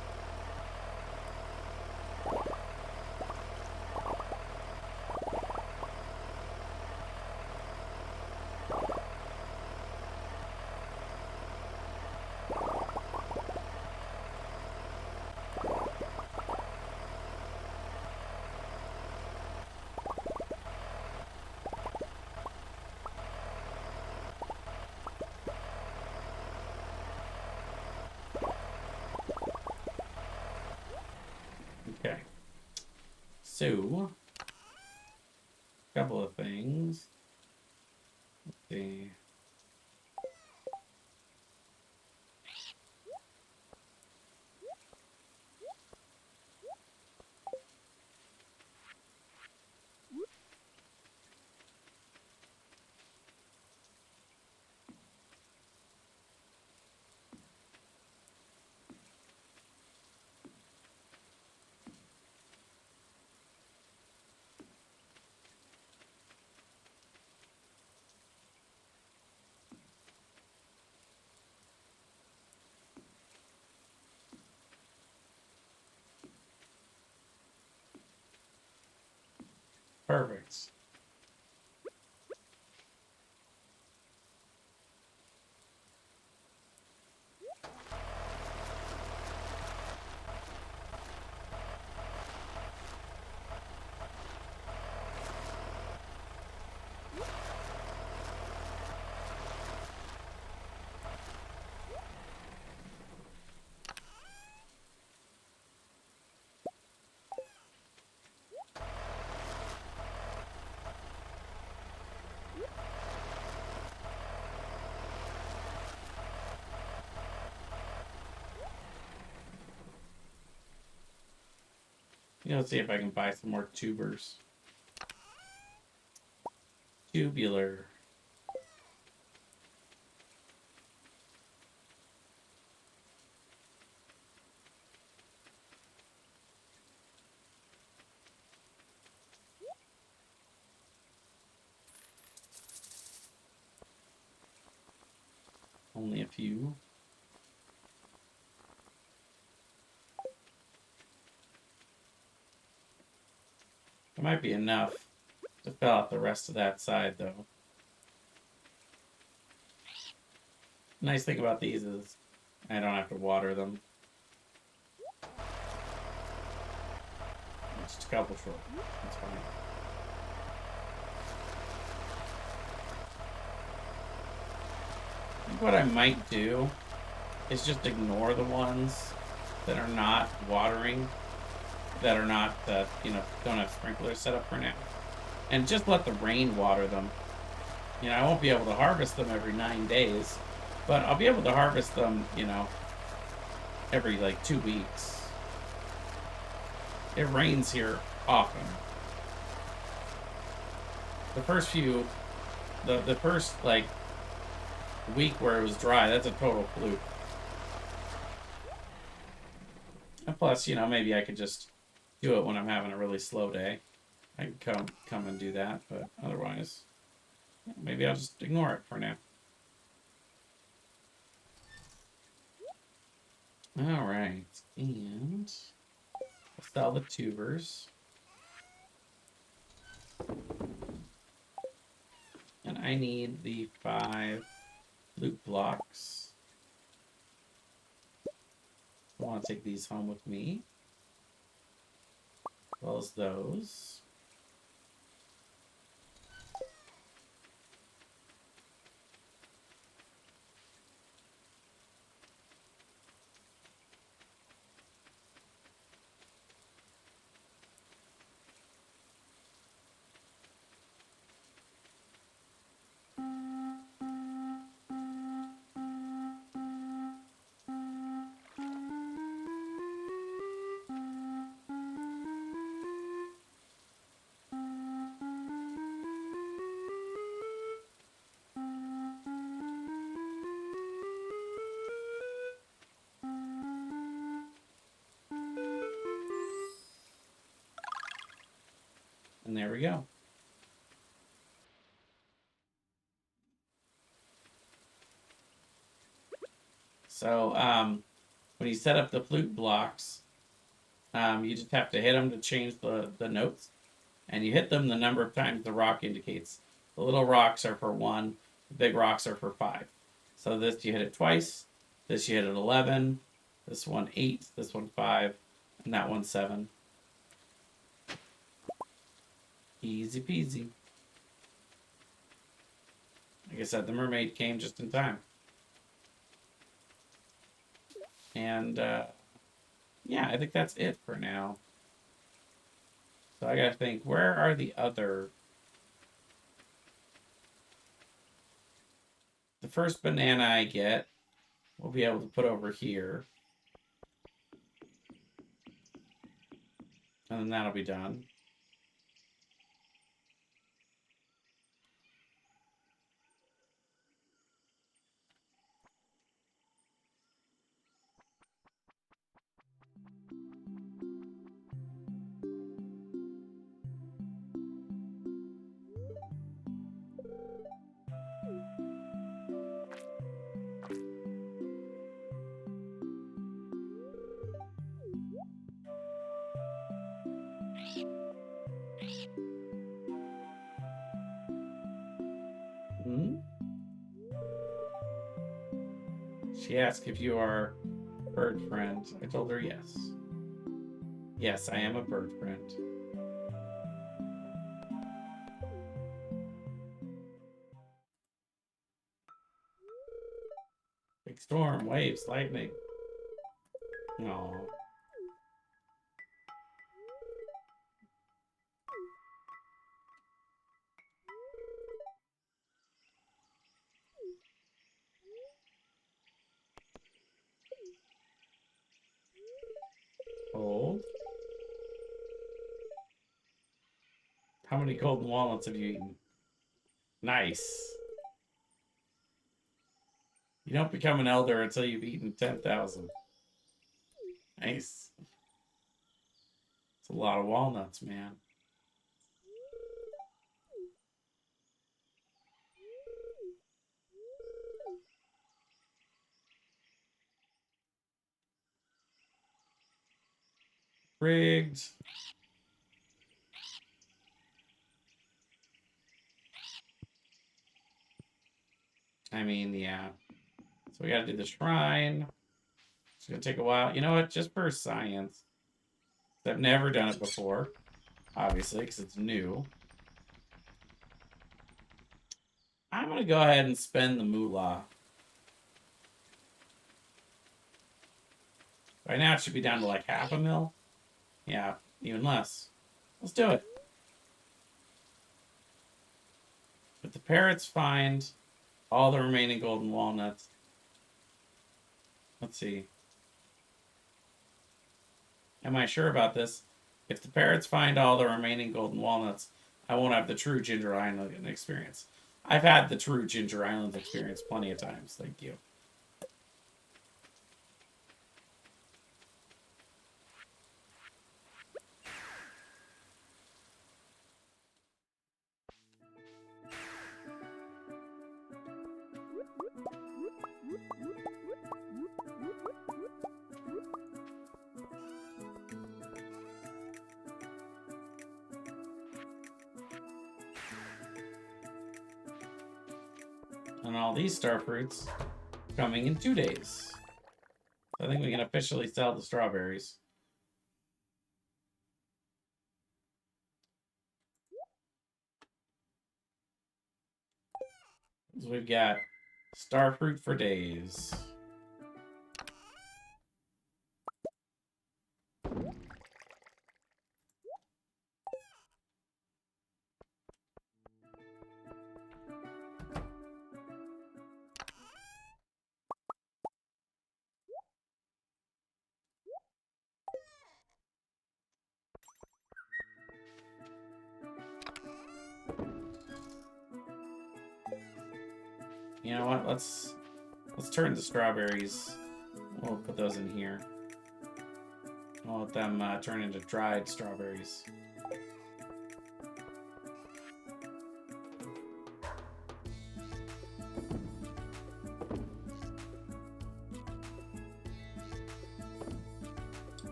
Okay. So, a couple of things. Let's see. Perfect. Let's see if I can buy some more tubers. Tubular. Only a few. It might be enough to fill out the rest of that side, though. Nice thing about these is I don't have to water them. Just a couple short. That's fine. I think what I might do is just ignore the ones that are not watering, that are not, don't have sprinklers set up for now. And just let the rain water them. I won't be able to harvest them every 9 days, but I'll be able to harvest them, every like 2 weeks. It rains here often. The first few, the first like week where it was dry, that's a total fluke. And plus, maybe I could just do it when I'm having a really slow day. I can come and do that, but otherwise, maybe I'll just ignore it for now. All right, and I'll sell the tubers. And I need the 5 loot blocks. I want to take these home with me, as well as those. And there we go. So when you set up the flute blocks, you just have to hit them to change the notes. And you hit them the number of times the rock indicates. The little rocks are for 1, the big rocks are for 5. So this you hit it twice, this you hit it 11, this one 8, this one 5, and that one 7. Easy peasy. Like I said, the mermaid came just in time. And yeah, I think that's it for now. So I gotta think, where are the other... The first banana I get, we'll be able to put over here. And then that'll be done. Hmm? She asked if you are a bird friend. I told her yes. Yes, I am a bird friend. Big storm, waves, lightning. No. Cold. How many golden walnuts have you eaten? Nice. You don't become an elder until you've eaten 10,000. Nice. It's a lot of walnuts, man. Rigged. I mean, yeah. So we gotta do the shrine. It's gonna take a while. You know what? Just for science. I've never done it before, obviously, because it's new. I'm gonna go ahead and spend the moolah. Right now it should be down to like half a mil. Yeah, even less. Let's do it. If the parrots find all the remaining golden walnuts. Let's see. Am I sure about this? If the parrots find all the remaining golden walnuts, I won't have the true Ginger Island experience. I've had the true Ginger Island experience plenty of times. Thank you. And all these star fruits coming in 2 days. So I think we can officially sell the strawberries. So we've got star fruit for days. You know what? Let's turn the strawberries. We'll put those in here. We'll let them turn into dried strawberries.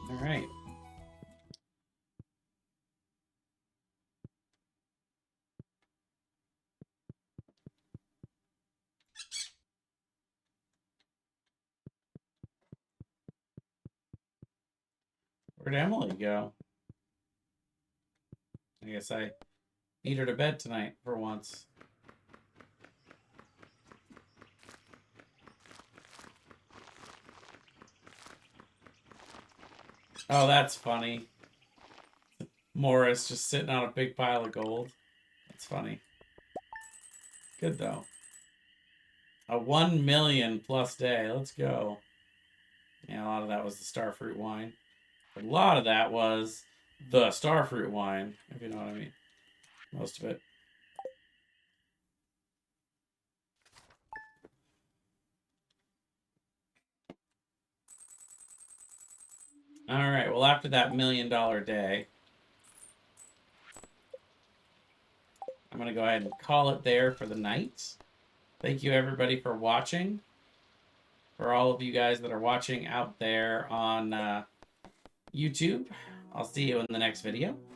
All right. Where'd Emily go? I guess I need her to bed tonight for once. Oh, that's funny. Morris just sitting on a big pile of gold. That's funny. Good though. A 1 million plus day. Let's go. Yeah, a lot of that was the starfruit wine. A lot of that was the starfruit wine, if you know what I mean. Most of it. All right, well, after that $1 million day, I'm going to go ahead and call it there for the night. Thank you, everybody, for watching. For all of you guys that are watching out there on YouTube, I'll see you in the next video.